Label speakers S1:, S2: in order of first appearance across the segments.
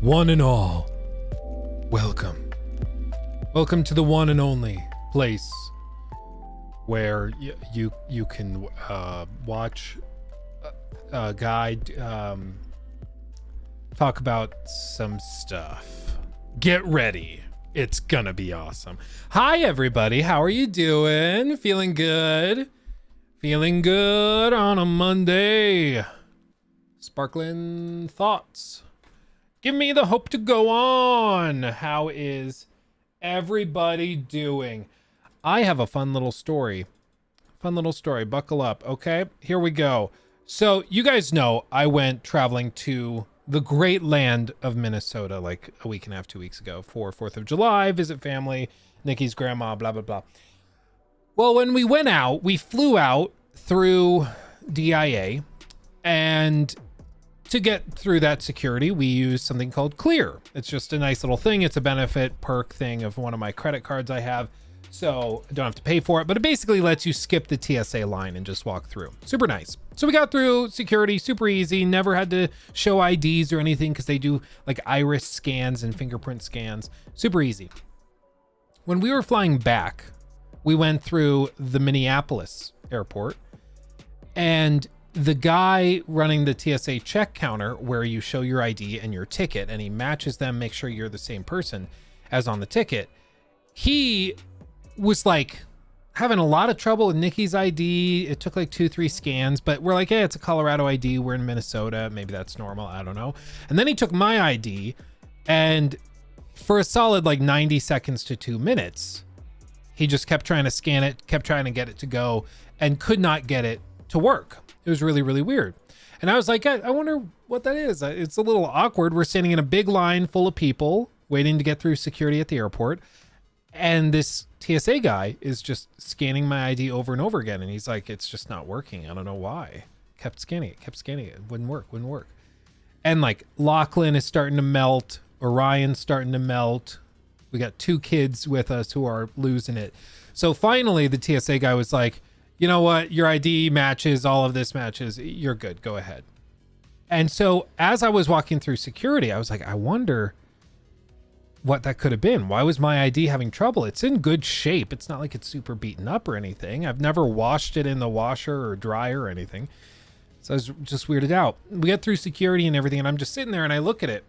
S1: One and all, welcome. Welcome to the one and only place where you can watch a guy talk about some stuff. Get ready. It's gonna be awesome. Hi, everybody. How are you doing? Feeling good? Feeling good on a Monday. Sparkling thoughts. Give me the hope to go on. How is everybody doing? I have a fun little story. Buckle up, okay? Here we go. So you guys know I went traveling to the great land of Minnesota like a week and a half, 2 weeks ago for 4th of July, visit family, Nikki's grandma, blah, blah, blah. Well, when we went out, we flew out through DIA, and to get through that security, we use something called Clear. It's just a nice little thing. It's a benefit perk thing of one of my credit cards I have, so I don't have to pay for it, but it basically lets you skip the TSA line and just walk through. Super nice. So we got through security, super easy, never had to show IDs or anything because they do like iris scans and fingerprint scans. Super easy. When we were flying back, we went through the Minneapolis airport, and the guy running the TSA check counter where you show your ID and your ticket and he matches them, make sure you're the same person as on the ticket. He was like having a lot of trouble with Nikki's ID. It took like 2-3 scans, but we're like, hey, it's a Colorado ID. We're in Minnesota. Maybe that's normal. I don't know. And then he took my ID, and for a solid like 90 seconds to 2 minutes, he just kept trying to scan it, kept trying to get it to go, and could not get it to work. It was really, really weird. And I was like, I wonder what that is. It's a little awkward. We're standing in a big line full of people waiting to get through security at the airport. And this TSA guy is just scanning my ID over and over again. And he's like, it's just not working. I don't know why. Kept scanning it. Wouldn't work. And like Lachlan is starting to melt. Orion's starting to melt. We got 2 kids with us who are losing it. So finally the TSA guy was like, you know what? Your ID matches, all of this matches. You're good. Go ahead. And so as I was walking through security, I was like, I wonder what that could have been. Why was my ID having trouble? It's in good shape. It's not like it's super beaten up or anything. I've never washed it in the washer or dryer or anything. So I was just weirded out. We get through security and everything, and I'm just sitting there and I look at it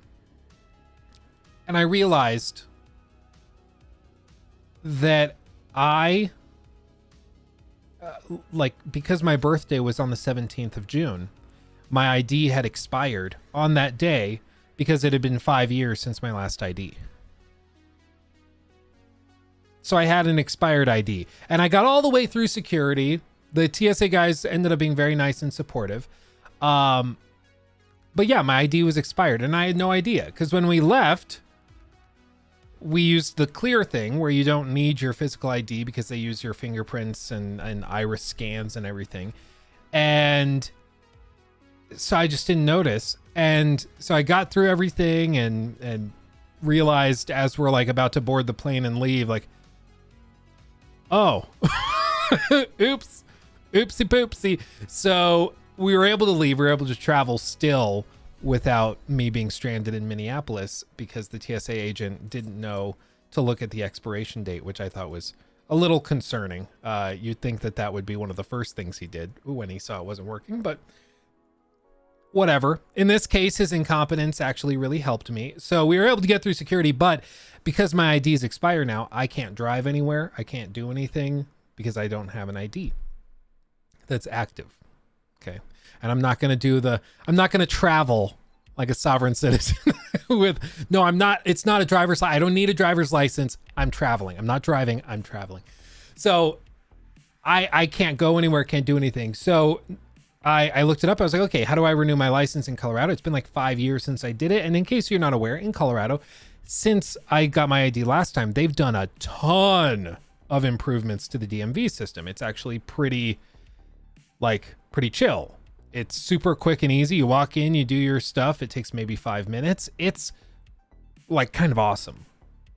S1: and I realized that because my birthday was on the 17th of June, my ID had expired on that day because it had been 5 years since my last ID. So I had an expired ID, and I got all the way through security. The TSA guys ended up being very nice and supportive. But yeah, my ID was expired and I had no idea, because when we left, we used the Clear thing where you don't need your physical ID because they use your fingerprints and iris scans and everything. And so I just didn't notice. And so I got through everything and realized as we're like about to board the plane and leave, like, oh, oops, oopsie poopsie. So we were able to leave. We were able to travel still without me being stranded in Minneapolis because the TSA agent didn't know to look at the expiration date, which I thought was a little concerning. You'd think that would be one of the first things he did when he saw it wasn't working, but whatever. In this case, his incompetence actually really helped me. So we were able to get through security, but because my IDs expire now, I can't drive anywhere. I can't do anything because I don't have an ID that's active. Okay. And I'm not going to travel like a sovereign citizen it's not a driver's license. I don't need a driver's license. I'm traveling. I'm not driving. I'm traveling. So I can't go anywhere, can't do anything. So I looked it up. I was like, okay, how do I renew my license in Colorado? It's been like 5 years since I did it. And in case you're not aware, in Colorado, since I got my ID last time, they've done a ton of improvements to the DMV system. It's actually pretty chill. It's super quick and easy. You walk in, you do your stuff. It takes maybe 5 minutes. It's like kind of awesome.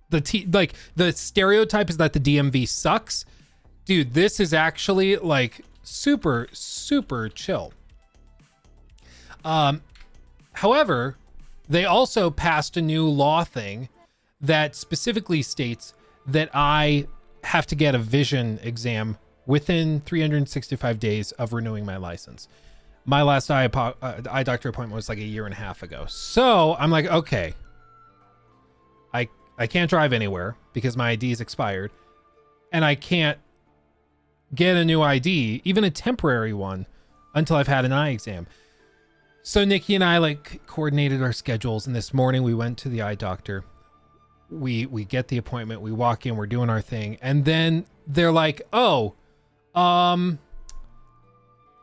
S1: The stereotype is that the DMV sucks. Dude, this is actually like super chill. However, They also passed a new law thing that specifically states that I have to get a vision exam within 365 days of renewing my license. My last eye doctor appointment was like a year and a half ago. So I'm like, okay, I can't drive anywhere because my ID is expired, and I can't get a new ID, even a temporary one, until I've had an eye exam. So Nikki and I like coordinated our schedules, and this morning we went to the eye doctor. We get the appointment, we walk in, we're doing our thing, and then they're like, oh,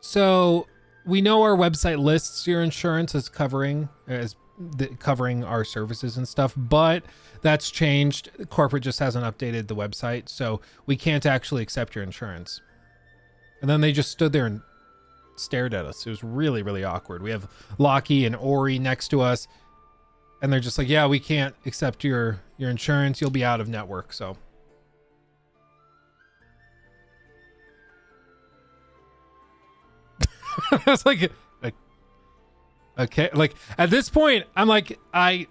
S1: so we know our website lists your insurance as covering our services and stuff, but that's changed. Corporate just hasn't updated the website, so we can't actually accept your insurance. And then they just stood there and stared at us. It was really, really awkward. We have Lockie and Ori next to us, and they're just like, yeah, we can't accept your insurance. You'll be out of network. So I was like, okay, like at this point, I'm like, I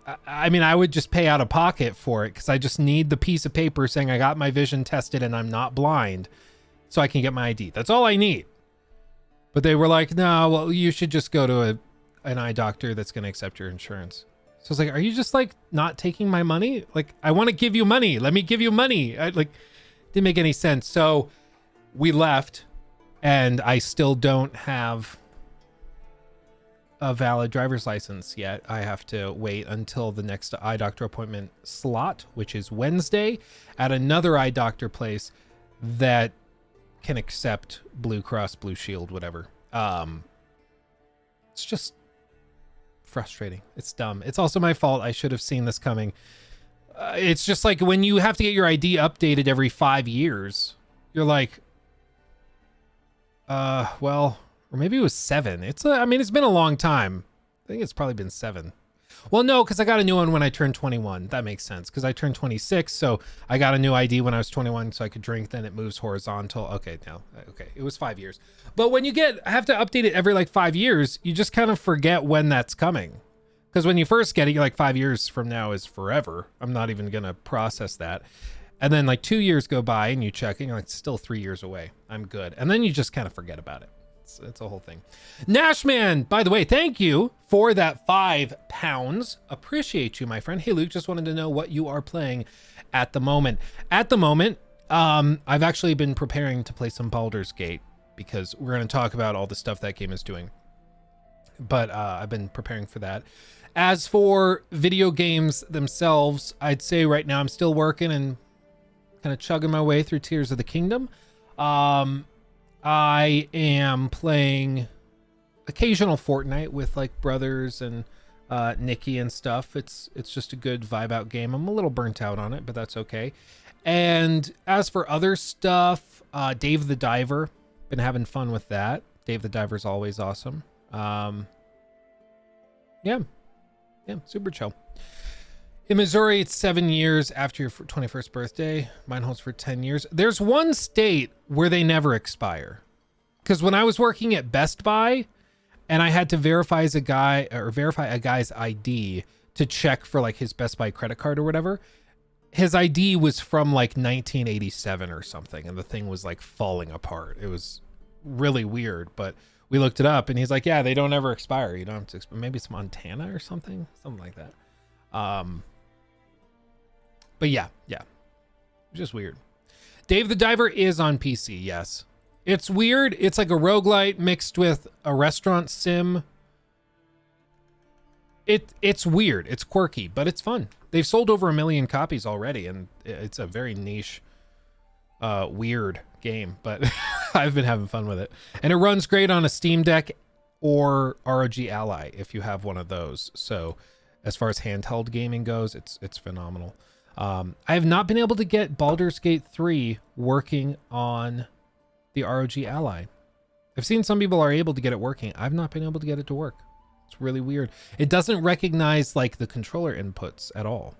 S1: mean, I would just pay out of pocket for it because I just need the piece of paper saying I got my vision tested and I'm not blind, so I can get my ID. That's all I need. But they were like, no, well, you should just go to an eye doctor that's going to accept your insurance. So I was like, are you just like not taking my money? Like, I want to give you money. Let me give you money. Didn't make any sense. So we left, and I still don't have a valid driver's license yet. I have to wait until the next eye doctor appointment slot, which is Wednesday, at another eye doctor place that can accept Blue Cross Blue Shield, whatever. It's just frustrating. It's dumb. It's also my fault. I should have seen this coming. It's just like when you have to get your ID updated every 5 years, you're like, well, or maybe it was 7. I mean, it's been a long time. I think it's probably been 7. Well, no, because I got a new one when I turned 21. That makes sense, because I turned 26, so I got a new ID when I was 21 so I could drink. Then it moves horizontal. Okay, it was 5 years. But when you have to update it every like 5 years, you just kind of forget when that's coming. Because when you first get it, you're like 5 years from now is forever. I'm not even going to process that. And then like 2 years go by and you check and you're like, still 3 years away. I'm good. And then you just kind of forget about it. It's a whole thing. Nashman, by the way, thank you for that £5. Appreciate you, my friend. Hey, Luke, just wanted to know what you are playing at the moment. At the moment, I've actually been preparing to play some Baldur's Gate because we're going to talk about all the stuff that game is doing. But I've been preparing for that. As for video games themselves, I'd say right now I'm still working and kind of chugging my way through Tears of the Kingdom. I am playing occasional Fortnite with like brothers and Nikki and stuff. It's just a good vibe out game. I'm a little burnt out on it, but that's okay. And as for other stuff, Dave the Diver, been having fun with that. Dave the Diver's always awesome. Yeah, super chill. In Missouri, it's 7 years after your 21st birthday. Mine holds for 10 years. There's one state where they never expire. Because when I was working at Best Buy and I had to verify a guy's ID to check for like his Best Buy credit card or whatever, his ID was from like 1987 or something. And the thing was like falling apart. It was really weird, but we looked it up and he's like, yeah, they don't ever expire. You don't have to, maybe it's Montana or something like that. But yeah, just weird. Dave the Diver is on PC. Yes, it's weird. It's like a roguelite mixed with a restaurant sim. It's weird. It's quirky, but it's fun. They've sold over 1 million copies already, and it's a very niche, weird game, but I've been having fun with it. And it runs great on a Steam Deck or ROG Ally if you have one of those. So as far as handheld gaming goes, it's phenomenal. I have not been able to get Baldur's Gate 3 working on the ROG Ally. I've seen some people are able to get it working. I've not been able to get it to work. It's really weird. It doesn't recognize like the controller inputs at all.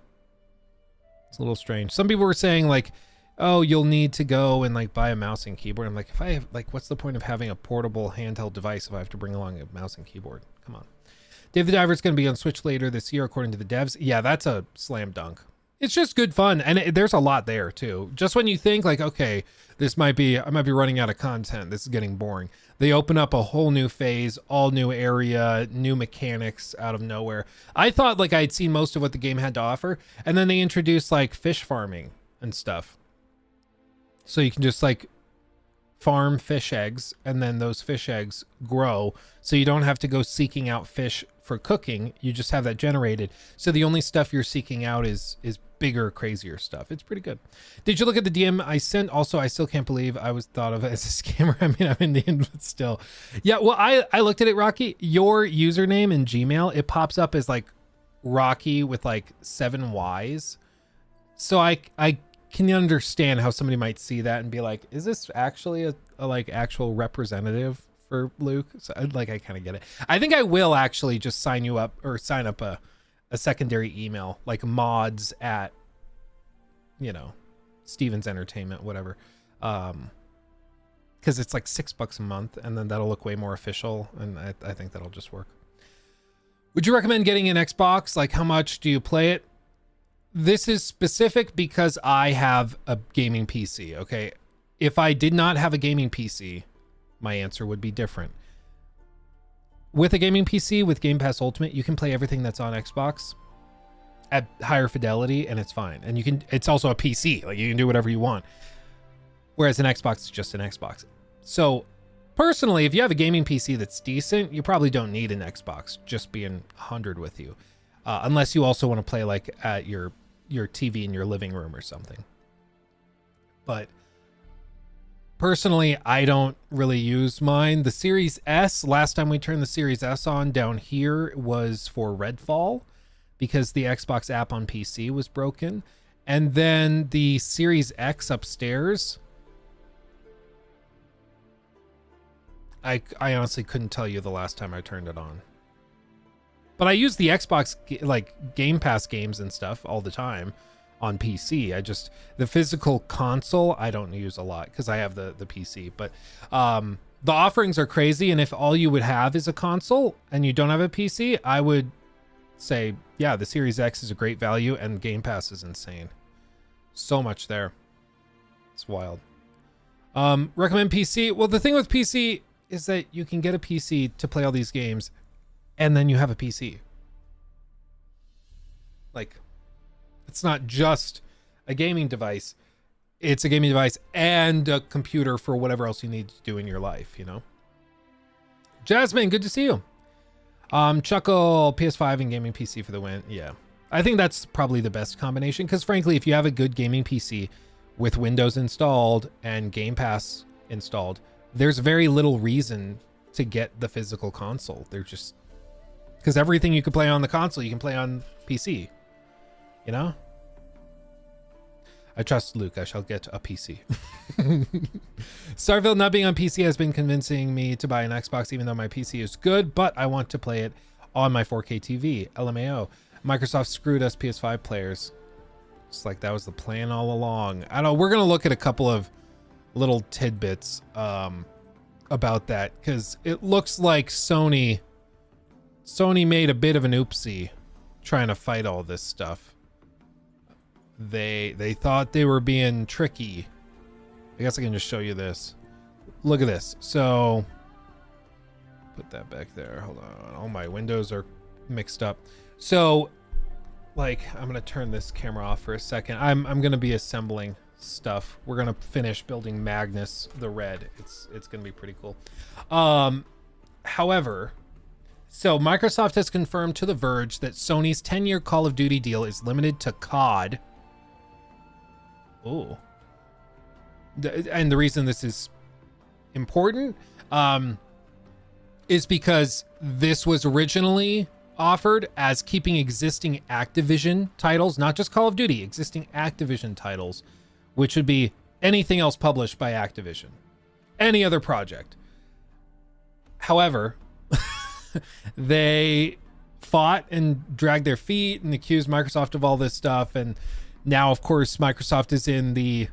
S1: It's a little strange. Some people were saying like, oh, you'll need to go and like buy a mouse and keyboard. I'm like, if I have like, what's the point of having a portable handheld device if I have to bring along a mouse and keyboard? Come on. Dave the Diver's going to be on Switch later this year, according to the devs. Yeah, that's a slam dunk. It's just good fun, and there's a lot there too. Just when you think like, okay, I might be running out of content, this is getting boring, they open up a whole new phase, all new area, new mechanics out of nowhere. I thought like I'd seen most of what the game had to offer, and then they introduced like fish farming and stuff. So you can just like farm fish eggs, and then those fish eggs grow, so you don't have to go seeking out fish for cooking. You just have that generated, so the only stuff you're seeking out is bigger, crazier stuff. It's pretty good. Did you look at the DM I sent? Also, I still can't believe I was thought of as a scammer. I mean, I'm Indian, but still. Yeah, well, I looked at it, Rocky. Your username in Gmail, it pops up as like Rocky with like 7 Y's. So I can understand how somebody might see that and be like, is this actually a like actual representative for Luke? So like, I kind of get it. I think I will actually just sign you up, or sign up a secondary email, like mods at, you know, Steven's Entertainment, whatever. Because it's like $6 a month, and then that'll look way more official, and I think that'll just work. Would you recommend getting an Xbox? Like, how much do you play it? This is specific because I have a gaming PC, okay? If I did not have a gaming PC, my answer would be different. With a gaming PC, with Game Pass Ultimate, you can play everything that's on Xbox at higher fidelity, and it's fine. And you can, it's also a PC, like you can do whatever you want. Whereas an Xbox is just an Xbox. So personally, if you have a gaming PC that's decent, you probably don't need an Xbox, just being 100 with you. Unless you also want to play like at your TV in your living room or something. But personally, I don't really use mine. The Series S, last time we turned the Series S on down here was for Redfall, because the Xbox app on PC was broken. And then the Series X upstairs, I honestly couldn't tell you the last time I turned it on. But I use the Xbox like Game Pass games and stuff all the time on PC. The physical console I don't use a lot because I have the PC. But the offerings are crazy, and if all you would have is a console and you don't have a PC, I would say, yeah, the Series X is a great value, and Game Pass is insane. So much there. It's wild. Recommend PC? Well, the thing with PC is that you can get a PC to play all these games, and then you have a PC. Like, it's not just a gaming device. It's a gaming device and a computer for whatever else you need to do in your life, you know? Jasmine, good to see you. Chuckle, PS5 and gaming PC for the win. Yeah. I think that's probably the best combination, because frankly, if you have a good gaming PC with Windows installed and Game Pass installed, there's very little reason to get the physical console. They're just, because everything you could play on the console, you can play on PC, you know? I trust Luke. I shall get a PC. Starfield not being on PC has been convincing me to buy an Xbox, even though my PC is good, but I want to play it on my 4K TV. LMAO. Microsoft screwed us PS5 players. It's like that was the plan all along. I don't know. We're going to look at a couple of little tidbits about that, because it looks like Sony made a bit of an oopsie trying to fight all this stuff. They thought they were being tricky. I guess I can just show you this. Look at this. So put that back there. Hold on. All my windows are mixed up. So like, I'm going to turn this camera off for a second. I'm going to be assembling stuff. We're going to finish building Magnus the Red. It's going to be pretty cool. However, so Microsoft has confirmed to The Verge that Sony's 10-year Call of Duty deal is limited to COD. Oh. And the reason this is important is because this was originally offered as keeping existing Activision titles, not just Call of Duty, existing Activision titles, which would be anything else published by Activision, any other project. However, they fought and dragged their feet and accused Microsoft of all this stuff, and now of course Microsoft is in the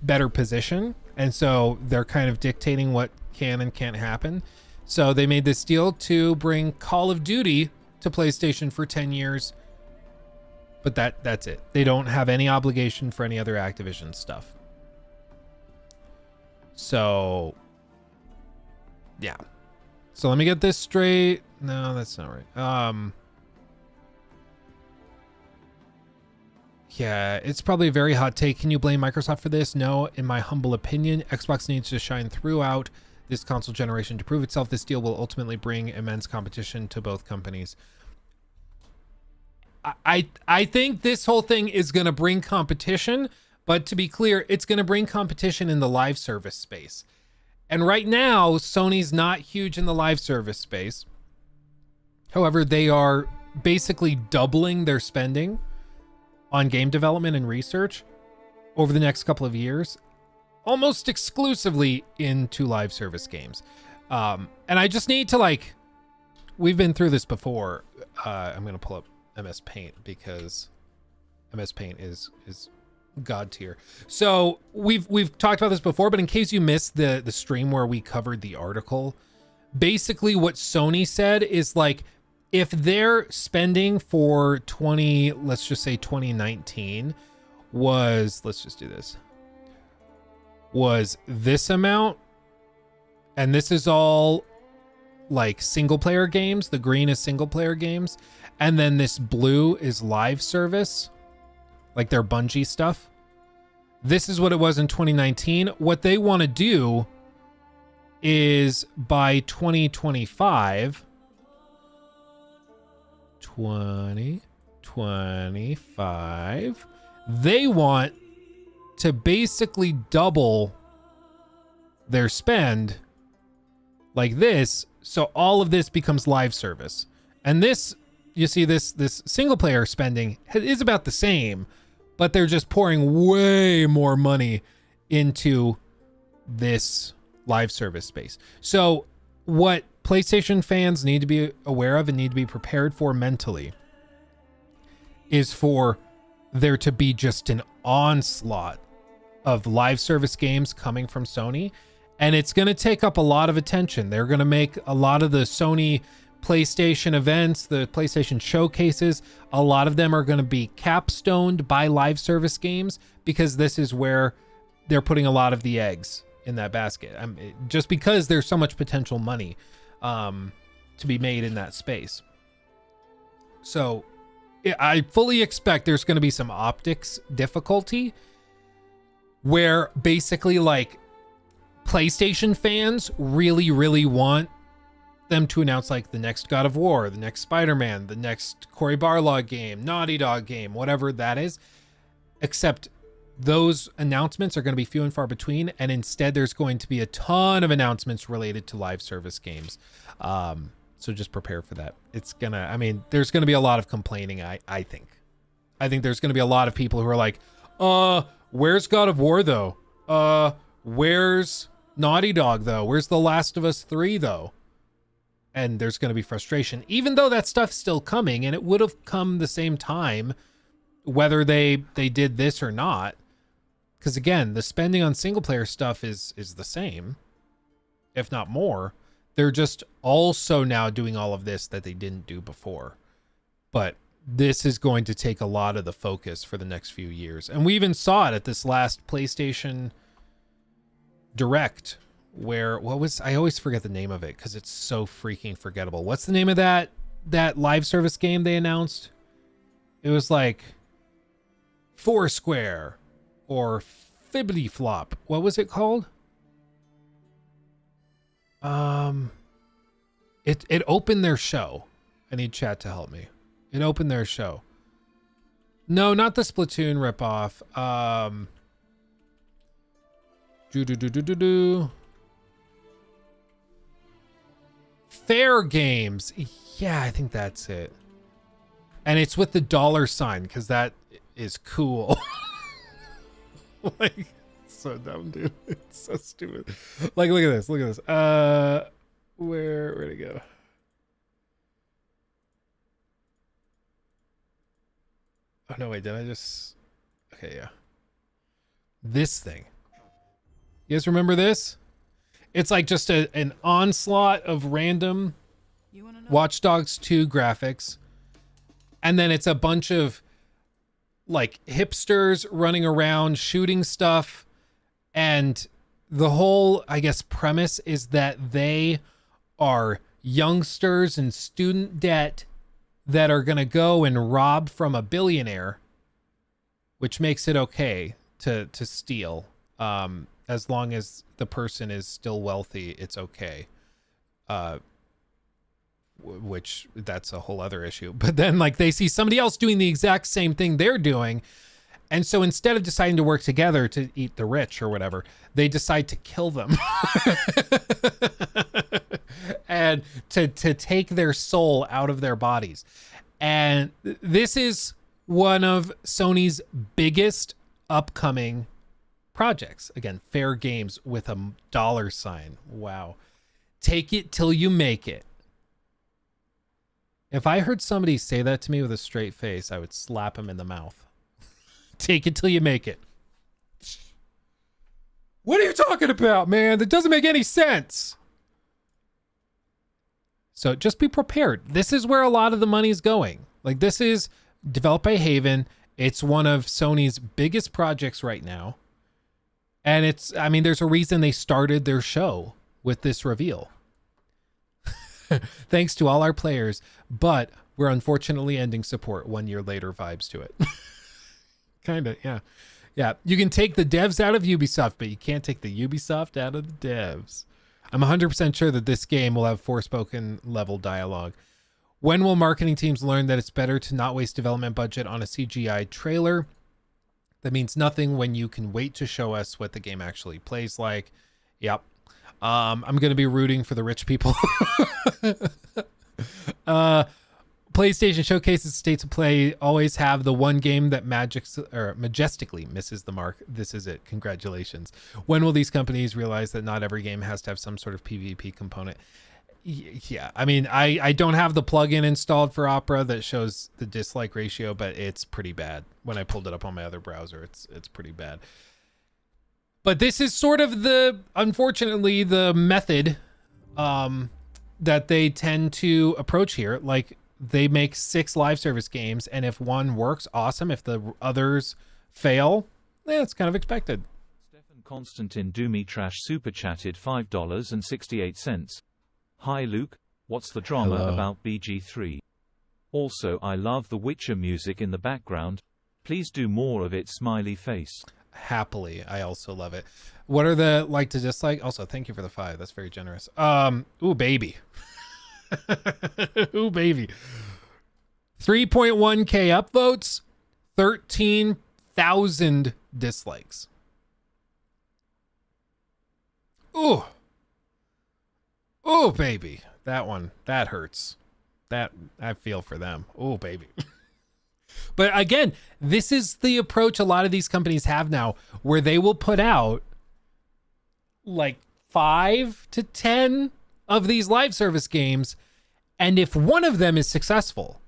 S1: better position, and so they're kind of dictating what can and can't happen. So they made this deal to bring Call of Duty to PlayStation for 10 years. But that's it. They don't have any obligation for any other Activision stuff. So, yeah. So let me get this straight. No, that's not right. Yeah, it's probably a very hot take. Can you blame Microsoft for this? No, in my humble opinion, Xbox needs to shine throughout this console generation to prove itself. This deal will ultimately bring immense competition to both companies. I think this whole thing is going to bring competition, but to be clear, it's going to bring competition in the live service space. And right now, Sony's not huge in the live service space. However, they are basically doubling their spending on game development and research over the next couple of years, almost exclusively into live service games. And I just need to we've been through this before. I'm going to pull up MS Paint because MS Paint is god tier. So we've talked about this before, but in case you missed the stream where we covered the article, basically what Sony said is if they're spending for let's just say 2019 was, let's just do this, was this amount, and this is all single player games, the green is single player games, and then this blue is live service, their Bungie stuff. This is what it was in 2019. What they want to do is by 2025, they want to basically double their spend like this. So all of this becomes live service. And this, you see, this single player spending is about the same, but they're just pouring way more money into this live service space. So what PlayStation fans need to be aware of and need to be prepared for mentally is for there to be just an onslaught of live service games coming from Sony, and it's going to take up a lot of attention. They're going to make a lot of the Sony PlayStation events, the PlayStation showcases, a lot of them are going to be capstoned by live service games because this is where they're putting a lot of the eggs in that basket. Just because there's so much potential money to be made in that space. So I fully expect there's going to be some optics difficulty where basically PlayStation fans really want them to announce the next God of War, the next Spider-Man, the next Cory Barlog game, Naughty Dog game, whatever that is, except those announcements are going to be few and far between, and instead there's going to be a ton of announcements related to live service games. So just prepare for that. It's gonna, there's going to be a lot of complaining. I think there's going to be a lot of people who are where's God of War though? Where's Naughty Dog though? Where's The Last of Us 3 though? And there's going to be frustration, even though that stuff's still coming, and it would have come the same time whether they did this or not. Because again, the spending on single player stuff is the same, if not more. They're just also now doing all of this that they didn't do before. But this is going to take a lot of the focus for the next few years. And we even saw it at this last PlayStation Direct, where I always forget the name of it because it's so freaking forgettable. What's the name of that live service game they announced? It was Foursquare or Fibbly Flop. What was it called? It opened their show. I need chat to help me. It opened their show. No, not the Splatoon ripoff. Fair Games. Yeah, I think that's it. And it's with the $sign because that is cool. It's so dumb, dude. It's so stupid. Look at this. Look at this. Where'd it go? Oh no, wait, did I just... Okay, yeah. This thing. You guys remember this? It's like just an onslaught of random
S2: You wanna know?
S1: Watch Dogs 2 graphics. And then it's a bunch of like hipsters running around shooting stuff. And the whole, I guess, premise is that they are youngsters in student debt that are going to go and rob from a billionaire, which makes it okay to steal. As long as the person is still wealthy, it's okay. Which that's a whole other issue. But then like they see somebody else doing the exact same thing they're doing. And so instead of deciding to work together to eat the rich or whatever, they decide to kill them and to take their soul out of their bodies. And this is one of Sony's biggest upcoming projects. Again, fair games with a $sign. Wow. Take it till you make it. If I heard somebody say that to me with a straight face, I would slap him in the mouth. Take it till you make it. What are you talking about, man? That doesn't make any sense. So just be prepared. This is where a lot of the money is going. Like, this is developed by Haven. It's one of Sony's biggest projects right now. And it's, I mean, there's a reason they started their show with this reveal. Thanks to all our players, but we're unfortunately ending support 1 year later vibes to it. Kind of, yeah. Yeah, you can take the devs out of Ubisoft, but you can't take the Ubisoft out of the devs. I'm 100% sure that this game will have Forspoken level dialogue. When will marketing teams learn that it's better to not waste development budget on a CGI trailer? That means nothing when you can wait to show us what the game actually plays like. Yep. I'm going to be rooting for the rich people. PlayStation showcases State of Play always have the one game that majestically misses the mark. This is it. Congratulations. When will these companies realize that not every game has to have some sort of PvP component? Yeah, I mean, I don't have the plugin installed for Opera that shows the dislike ratio, but it's pretty bad. When I pulled it up on my other browser, it's pretty bad. But this is sort of unfortunately, the method that they tend to approach here. Like, they make 6 live service games, and if one works, awesome. If the others fail, it's kind of expected.
S3: Stefan Konstantin Doomy Trash super chatted $5.68. Hi Luke, what's the drama
S1: Hello.
S3: about BG3? Also, I love the Witcher music in the background. Please do more of it, smiley face.
S1: Happily, I also love it. What are the like to dislike? Also, thank you for the 5. That's very generous. Ooh, baby. Ooh, baby. 3.1k upvotes, 13,000 dislikes. Ooh. Oh, baby. That one, that hurts. That, I feel for them. Oh, baby. But again, this is the approach a lot of these companies have now, where they will put out like 5 to 10 of these live service games, and if one of them is successful,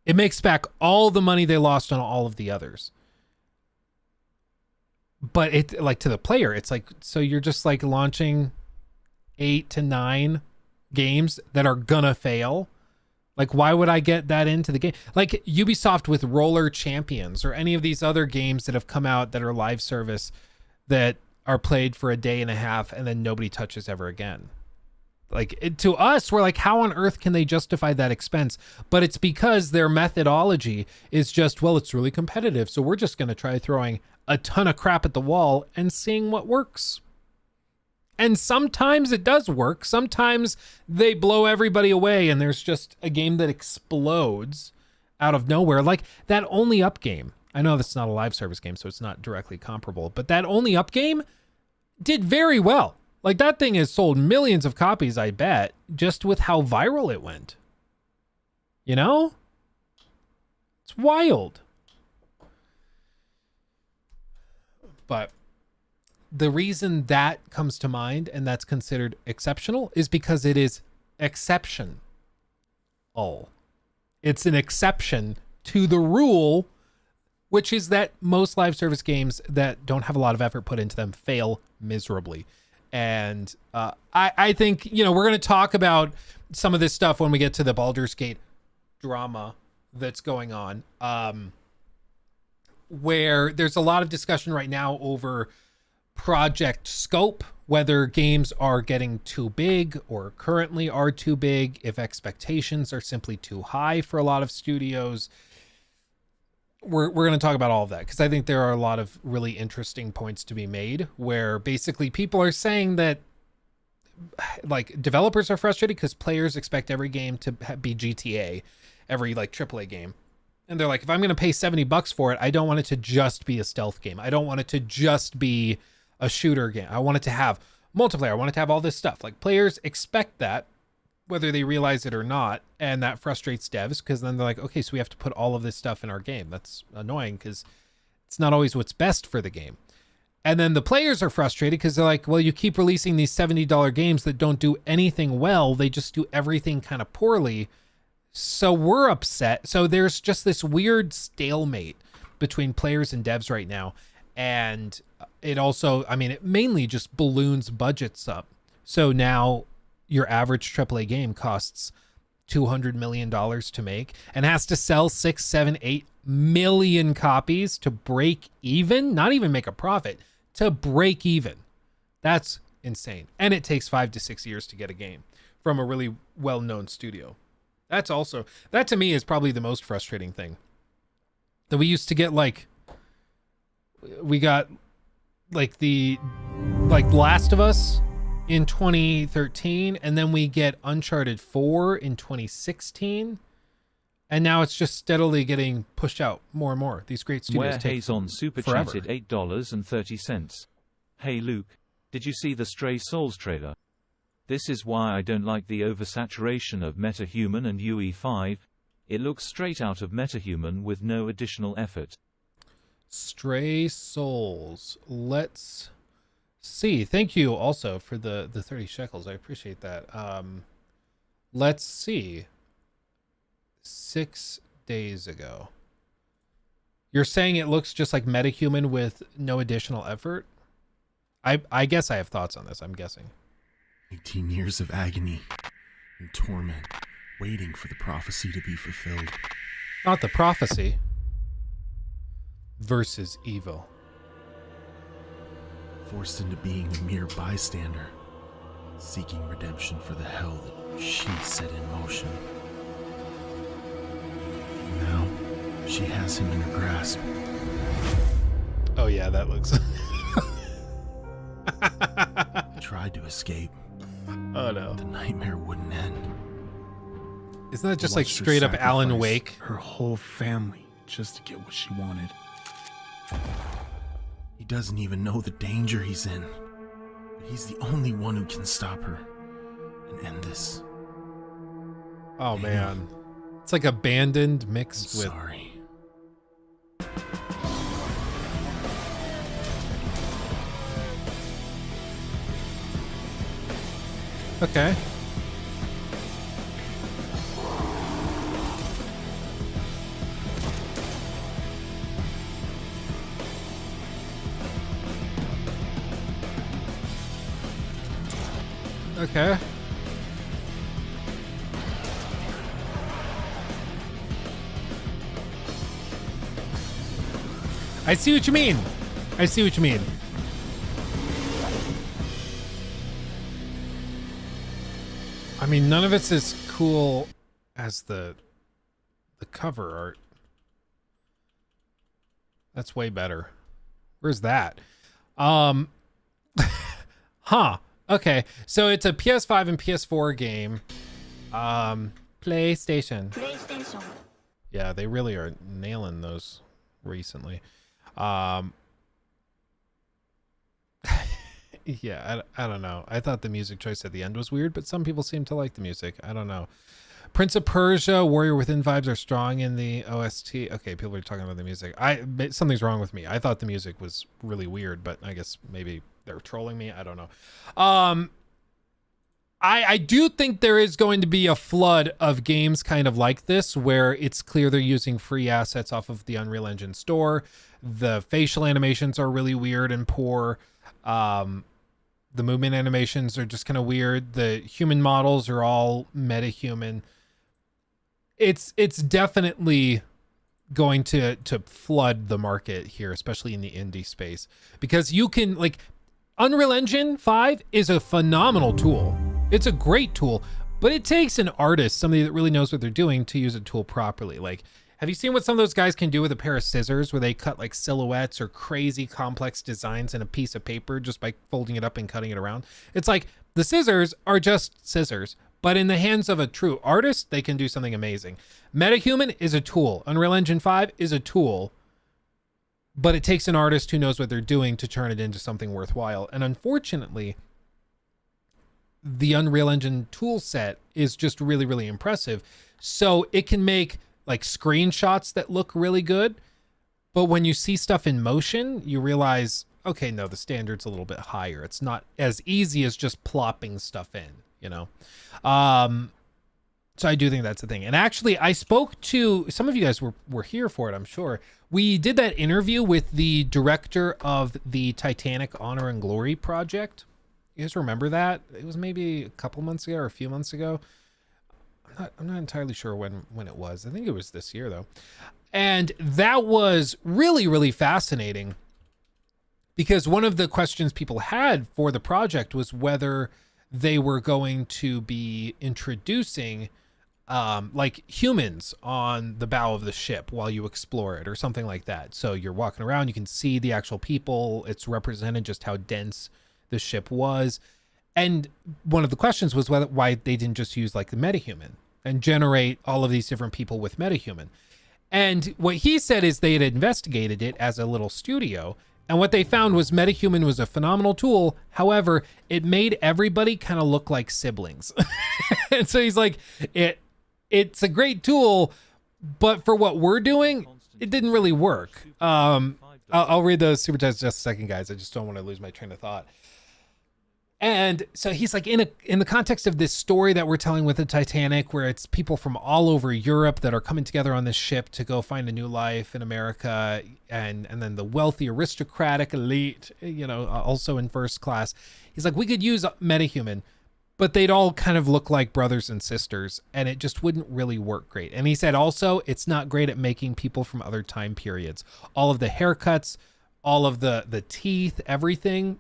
S1: it makes back all the money they lost on all of the others. But it, like, to the player, it's like, so you're just like launching 8 to 9 games that are gonna fail. Like, why would I get that into the game? Like Ubisoft with Roller Champions or any of these other games that have come out that are live service that are played for a day and a half and then nobody touches ever again. Like, to us, we're like, how on earth can they justify that expense? But it's because their methodology is just, well, it's really competitive, so we're just going to try throwing a ton of crap at the wall and seeing what works. And sometimes it does work. Sometimes they blow everybody away and there's just a game that explodes out of nowhere. Like that Only Up game. I know that's not a live service game, so it's not directly comparable, but that Only Up game did very well. Like, that thing has sold millions of copies, I bet, just with how viral it went. You know? It's wild. But the reason that comes to mind and that's considered exceptional is because it is exception. It's an exception to the rule, which is that most live service games that don't have a lot of effort put into them fail miserably. And I think, we're going to talk about some of this stuff when we get to the Baldur's Gate drama that's going on, where there's a lot of discussion right now over project scope, whether games are getting too big or currently are too big, if expectations are simply too high for a lot of studios. We're going to talk about all of that, because I think there are a lot of really interesting points to be made, where basically people are saying that like developers are frustrated because players expect every game to be GTA, every like AAA game. And they're like, if I'm going to pay $70 for it, I don't want it to just be a stealth game. I don't want it to just be a shooter game. I want it to have multiplayer. I want it to have all this stuff. Like, players expect that, whether they realize it or not. And that frustrates devs, because then they're like, okay, so we have to put all of this stuff in our game. That's annoying, because it's not always what's best for the game. And then the players are frustrated because they're like, well, you keep releasing these $70 games that don't do anything well. They just do everything kind of poorly. So we're upset. So there's just this weird stalemate between players and devs right now. And it also, it mainly just balloons budgets up. So now your average AAA game costs $200 million to make and has to sell 6, 7, 8 million copies to break even, not even make a profit, to break even. That's insane. And it takes 5 to 6 years to get a game from a really well-known studio. That to me is probably the most frustrating thing. That we used to get we got Last of Us in 2013, and then we get Uncharted 4 in 2016, and now it's just steadily getting pushed out more and more. These great studios take
S3: Hayes on Super
S1: forever.
S3: Chatted $8.30. Hey Luke, did you see the Stray Souls trailer? This is why I don't like the oversaturation of MetaHuman and UE5. It looks straight out of MetaHuman with no additional effort.
S1: Stray Souls. Let's see. Thank you also for the 30 shekels. I appreciate that. Let's see. 6 days ago. You're saying it looks just like MetaHuman with no additional effort? I guess I have thoughts on this. I'm guessing.
S2: 18 years of agony and torment, waiting for the prophecy to be fulfilled.
S1: Not the prophecy. Versus evil.
S2: Forced into being a mere bystander, seeking redemption for the hell that she set in motion. Now, she has him in her grasp.
S1: Oh yeah, that looks...
S2: Tried to escape.
S1: Oh no.
S2: The nightmare wouldn't end.
S1: Isn't that just like straight up Alan Wake?
S4: Her whole family just to get what she wanted.
S2: He doesn't even know the danger he's in. But he's the only one who can stop her and end this.
S1: Oh man. It's like abandoned mixed with...
S2: Sorry.
S1: Okay. Okay. I see what you mean. I see what you mean. I mean, none of it's as cool as the cover art. That's way better. Where's that? Huh. Okay. So it's a PS5 and PS4 game. PlayStation. Yeah, they really are nailing those recently. Yeah, I don't know. I thought the music choice at the end was weird, but some people seem to like the music. I don't know. Prince of Persia, Warrior Within vibes are strong in the OST. Okay, people are talking about the music. Something's wrong with me. I thought the music was really weird, but I guess maybe they're trolling me. I don't know. I do think there is going to be a flood of games kind of like this, where it's clear they're using free assets off of the Unreal Engine store. The facial animations are really weird and poor. The movement animations are just kind of weird. The human models are all metahuman. It's definitely going to flood the market here, especially in the indie space, because you can, like, Unreal Engine 5 is a phenomenal tool. It's a great tool, but it takes an artist, somebody that really knows what they're doing, to use a tool properly. Like, have you seen what some of those guys can do with a pair of scissors, where they cut like silhouettes or crazy complex designs in a piece of paper just by folding it up and cutting it around? It's like the scissors are just scissors, but in the hands of a true artist, they can do something amazing. MetaHuman is a tool. Unreal Engine 5 is a tool, but it takes an artist who knows what they're doing to turn it into something worthwhile. And unfortunately, the Unreal Engine tool set is just really, really impressive. So it can make like screenshots that look really good, but when you see stuff in motion, you realize, okay, no, the standard's a little bit higher. It's not as easy as just plopping stuff in, you know? So I do think that's the thing. And actually, I spoke to, some of you guys were here for it, I'm sure. We did that interview with the director of the Titanic Honor and Glory project. You guys remember that? It was maybe a couple months ago or a few months ago. I'm not entirely sure when it was. I think it was this year though. And that was really, really fascinating, because one of the questions people had for the project was whether they were going to be introducing like humans on the bow of the ship while you explore it or something like that. So you're walking around, you can see the actual people. It's represented just how dense the ship was. And one of the questions was why they didn't just use like the metahuman and generate all of these different people with metahuman. And what he said is they had investigated it as a little studio, and what they found was metahuman was a phenomenal tool. However, it made everybody kind of look like siblings. And so he's like, it's a great tool, but for what we're doing, it didn't really work. I'll read those super chats just a second, guys. I just don't want to lose my train of thought. And so he's like, in the context of this story that we're telling with the Titanic, where it's people from all over Europe that are coming together on this ship to go find a new life in America, and then the wealthy aristocratic elite, you know, also in first class. He's like, we could use metahuman, but they'd all kind of look like brothers and sisters, and it just wouldn't really work great. And he said also, it's not great at making people from other time periods. All of the haircuts, all of the teeth, everything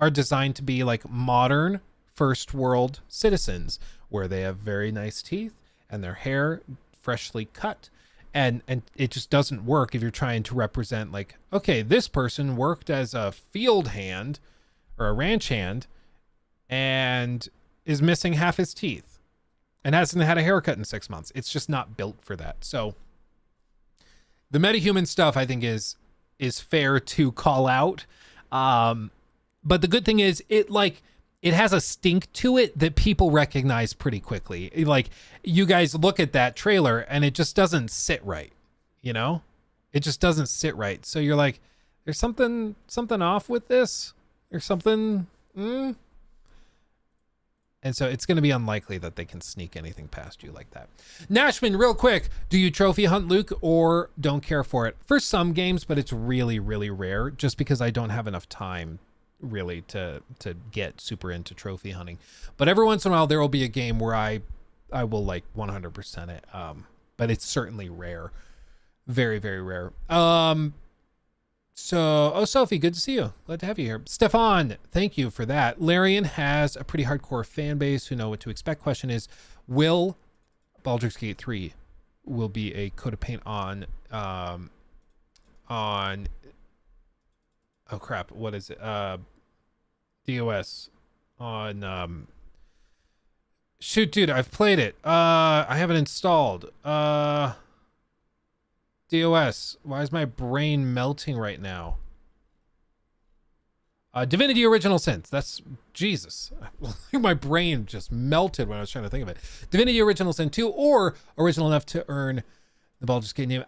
S1: are designed to be like modern first world citizens, where they have very nice teeth and their hair freshly cut, and it just doesn't work if you're trying to represent like, okay, this person worked as a field hand or a ranch hand and is missing half his teeth and hasn't had a haircut in 6 months. It's just not built for that. So the metahuman stuff, I think, is fair to call out. But the good thing is it has a stink to it that people recognize pretty quickly. Like, you guys look at that trailer and it just doesn't sit right, you know? It just doesn't sit right. So you're like, there's something off with this. There's something. And so it's going to be unlikely that they can sneak anything past you like that. Nashman, real quick, do you trophy hunt, Luke, or don't care for it? For some games, but it's really, really rare, just because I don't have enough time really to get super into trophy hunting. But every once in a while there will be a game where I will like 100% it, but it's certainly rare, very, very rare. So Sophie, good to see you, glad to have you here. Stefan, thank you for that. Larian has a pretty hardcore fan base who know what to expect. Question is, will Baldur's Gate 3 will be a coat of paint on oh crap, what is it? DOS on shoot, dude, I've played it. I haven't installed. DOS. Why is my brain melting right now? Divinity Original Sin. That's Jesus. My brain just melted when I was trying to think of it. Divinity Original Sin 2, or original enough to earn the Baldur's Gate name.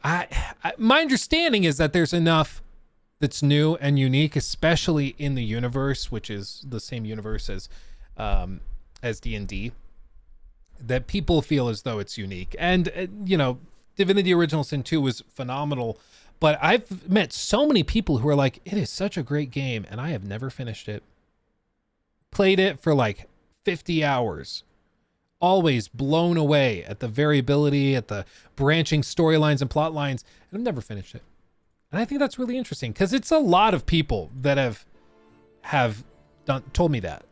S1: My understanding is that there's enough that's new and unique, especially in the universe, which is the same universe as D&D, that people feel as though it's unique. And you know, Divinity Original Sin 2 was phenomenal, but I've met so many people who are like, it is such a great game, and I have never finished it. played it for like 50 hours. Always blown away at the variability, at the branching storylines and plot lines, and I've never finished it. And I think that's really interesting because it's a lot of people that have told me that.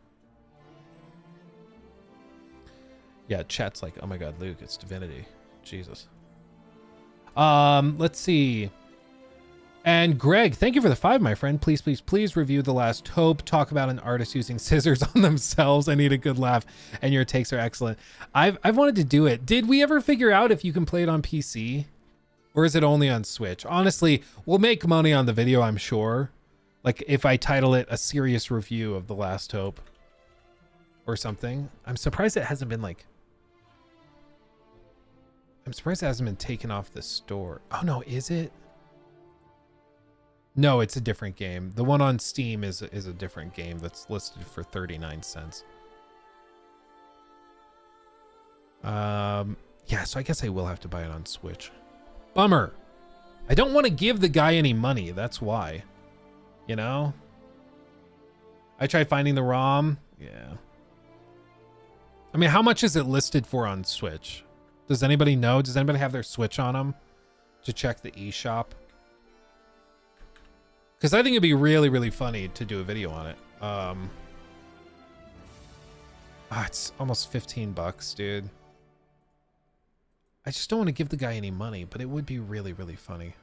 S1: Yeah, chat's like, oh my god, Luke, it's Divinity. Jesus. Let's see. And Greg, thank you for the 5, my friend. Please, please, please review The Last Hope. Talk about an artist using scissors on themselves. I need a good laugh, and your takes are excellent. I've wanted to do it. Did we ever figure out if you can play it on PC? Or is it only on Switch? Honestly, we'll make money on the video, I'm sure. Like if I title it a serious review of The Last Hope or something. I'm surprised it hasn't been like... I'm surprised it hasn't been taken off the store. Oh no, is it? No, it's a different game. The one on Steam is a different game that's listed for 39 cents. Yeah, so I guess I will have to buy it on Switch. Bummer. I don't want to give the guy any money. That's why. You know? I tried finding the ROM. Yeah. I mean, how much is it listed for on Switch? Does anybody know? Does anybody have their Switch on them to check the eShop? Because I think it'd be really, really funny to do a video on it. It's almost 15 bucks, dude. I just don't want to give the guy any money, but it would be really, really funny.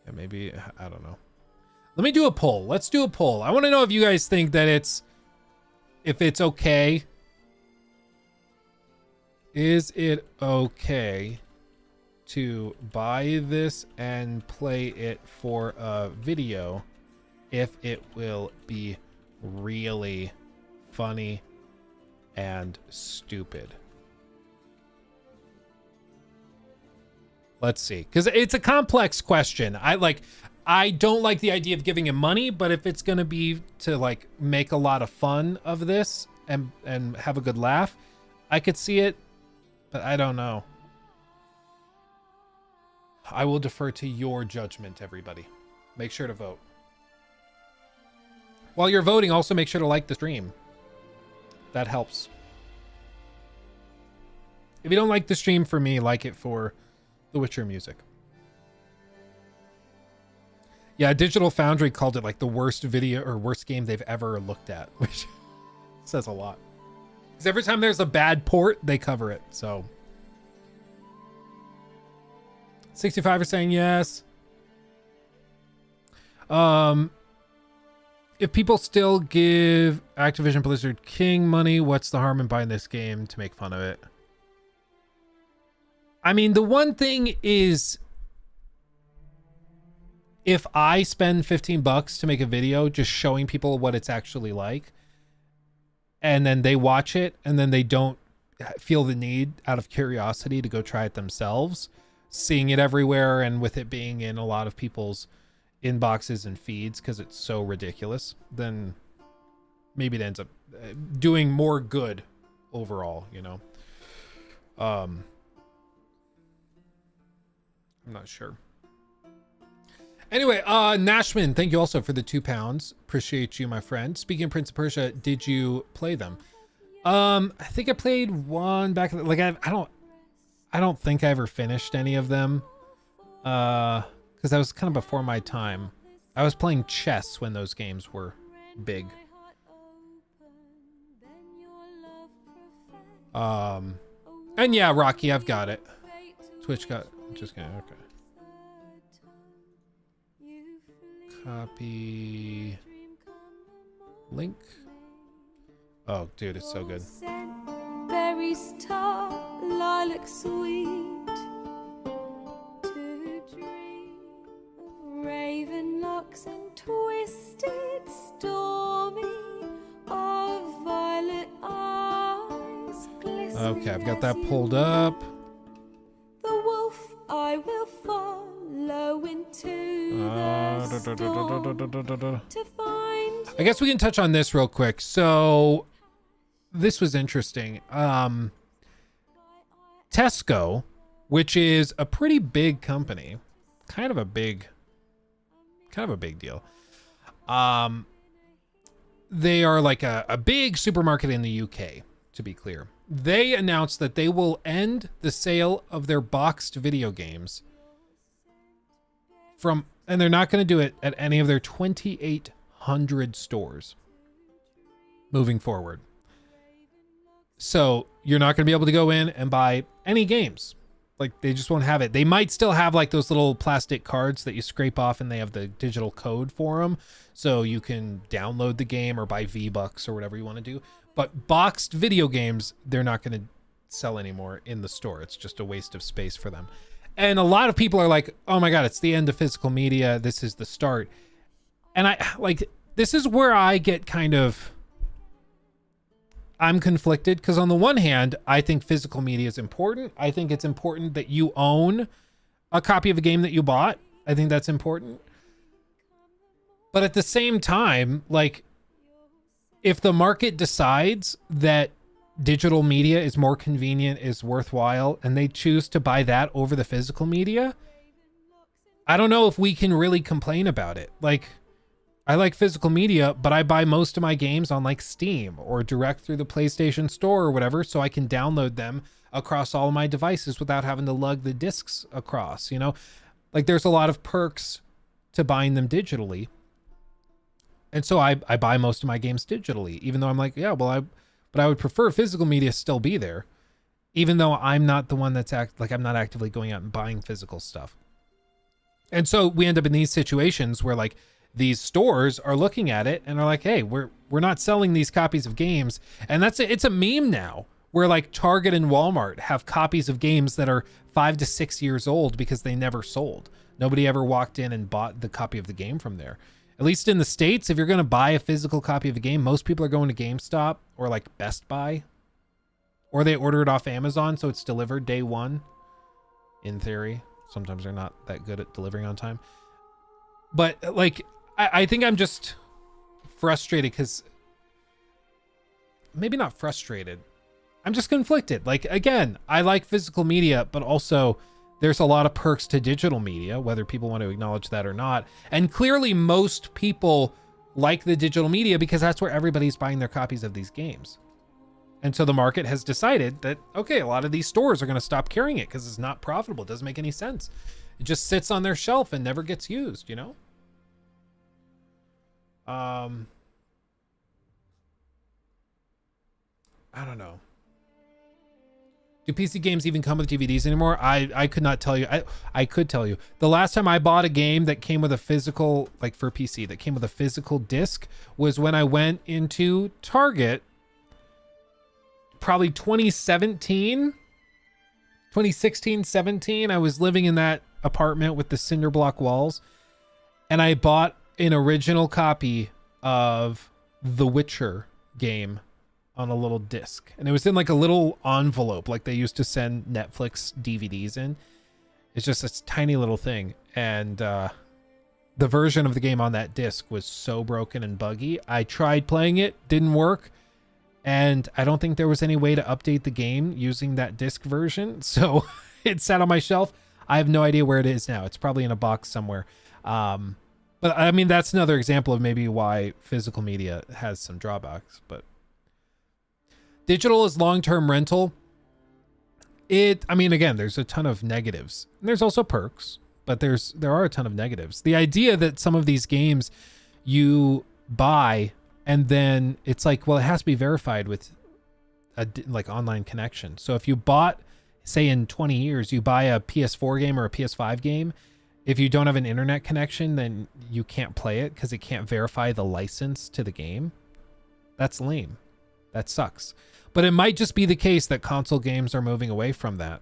S1: Yeah, maybe, I don't know. Let me do a poll. Let's do a poll. I want to know if you guys think that if it's okay. Is it okay to buy this and play it for a video if it will be really funny and stupid? Let's see, because it's a complex question. I don't like the idea of giving him money, but if it's gonna be to like make a lot of fun of this and have a good laugh, I could see it, but I don't know. I will defer to your judgment, everybody. Make sure to vote. While you're voting, also make sure to like the stream. That helps. If you don't like the stream for me, like it for The Witcher music. Yeah, Digital Foundry called it like the worst video or worst game they've ever looked at, which says a lot. Because every time there's a bad port, they cover it, so... 65 are saying yes. If people still give Activision Blizzard King money, what's the harm in buying this game to make fun of it? I mean, the one thing is, if I spend 15 bucks to make a video just showing people what it's actually like, and then they watch it, and then they don't feel the need out of curiosity to go try it themselves, seeing it everywhere and with it being in a lot of people's inboxes and feeds because it's so ridiculous, then maybe it ends up doing more good overall, you know. I'm not sure. Anyway, Nashman, thank you also for the £2. Appreciate you, my friend. Speaking of Prince of Persia, did you play them? I think I played one back in the, like I don't think I ever finished any of them. Because that was kind of before my time. I was playing chess when those games were big. And yeah, Rocky, I've got it. Twitch got, just gonna, okay. Copy link. Oh, dude, it's so good. Berries tart, lilac sweet, to dream of raven locks and twisted stormy of violet eyes. Okay, I've got that pulled up. The wolf I will follow into the storm to find. I guess we can touch on this real quick. So this was interesting. Tesco, which is a pretty big company, kind of a big kind of a big deal. They are like a big supermarket in the UK, to be clear. They announced that they will end the sale of their boxed video games and they're not going to do it at any of their 2,800 stores moving forward. So you're not going to be able to go in and buy any games. Like, they just won't have it. They might still have like those little plastic cards that you scrape off and they have the digital code for them. So you can download the game or buy V-Bucks or whatever you want to do. But boxed video games, they're not going to sell anymore in the store. It's just a waste of space for them. And a lot of people are like, oh my God, it's the end of physical media. This is the start. And this is where I get I'm conflicted, because on the one hand, I think physical media is important. I think it's important that you own a copy of a game that you bought. I think that's important. But at the same time, like, if the market decides that digital media is more convenient, is worthwhile, and they choose to buy that over the physical media, I don't know if we can really complain about it. Like, I like physical media, but I buy most of my games on like Steam or direct through the PlayStation Store or whatever, so I can download them across all of my devices without having to lug the discs across, you know? Like, there's a lot of perks to buying them digitally. And so I buy most of my games digitally, even though I'm like, yeah, well, but I would prefer physical media still be there, even though I'm not the one that's I'm not actively going out and buying physical stuff. And so we end up in these situations where like these stores are looking at it and are like, hey, we're not selling these copies of games. And it's a meme now where like Target and Walmart have copies of games that are 5 to 6 years old because they never sold. Nobody ever walked in and bought the copy of the game from there. At least in the States, if you're going to buy a physical copy of a game, most people are going to GameStop or like Best Buy, or they order it off Amazon, so it's delivered day one, in theory. Sometimes they're not that good at delivering on time. But like, I think I'm just frustrated because, maybe not frustrated, I'm just conflicted. Like, again, I like physical media, but also there's a lot of perks to digital media, whether people want to acknowledge that or not. And clearly most people like the digital media because that's where everybody's buying their copies of these games. And so the market has decided that, okay, a lot of these stores are going to stop carrying it because it's not profitable. It doesn't make any sense. It just sits on their shelf and never gets used, you know? I don't know. Do PC games even come with DVDs anymore? I could not tell you. I could tell you. The last time I bought a game that came with a physical, like for PC, that came with a physical disc was when I went into Target, probably 2016, 17. I was living in that apartment with the cinder block walls, and I bought an original copy of The Witcher game on a little disc, and it was in like a little envelope like they used to send Netflix DVDs in. It's just this tiny little thing, and the version of the game on that disc was so broken and buggy. I tried playing it, didn't work, and I don't think there was any way to update the game using that disc version, so it sat on my shelf. I have no idea where it is now. It's probably in a box somewhere. But I mean, that's another example of maybe why physical media has some drawbacks. But digital is long-term rental. I mean, again, there's a ton of negatives. There's also perks, but there are a ton of negatives. The idea that some of these games you buy and then it's like, well, it has to be verified with a like online connection. So if you bought, say in 20 years, you buy a PS4 game or a PS5 game, if you don't have an internet connection, then you can't play it because it can't verify the license to the game. That's lame. That sucks. But it might just be the case that console games are moving away from that.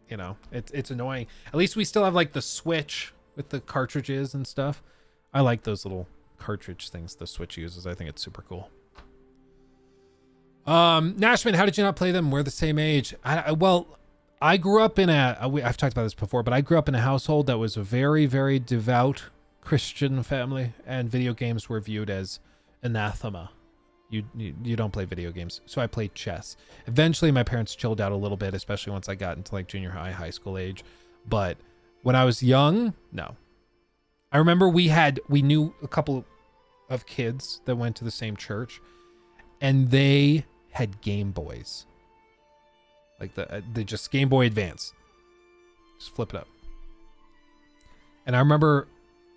S1: You know, it's annoying. At least we still have like the Switch with the cartridges and stuff. I like those little cartridge things the Switch uses. I think it's super cool. Nashman, how did you not play them? We're the same age. Well, I grew up in I've talked about this before, but I grew up in a household that was a very, very devout Christian family, and video games were viewed as anathema. You don't play video games. So I played chess. Eventually my parents chilled out a little bit, especially once I got into like junior high school age. But when I was young, no. I remember we knew a couple of kids that went to the same church, and they had Game Boys. Like they just Game Boy Advance. Just flip it up. And I remember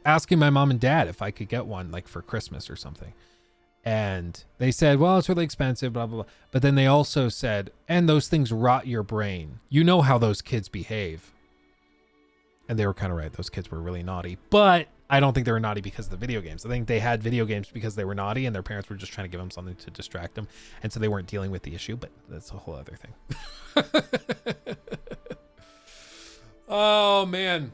S1: asking my mom and dad if I could get one, like for Christmas or something. And they said, well, it's really expensive, blah, blah, blah. But then they also said, and those things rot your brain. You know how those kids behave. And they were kind of right. Those kids were really naughty. But I don't think they were naughty because of the video games. I think they had video games because they were naughty and their parents were just trying to give them something to distract them. And so they weren't dealing with the issue, but that's a whole other thing. Oh, man.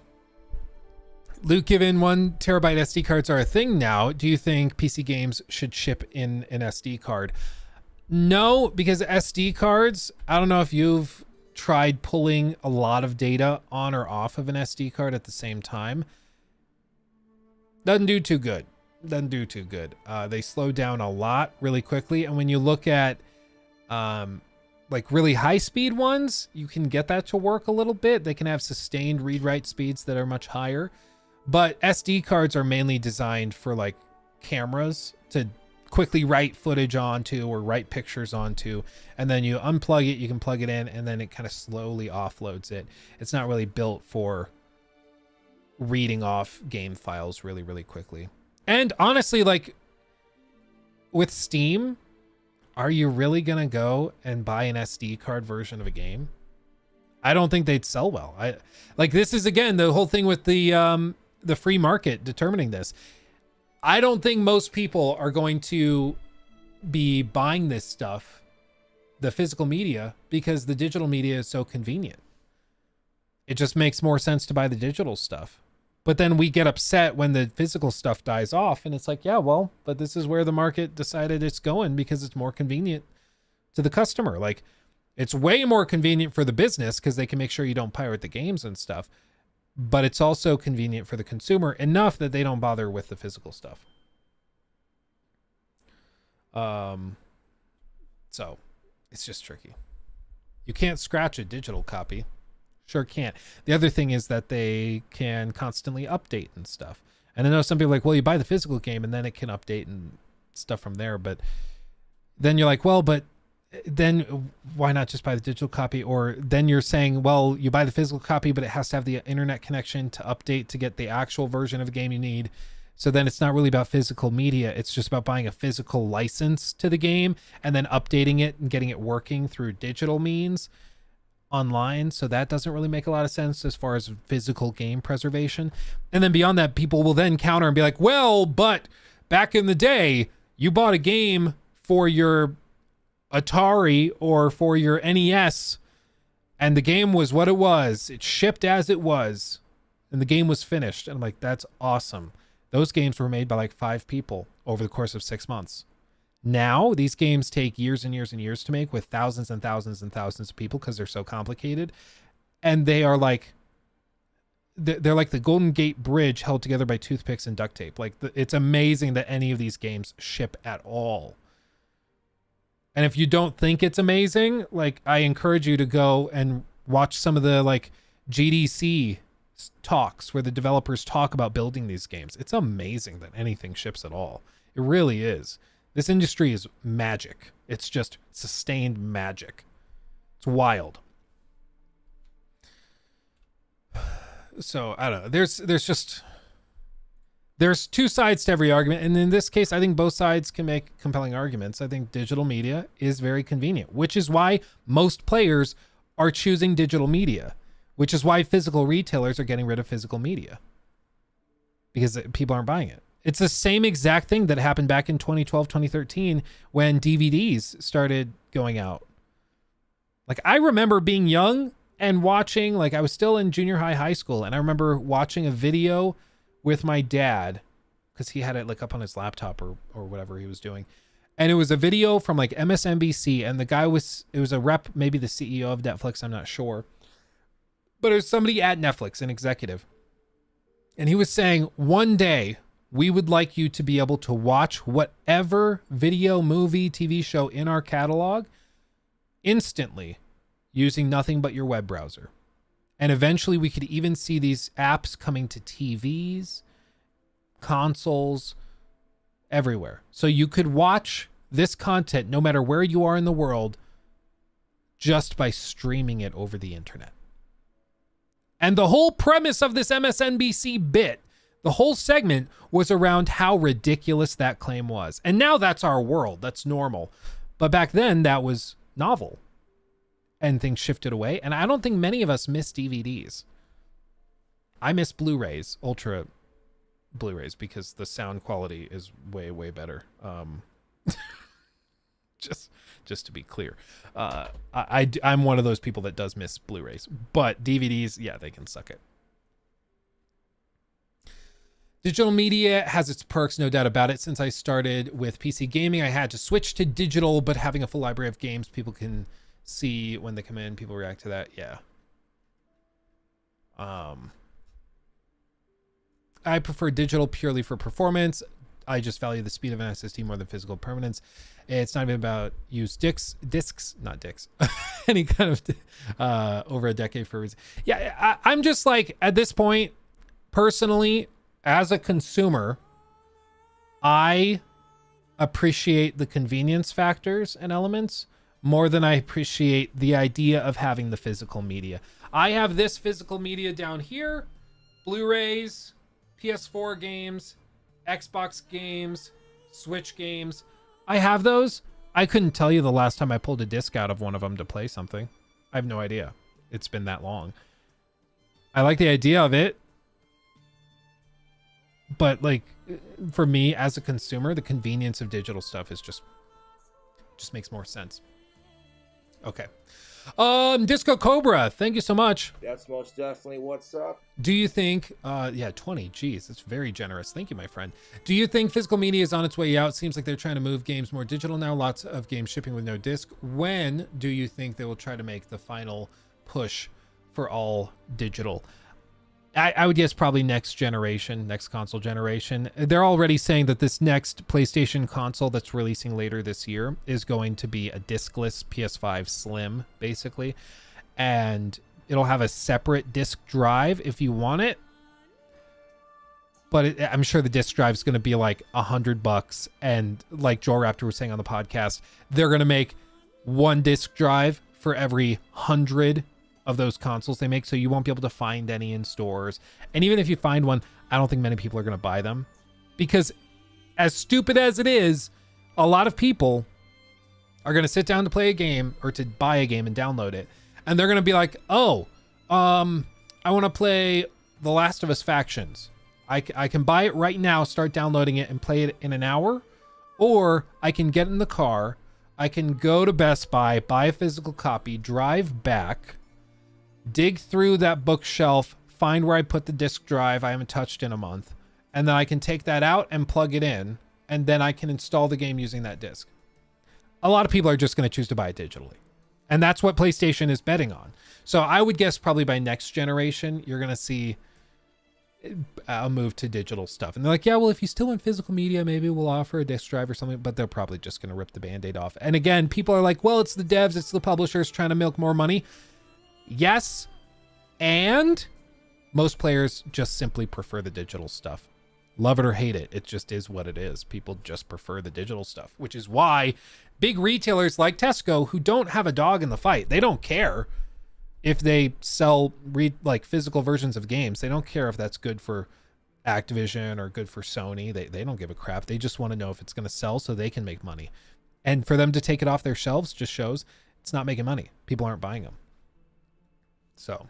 S1: Luke, given 1 terabyte SD cards are a thing now, do you think PC games should ship in an SD card? No, because SD cards, I don't know if you've tried pulling a lot of data on or off of an SD card at the same time. Doesn't do too good. They slow down a lot really quickly. And when you look at like really high speed ones, you can get that to work a little bit. They can have sustained read-write speeds that are much higher. But SD cards are mainly designed for like cameras to quickly write footage onto or write pictures onto, and then you unplug it, you can plug it in, and then it kind of slowly offloads it. It's not really built for reading off game files really, really quickly. And honestly, like with Steam, are you really gonna go and buy an SD card version of a game? I don't think they'd sell well. This is again the whole thing with the free market determining this. I don't think most people are going to be buying this stuff, the physical media, because the digital media is so convenient. It just makes more sense to buy the digital stuff. But then we get upset when the physical stuff dies off, and it's like, yeah, well, but this is where the market decided it's going because it's more convenient to the customer. Like, it's way more convenient for the business because they can make sure you don't pirate the games and stuff. But it's also convenient for the consumer enough that they don't bother with the physical stuff. So it's just tricky. You can't scratch a digital copy. Sure can't. The other thing is that they can constantly update and stuff. And I know some people are like, well, you buy the physical game and then it can update and stuff from there. But then you're like, well, but then why not just buy the digital copy? Or then you're saying, well, you buy the physical copy, but it has to have the internet connection to update to get the actual version of the game you need. So then it's not really about physical media. It's just about buying a physical license to the game and then updating it and getting it working through digital means online. So that doesn't really make a lot of sense as far as physical game preservation. And then beyond that, people will then counter and be like, well, but back in the day, you bought a game for your Atari or for your NES and the game was what it was. It shipped as it was and the game was finished. And I'm like, that's awesome. Those games were made by like 5 people over the course of 6 months. Now these games take years and years and years to make with thousands and thousands and thousands of people because they're so complicated. And they are like, they're like the Golden Gate Bridge held together by toothpicks and duct tape. Like it's amazing that any of these games ship at all. And if you don't think it's amazing, like I encourage you to go and watch some of the like GDC talks where the developers talk about building these games. It's amazing that anything ships at all. It really is. This industry is magic. It's just sustained magic. It's wild. So I don't know. There's 2 sides to every argument. And in this case, I think both sides can make compelling arguments. I think digital media is very convenient, which is why most players are choosing digital media, which is why physical retailers are getting rid of physical media because people aren't buying it. It's the same exact thing that happened back in 2012, 2013 when DVDs started going out. Like I remember being young and watching, like I was still in junior high school. And I remember watching a video with my dad because he had it like up on his laptop or whatever he was doing. And it was a video from like MSNBC and the guy it was a rep, maybe the CEO of Netflix. I'm not sure, but it was somebody at Netflix, an executive. And he was saying one day we would like you to be able to watch whatever video, movie, TV show in our catalog instantly using nothing but your web browser. And eventually we could even see these apps coming to TVs consoles, everywhere. So you could watch this content no matter where you are in the world just by streaming it over the internet. And the whole premise of this MSNBC bit, the whole segment, was around how ridiculous that claim was. And now that's our world. That's normal. But back then, that was novel. And things shifted away. And I don't think many of us miss DVDs. I miss Blu-rays, ultra Blu-rays, because the sound quality is way, way better. Just to be clear, I'm one of those people that does miss Blu-rays, but DVDs, yeah, they can suck it. Digital media has its perks, no doubt about it. Since I started with PC gaming, I had to switch to digital, but having a full library of games, people can see when they come in, people react to that. Yeah. I prefer digital purely for performance. I just value the speed of an SSD more than physical permanence. It's not even about use discs, not dicks, any kind of, over a decade for a reason. Yeah, I'm just like, at this point, personally, as a consumer, I appreciate the convenience factors and elements more than I appreciate the idea of having the physical media. I have this physical media down here, Blu-rays, PS4 games, Xbox games, Switch games. I have those. I couldn't tell you the last time I pulled a disc out of one of them to play something. I have no idea. It's been that long. I like the idea of it. But like, for me as a consumer, the convenience of digital stuff is just makes more sense. Okay. Disco Cobra, thank you so much.
S5: That's most definitely what's up.
S1: Do you think, 20, geez, that's very generous. Thank you, my friend. Do you think physical media is on its way out? Seems like they're trying to move games more digital now. Lots of games shipping with no disc. When do you think they will try to make the final push for all digital? I would guess probably next console generation. They're already saying that this next PlayStation console that's releasing later this year is going to be a discless PS5 Slim, basically. And it'll have a separate disc drive if you want it. But I'm sure the disc drive is going to be like $100. And like Joel Raptor was saying on the podcast, they're going to make one disc drive for every 100 of those consoles they make, so you won't be able to find any in stores. And even if you find one, I don't think many people are going to buy them, because as stupid as it is, a lot of people are going to sit down to play a game or to buy a game and download it, and they're going to be like, I want to play The Last of Us Factions. I can buy it right now, start downloading it and play it in an hour, or I can get in the car, I can go to Best Buy, buy a physical copy, drive back, dig through that bookshelf, find where I put the disc drive I haven't touched in a month, and then I can take that out and plug it in, and then I can install the game using that disc. A lot of people are just going to choose to buy it digitally, and that's what PlayStation is betting on. So I would guess probably by next generation, you're going to see a move to digital stuff. And they're like, yeah, well, if you still want physical media, maybe we'll offer a disc drive or something, but they're probably just going to rip the Band-Aid off. And again, people are like, well, it's the devs, it's the publishers trying to milk more money. Yes, and most players just simply prefer the digital stuff. Love it or hate it, it just is what it is. People just prefer the digital stuff, which is why big retailers like Tesco, who don't have a dog in the fight, they don't care if they sell like physical versions of games. They don't care if that's good for Activision or good for Sony. They don't give a crap. They just want to know if it's going to sell so they can make money. And for them to take it off their shelves just shows it's not making money. People aren't buying them. So,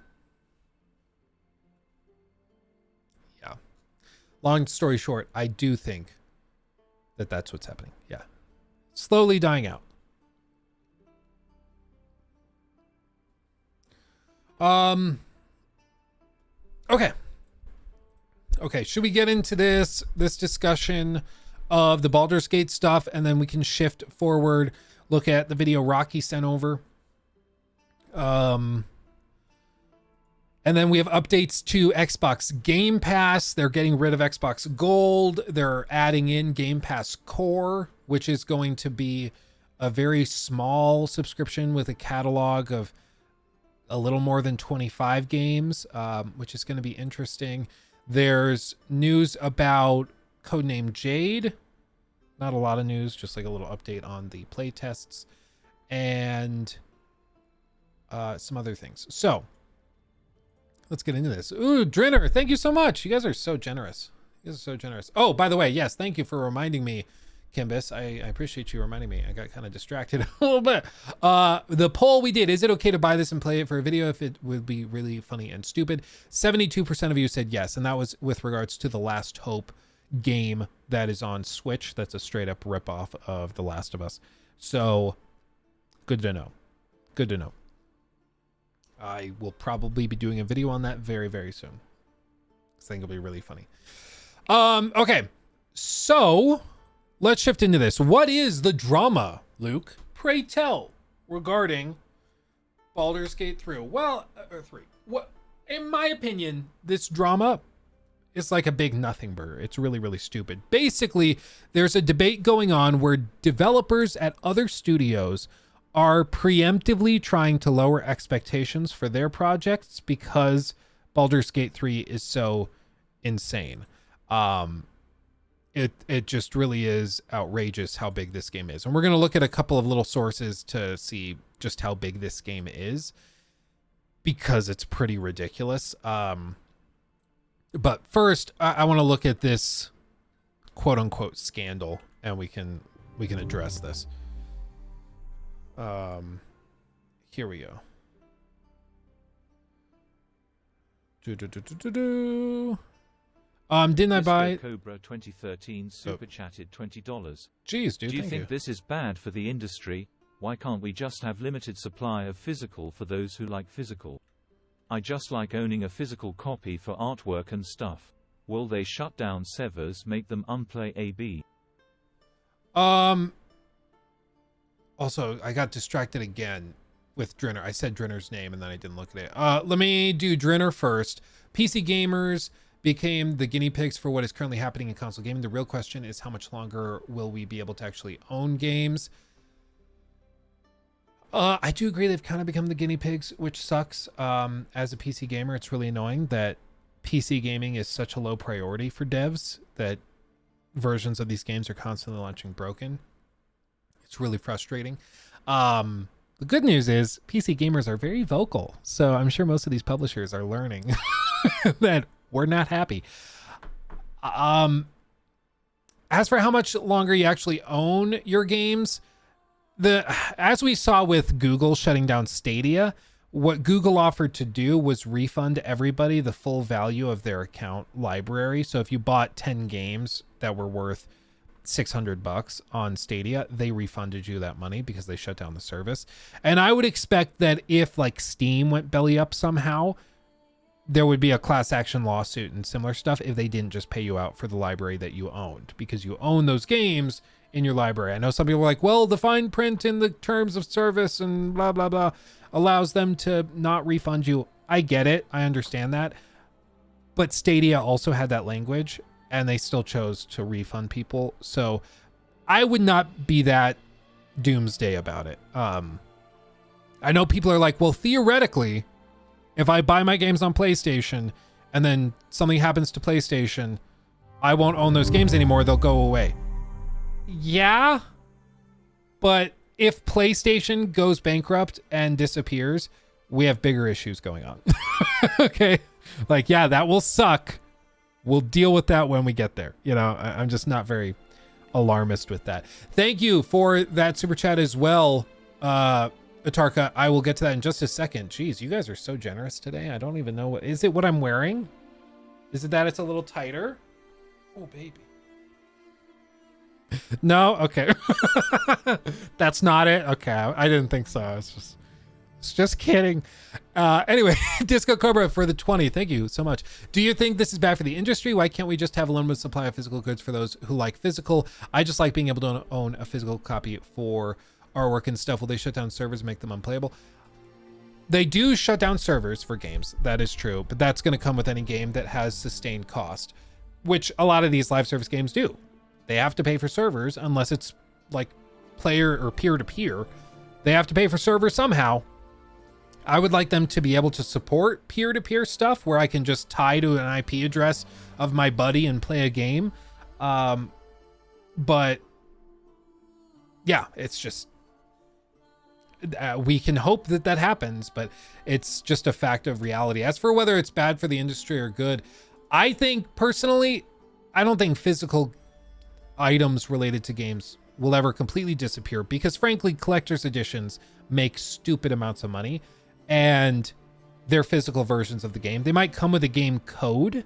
S1: yeah. Long story short, I do think that that's what's happening. Yeah. Slowly dying out. Okay. Should we get into this discussion of the Baldur's Gate stuff, and then we can shift forward, look at the video Rocky sent over. And then we have updates to Xbox Game Pass. They're getting rid of Xbox Gold. They're adding in Game Pass Core, which is going to be a very small subscription with a catalog of a little more than 25 games, which is going to be interesting. There's news about Codename Jade. Not a lot of news, just like a little update on the play tests and some other things. So let's get into this. Ooh, Drinner, thank you so much. You guys are so generous. You guys are so generous. Oh, by the way, yes, thank you for reminding me, Kimbus. I appreciate you reminding me. I got kind of distracted a little bit. The poll we did, is it okay to buy this and play it for a video if it would be really funny and stupid? 72% of you said yes, and that was with regards to the Last Hope game that is on Switch. That's a straight up ripoff of The Last of Us. So good to know. Good to know. I will probably be doing a video on that very, very soon. I think it'll be really funny. Okay, so let's shift into this. What is the drama, Luke? Pray tell, regarding Baldur's Gate 3. Well, 3. What, in my opinion, this drama is like a big nothing burger. It's really, really stupid. Basically, there's a debate going on where developers at other studios are preemptively trying to lower expectations for their projects because Baldur's Gate 3 is so insane. It just really is outrageous how big this game is. And we're going to look at a couple of little sources to see just how big this game is, because it's pretty ridiculous. But first, I want to look at this quote unquote scandal, and we can address this. Here we go. Didn't I buy
S3: Cobra 2013 super chatted $20.
S1: Jeez, dude.
S3: Do you
S1: thank
S3: think this is bad for the industry? Why can't we just have limited supply of physical for those who like physical? I just like owning a physical copy for artwork and stuff. Will they shut down servers, make them unplay AB?
S1: Also, I got distracted again with Drinner. I said Drinner's name and then I didn't look at it. Let me do Drinner first. PC gamers became the guinea pigs for what is currently happening in console gaming. The real question is, how much longer will we be able to actually own games? I do agree they've kind of become the guinea pigs, which sucks. As a PC gamer, it's really annoying that PC gaming is such a low priority for devs that versions of these games are constantly launching broken. It's really frustrating. The good news is PC gamers are very vocal, so I'm sure most of these publishers are learning that we're not happy. As for how much longer you actually own your games, as we saw with Google shutting down Stadia, what Google offered to do was refund everybody the full value of their account library. So if you bought 10 games that were worth $600 on Stadia, they refunded you that money because they shut down the service. And I would expect that if like Steam went belly up somehow, there would be a class action lawsuit and similar stuff if they didn't just pay you out for the library that you owned, because you own those games in your library. I know some people are like, well, the fine print in the terms of service and blah, blah, blah allows them to not refund you. I get it. I understand that. But Stadia also had that language and they still chose to refund people. So I would not be that doomsday about it. I know people are like, well, theoretically, if I buy my games on PlayStation and then something happens to PlayStation, I won't own those games anymore. They'll go away. Yeah, but if PlayStation goes bankrupt and disappears, we have bigger issues going on. Okay, like, yeah, that will suck. We'll deal with that when we get there. You know, I'm just not very alarmist with that. Thank you for that super chat as well, Atarka. I will get to that in just a second. Jeez, you guys are so generous today. I don't even know what is it. What I'm wearing? Is it that it's a little tighter? Oh, baby. No, okay. That's not it. Okay, I didn't think so. It's just kidding. Anyway, Disco Cobra for the 20. Thank you so much. Do you think this is bad for the industry? Why can't we just have a limited supply of physical goods for those who like physical? I just like being able to own a physical copy for artwork and stuff. Will they shut down servers and make them unplayable? They do shut down servers for games. That is true, but that's going to come with any game that has sustained cost, which a lot of these live service games do. They have to pay for servers unless it's like player or peer-to-peer. They have to pay for servers somehow. I would like them to be able to support peer-to-peer stuff where I can just tie to an IP address of my buddy and play a game. But yeah, it's just, we can hope that that happens, but it's just a fact of reality. As for whether it's bad for the industry or good, I think personally, I don't think physical items related to games will ever completely disappear, because frankly, collector's editions make stupid amounts of money, and they're physical versions of the game. They might come with a game code,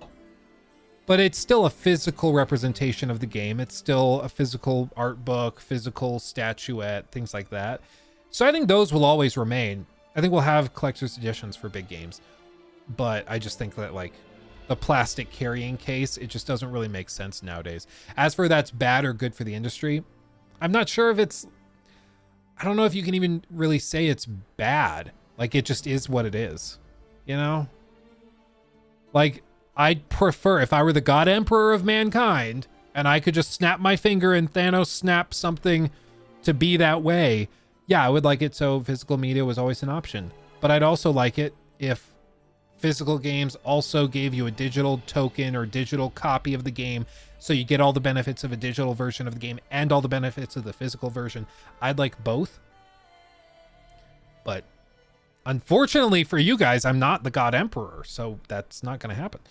S1: but it's still a physical representation of the game. It's still a physical art book, physical statuette, things like that. So I think those will always remain. I think we'll have collector's editions for big games, but I just think that like the plastic carrying case, it just doesn't really make sense nowadays. As for that's bad or good for the industry, I'm not sure if it's, I don't know if you can even really say it's bad. Like, it just is what it is, you know? Like, I'd prefer, if I were the God Emperor of mankind and I could just snap my finger and Thanos snap something to be that way, yeah, I would like it so physical media was always an option. But I'd also like it if physical games also gave you a digital token or digital copy of the game, so you get all the benefits of a digital version of the game and all the benefits of the physical version. I'd like both. But unfortunately for you guys, I'm not the God Emperor, so that's not going to happen.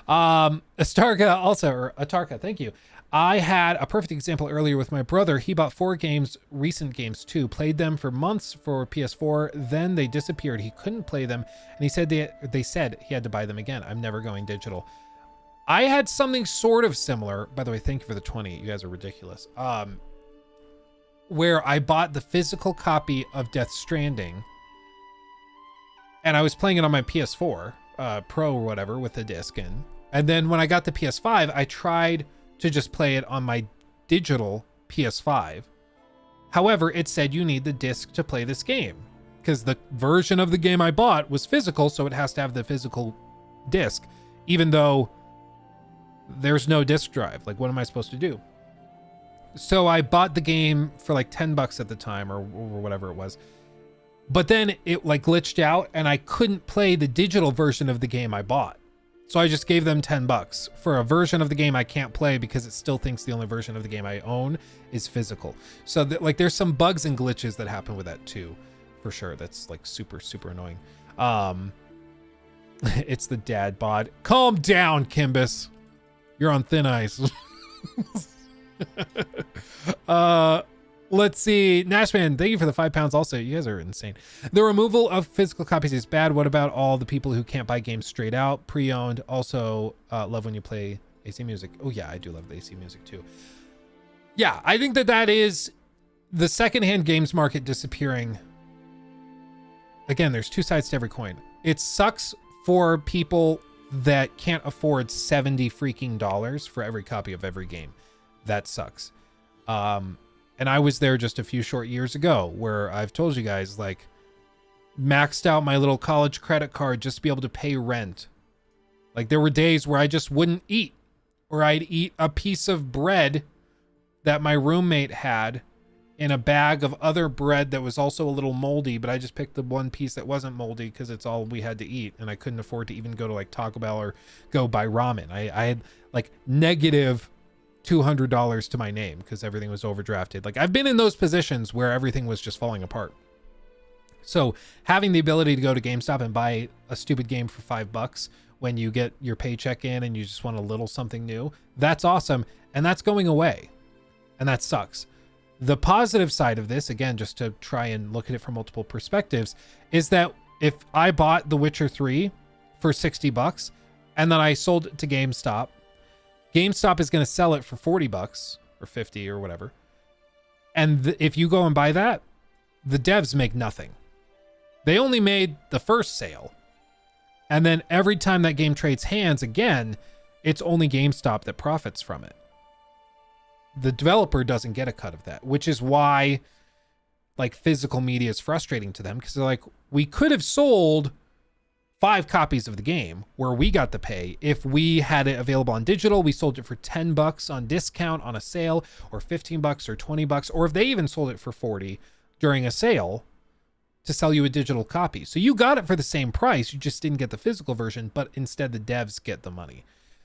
S1: Astarka also, or Atarka, thank you. I had a perfect example earlier with my brother. He bought 4 games, recent games too, played them for months for PS4, then they disappeared. He couldn't play them, and he said they said he had to buy them again. I'm never going digital. I had something sort of similar. By the way, thank you for the 20. You guys are ridiculous. Where I bought the physical copy of Death Stranding, and I was playing it on my PS4 Pro or whatever with the disc in. And then when I got the PS5, I tried to just play it on my digital PS5. However, it said you need the disc to play this game, because the version of the game I bought was physical, so it has to have the physical disc, even though there's no disc drive. Like, what am I supposed to do? So I bought the game for like $10 at the time, or whatever it was. But then it like glitched out and I couldn't play the digital version of the game I bought. So I just gave them $10 for a version of the game I can't play, because it still thinks the only version of the game I own is physical. So like there's some bugs and glitches that happen with that too, for sure. That's like super, super annoying. It's the dad bod. Calm down, Kimbus. You're on thin ice. Let's see. Nashman, thank you for the £5 also. You guys are insane. The removal of physical copies is bad. What about all the people who can't buy games straight out, pre-owned? Also, love when you play AC music. Oh yeah, I do love the AC music too. Yeah, I think that is the secondhand games market disappearing. Again, there's two sides to every coin. It sucks for people that can't afford $70 freaking dollars for every copy of every game. That sucks. And I was there just a few short years ago, where I've told you guys, like, maxed out my little college credit card just to be able to pay rent. Like, there were days where I just wouldn't eat, or I'd eat a piece of bread that my roommate had in a bag of other bread that was also a little moldy, but I just picked the one piece that wasn't moldy because it's all we had to eat, and I couldn't afford to even go to like Taco Bell or go buy ramen. I had like negative $200 to my name because everything was overdrafted. Like, I've been in those positions where everything was just falling apart. So having the ability to go to GameStop and buy a stupid game for $5 when you get your paycheck in and you just want a little something new, that's awesome. And that's going away. And that sucks. The positive side of this, again, just to try and look at it from multiple perspectives, is that if I bought The Witcher 3 for $60 and then I sold it to GameStop, GameStop is going to sell it for $40 or $50 or whatever. And if you go and buy that, the devs make nothing. They only made the first sale. And then every time that game trades hands again, it's only GameStop that profits from it. The developer doesn't get a cut of that, which is why like physical media is frustrating to them, because they're like, we could have sold 5 copies of the game where we got the pay. If we had it available on digital, we sold it for $10 on discount on a sale, or $15 or $20, or if they even sold it for $40 during a sale to sell you a digital copy. So you got it for the same price, you just didn't get the physical version, but instead the devs get the money.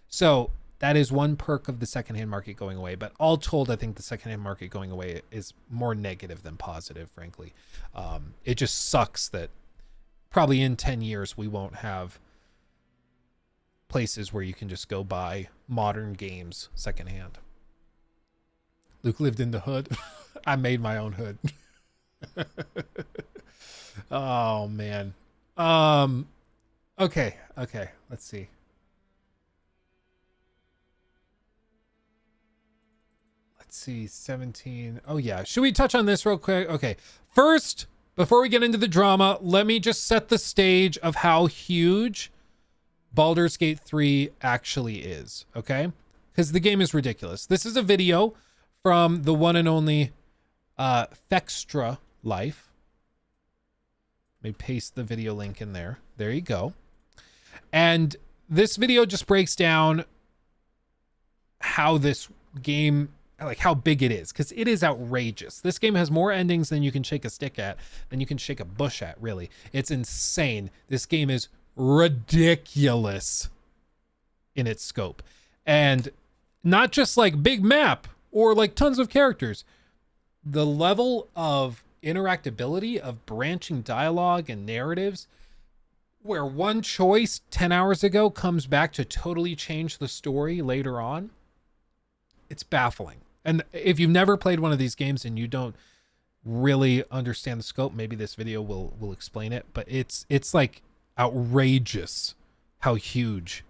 S1: So that is one perk of the secondhand market going away. But all told, I think the secondhand market going away is more negative than positive, frankly. It just sucks that probably in 10 years we won't have places where you can just go buy modern games secondhand. Luke lived in the hood. I made my own hood. Oh man. Okay, let's see. Let's see, 17. Oh yeah, should we touch on this real quick? Okay, first, before we get into the drama, let me just set the stage of how huge Baldur's Gate 3 actually is, okay? Because the game is ridiculous. This is a video from the one and only Fextra Life. Let me paste the video link in there. There you go. And this video just breaks down how this game, like how big it is, because it is outrageous. This game has more endings than you can shake a stick at, than you can shake a bush at, really. It's insane. This game is ridiculous in its scope. And not just like big map or like tons of characters. The level of interactability, of branching dialogue and narratives, where one choice 10 hours ago comes back to totally change the story later on. It's baffling. And if you've never played one of these games and you don't really understand the scope, maybe this video will explain it, but it's like outrageous how huge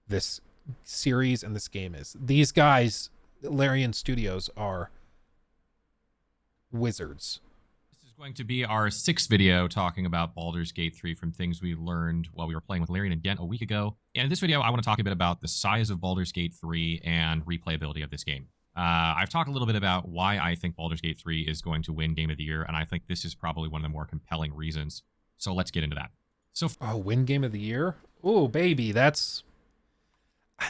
S1: this series and this game is. These guys, Larian Studios, are wizards.
S6: This is going to be our 6th video talking about Baldur's Gate 3 from things we learned while we were playing with Larian and Gent a week ago. And in this video, I want to talk a bit about the size of Baldur's Gate 3 and replayability of this game. I've talked a little bit about why I think Baldur's Gate 3 is going to win Game of the Year, and I think this is probably one of the more compelling reasons. So let's get into that. So,
S1: win Game of the Year? Oh, baby, that's...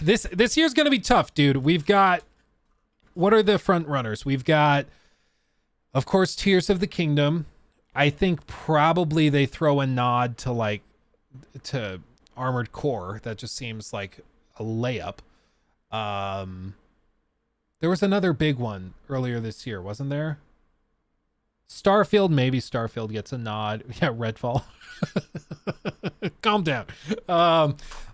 S1: This year's going to be tough, dude. We've got... What are the front runners? We've got, of course, Tears of the Kingdom. I think probably they throw a nod to Armored Core. That just seems like a layup. There was another big one earlier this year, wasn't there? Starfield, maybe Starfield gets a nod. Yeah, Redfall. Calm down.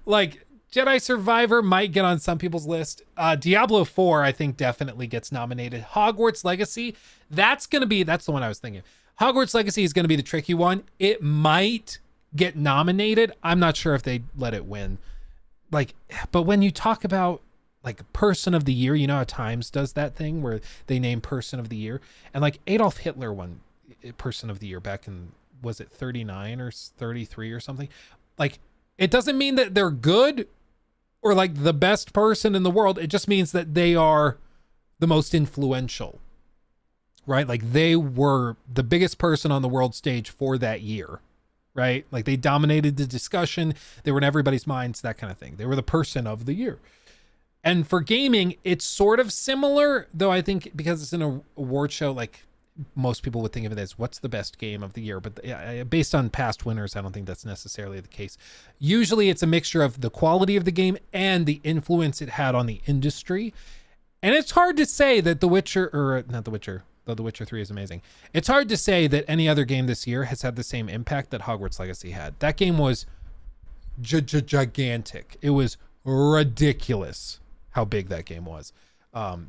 S1: Like Jedi Survivor might get on some people's list. Diablo 4, I think, definitely gets nominated. Hogwarts Legacy, that's the one I was thinking. Hogwarts Legacy is going to be the tricky one. It might get nominated. I'm not sure if they let it win. But when you talk about like Person of the Year, you know how Times does that thing where they name Person of the Year, and like Adolf Hitler won Person of the Year back in, was it 39 or 33 or something? Like, it doesn't mean that they're good or like the best person in the world. It just means that they are the most influential, right? Like they were the biggest person on the world stage for that year, right? Like they dominated the discussion. They were in everybody's minds, that kind of thing. They were the person of the year. And for gaming, it's sort of similar, though I think because it's an award show, like most people would think of it as what's the best game of the year. But based on past winners, I don't think that's necessarily the case. Usually it's a mixture of the quality of the game and the influence it had on the industry. And it's hard to say that The Witcher, or not The Witcher, though The Witcher 3 is amazing. It's hard to say that any other game this year has had the same impact that Hogwarts Legacy had. That game was gigantic. It was ridiculous how big that game was.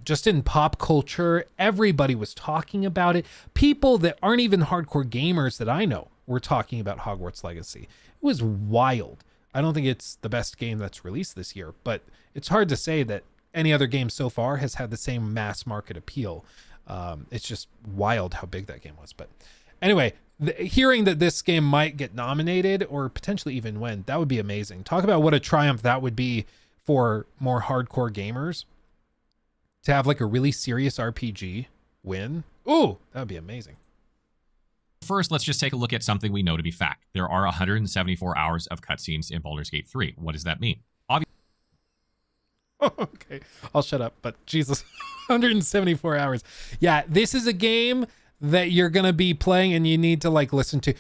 S1: Just in pop culture, everybody was talking about it. People that aren't even hardcore gamers that I know were talking about Hogwarts Legacy. It was wild. I don't think it's the best game that's released this year, but it's hard to say that any other game so far has had the same mass market appeal. It's just wild how big that game was. But anyway, hearing that this game might get nominated or potentially even win, that would be amazing. Talk about what a triumph that would be for more hardcore gamers to have like a really serious RPG win. Ooh, that would be amazing.
S6: first, let's just take a look at something we know to be fact. There are 174 hours of cutscenes in Baldur's Gate 3. What does that mean?
S1: Okay, I'll shut up, but Jesus, 174 hours. Yeah, this is a game that you're going to be playing and you need to like listen to.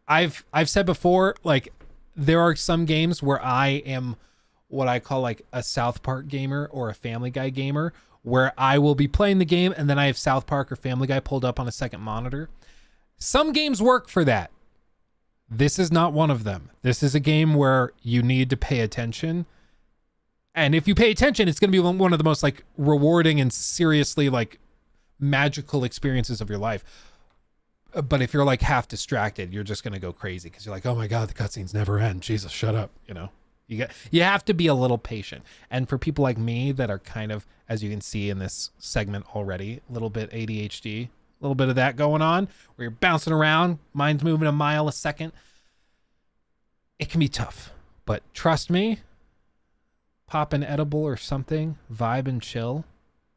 S1: I've said before, like there are some games where I am what I call like a South Park gamer or a Family Guy gamer, where I will be playing the game and then I have South Park or Family Guy pulled up on a second monitor. Some games work for that. This is not one of them. This is a game where you need to pay attention. And if you pay attention, it's going to be one of the most like rewarding and seriously like magical experiences of your life. But if you're like half distracted, you're just going to go crazy because you're like, oh my God, the cutscenes never end. Jesus, shut up. You know, you have to be a little patient. And for people like me that are kind of, as you can see in this segment already, a little bit ADHD, a little bit of that going on where you're bouncing around, mind's moving a mile a second. It can be tough, but trust me, pop an edible or something, vibe and chill,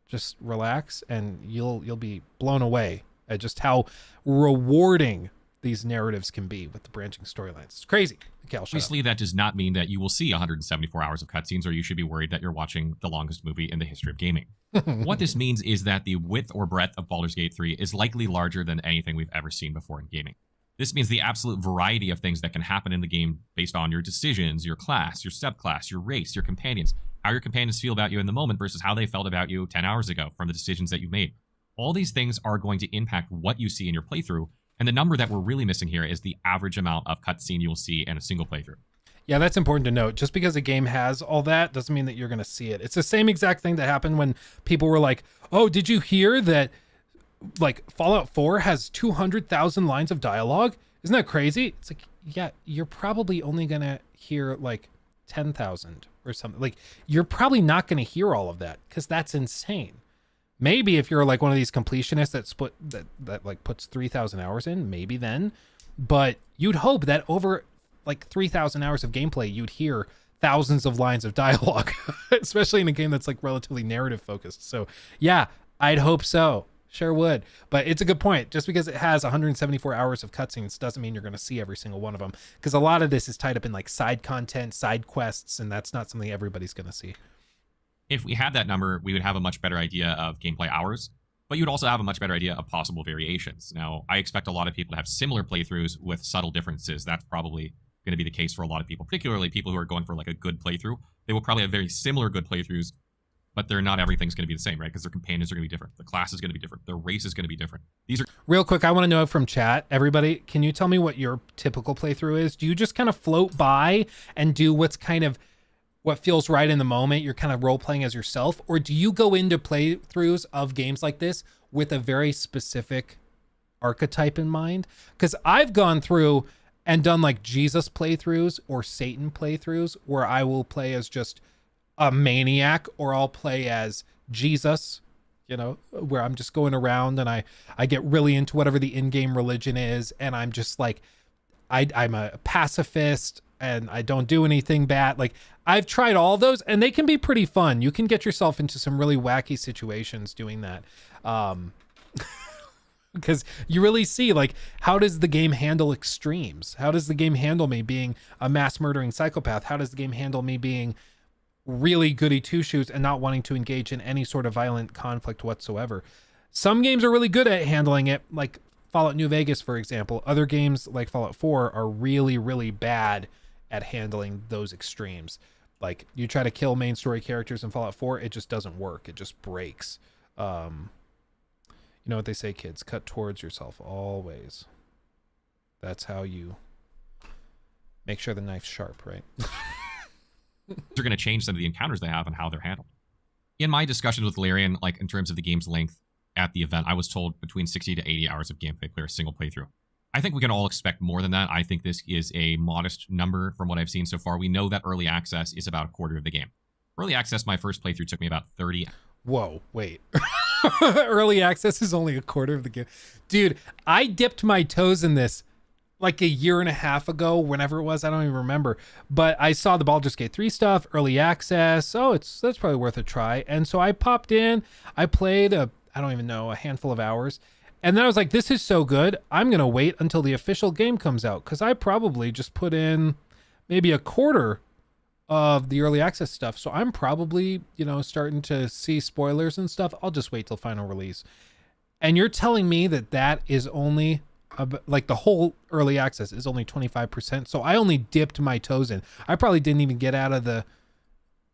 S1: just relax, and you'll be blown away at just how rewarding these narratives can be with the branching storylines. It's crazy. Okay, I'll shut
S6: Obviously, that does not mean that you will see 174 hours of cutscenes, or you should be worried that you're watching the longest movie in the history of gaming. What this means is that the width or breadth of Baldur's Gate 3 is likely larger than anything we've ever seen before in gaming. This means the absolute variety of things that can happen in the game based on your decisions, your class, your subclass, your race, your companions, how your companions feel about you in the moment versus how they felt about you 10 hours ago from the decisions that you made. All these things are going to impact what you see in your playthrough, and the number that we're really missing here is the average amount of cutscene you will see in a single playthrough.
S1: Yeah, that's important to note. Just because a game has all that doesn't mean that you're going to see it. It's the same exact thing that happened when people were like, oh, did you hear that like Fallout 4 has 200,000 lines of dialogue? Isn't that crazy? It's like, yeah, you're probably only going to hear like 10,000 or something. Like, you're probably not going to hear all of that because that's insane. Maybe if you're like one of these completionists that like puts 3,000 hours in, maybe then. But you'd hope that over like 3,000 hours of gameplay, you'd hear thousands of lines of dialogue, especially in a game that's like relatively narrative focused. So yeah, I'd hope so. Sure would. But it's a good point. Just because it has 174 hours of cutscenes doesn't mean you're going to see every single one of them. Because a lot of this is tied up in like side content, side quests, and that's not something everybody's going to see.
S6: If we had that number, we would have a much better idea of gameplay hours, but you'd also have a much better idea of possible variations. Now, I expect a lot of people to have similar playthroughs with subtle differences. That's probably going to be the case for a lot of people, particularly people who are going for like a good playthrough. They will probably have very similar good playthroughs, but not everything's going to be the same, right? Because their companions are going to be different. The class is going to be different. Their race is going to be different. These are
S1: real quick. I want to know from chat, everybody, can you tell me what your typical playthrough is? Do you just kind of float by and do what's kind of what feels right in the moment? You're kind of role playing as yourself, or do you go into playthroughs of games like this with a very specific archetype in mind? Because I've gone through and done like Jesus playthroughs or Satan playthroughs where I will play as just a maniac, or I'll play as Jesus, you know, where I'm just going around and I get really into whatever the in-game religion is, and I'm just like, I'm a pacifist and I don't do anything bad. Like, I've tried all those and they can be pretty fun. You can get yourself into some really wacky situations doing that. Because you really see, like, how does the game handle extremes? How does the game handle me being a mass murdering psychopath? How does the game handle me being really goody two-shoes and not wanting to engage in any sort of violent conflict whatsoever? Some games are really good at handling it, like Fallout New Vegas, for example. Other games like Fallout 4 are really, really bad at handling those extremes. Like, you try to kill main story characters in Fallout 4, it just doesn't work. It just breaks. You know what they say, kids? Cut towards yourself always. That's how you make sure the knife's sharp, right?
S6: They're going to change some of the encounters they have and how they're handled. In my discussions with Larian, like in terms of the game's length at the event, I was told between 60 to 80 hours of gameplay clear a single playthrough. I think we can all expect more than that. I think this is a modest number from what I've seen so far. We know that early access is about a quarter of the game. Early access, my first playthrough took me about 30.
S1: Whoa, wait. Early access is only a quarter of the game. Dude, I dipped my toes in this like a year and a half ago, whenever it was, I don't even remember. But I saw the Baldur's Gate 3 stuff, early access. Oh, that's probably worth a try. And so I popped in, I played a handful of hours. And then I was like, this is so good. I'm going to wait until the official game comes out, because I probably just put in maybe a quarter of the early access stuff. So I'm probably, starting to see spoilers and stuff. I'll just wait till final release. And you're telling me that is only like the whole early access is only 25%. So I only dipped my toes in. I probably didn't even get out of the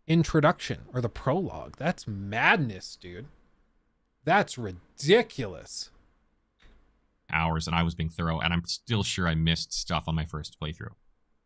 S1: introduction or the prologue. That's madness, dude. That's ridiculous.
S6: Hours, and I was being thorough, and I'm still sure I missed stuff on my first playthrough.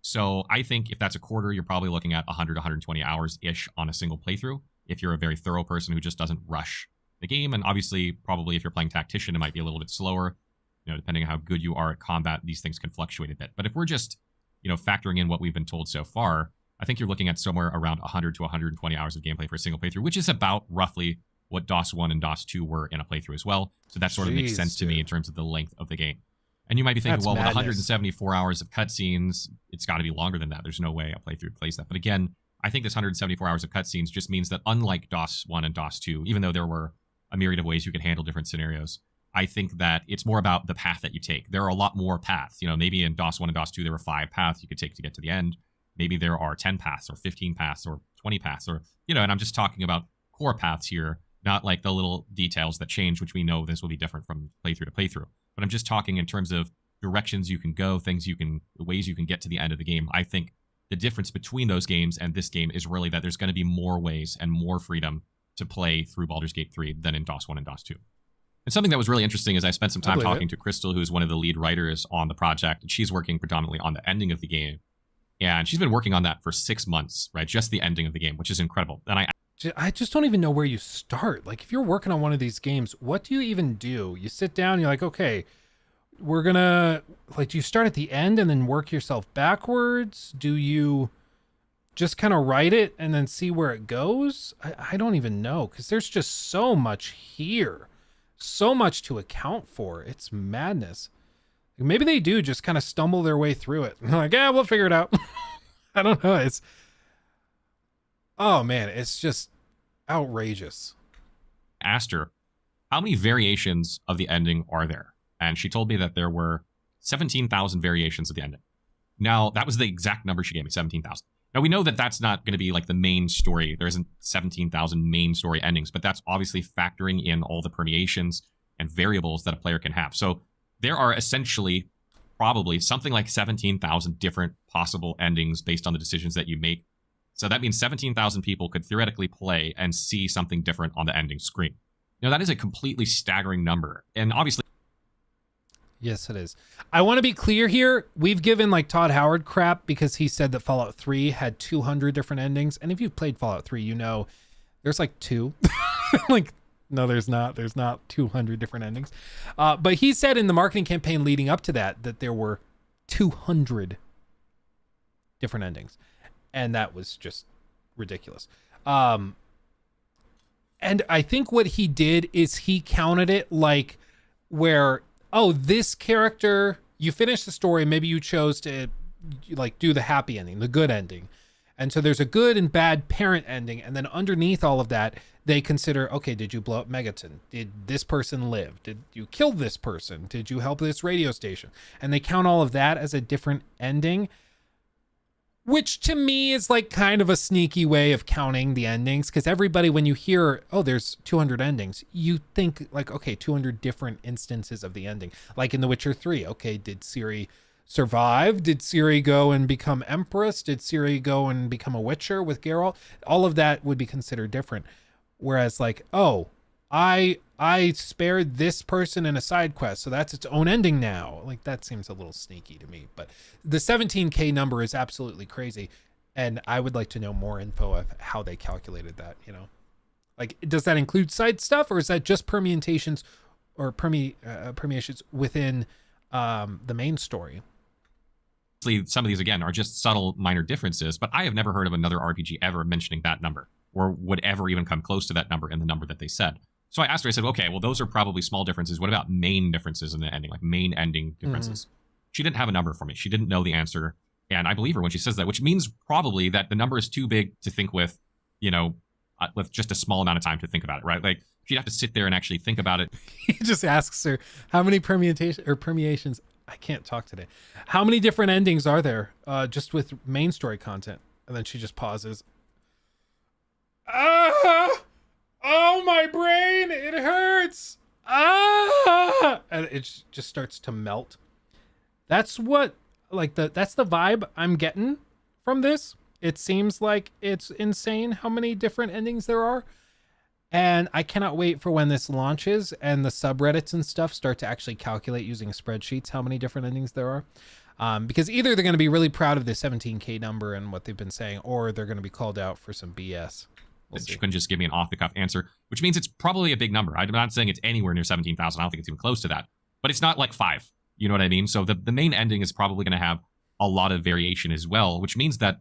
S6: So I think if that's a quarter, you're probably looking at 100, 120 hours-ish on a single playthrough if you're a very thorough person who just doesn't rush the game. And obviously, probably if you're playing Tactician, it might be a little bit slower. You know, depending on how good you are at combat, these things can fluctuate a bit. But if we're just, you know, factoring in what we've been told so far, I think you're looking at somewhere around 100 to 120 hours of gameplay for a single playthrough, which is about roughly what DOS 1 and DOS 2 were in a playthrough as well. So that sort of makes sense to me in terms of the length of the game. And you might be thinking,
S1: That's
S6: well,
S1: madness.
S6: with 174 hours of cutscenes, it's got to be longer than that. There's no way a playthrough plays that. But again, I think this 174 hours of cutscenes just means that unlike DOS 1 and DOS 2, even though there were a myriad of ways you could handle different scenarios, I think that it's more about the path that you take. There are a lot more paths. You know, maybe in DOS 1 and DOS 2, there were 5 paths you could take to get to the end. Maybe there are 10 paths or 15 paths or 20 paths or, you know, and I'm just talking about core paths here, not like the little details that change, which we know this will be different from playthrough to playthrough. But I'm just talking in terms of directions you can go, ways you can get to the end of the game. I think the difference between those games and this game is really that there's going to be more ways and more freedom to play through Baldur's Gate 3 than in DOS 1 and DOS 2. And something that was really interesting is I spent some time talking to Crystal, who's one of the lead writers on the project, and she's working predominantly on the ending of the game. And she's been working on that for 6 months, right? Just the ending of the game, which is incredible. And
S1: I just don't even know where you start. Like, if you're working on one of these games, what do you even do? You sit down, you're like, okay, we're gonna, like, do you start at the end and then work yourself backwards? Do you just kind of write it and then see where it goes? I don't even know, because there's just so much here, so much to account for. It's madness. Maybe they do just kind of stumble their way through it. They're like, yeah, we'll figure it out. I don't know. Oh man, it's just outrageous.
S6: asked her, how many variations of the ending are there? And she told me that there were 17,000 variations of the ending. Now, that was the exact number she gave me, 17,000. Now, we know that that's not going to be like the main story. There isn't 17,000 main story endings, but that's obviously factoring in all the permeations and variables that a player can have. So there are essentially probably something like 17,000 different possible endings based on the decisions that you make. So that means 17,000 people could theoretically play and see something different on the ending screen. Now, that is a completely staggering number. And obviously,
S1: yes, it is. I want to be clear here. We've given like Todd Howard crap because he said that Fallout 3 had 200 different endings. And if you've played Fallout 3, you know there's like 2. Like, no, there's not. There's not 200 different endings. But he said in the marketing campaign leading up to that there were 200 different endings. And that was just ridiculous. And I think what he did is he counted it like where, oh, this character, you finish the story, maybe you chose to like do the happy ending, the good ending. And so there's a good and bad parent ending. And then underneath all of that, they consider, okay, did you blow up Megaton? Did this person live? Did you kill this person? Did you help this radio station? And they count all of that as a different ending, which to me is like kind of a sneaky way of counting the endings. Because everybody, when you hear, oh, there's 200 endings, you think like, okay, 200 different instances of the ending. Like in The Witcher 3, okay, did Ciri survive? Did Ciri go and become Empress? Did Ciri go and become a Witcher with Geralt? All of that would be considered different. Whereas like, oh, I spared this person in a side quest, so that's its own ending now. Like, that seems a little sneaky to me. But the 17K number is absolutely crazy, and I would like to know more info of how they calculated that, you know? Like, does that include side stuff, or is that just permutations or permeations within the main story?
S6: some of these, again, are just subtle minor differences, but I have never heard of another RPG ever mentioning that number or would ever even come close to that number in the number that they said. So I asked her, I said, okay, well, those are probably small differences. What about main differences in the ending, like main ending differences? She didn't have a number for me. She didn't know the answer. And I believe her when she says that, which means probably that the number is too big to think with, you know, with just a small amount of time to think about it, right? Like, she'd have to sit there and actually think about it.
S1: He just asks her, how many permeations, I can't talk today. How many different endings are there just with main story content? And then she just pauses. Oh, my brain, it hurts. And it just starts to melt. That's what, like, that's the vibe I'm getting from this. It seems like it's insane how many different endings there are. And I cannot wait for when this launches and the subreddits and stuff start to actually calculate using spreadsheets how many different endings there are. Because either they're going to be really proud of the 17K number and what they've been saying, or they're going to be called out for some BS.
S6: You couldn't just give me an off-the-cuff answer, which means it's probably a big number. I'm not saying it's anywhere near 17,000. I don't think it's even close to that. But it's not like 5. You know what I mean? So the main ending is probably going to have a lot of variation as well, which means that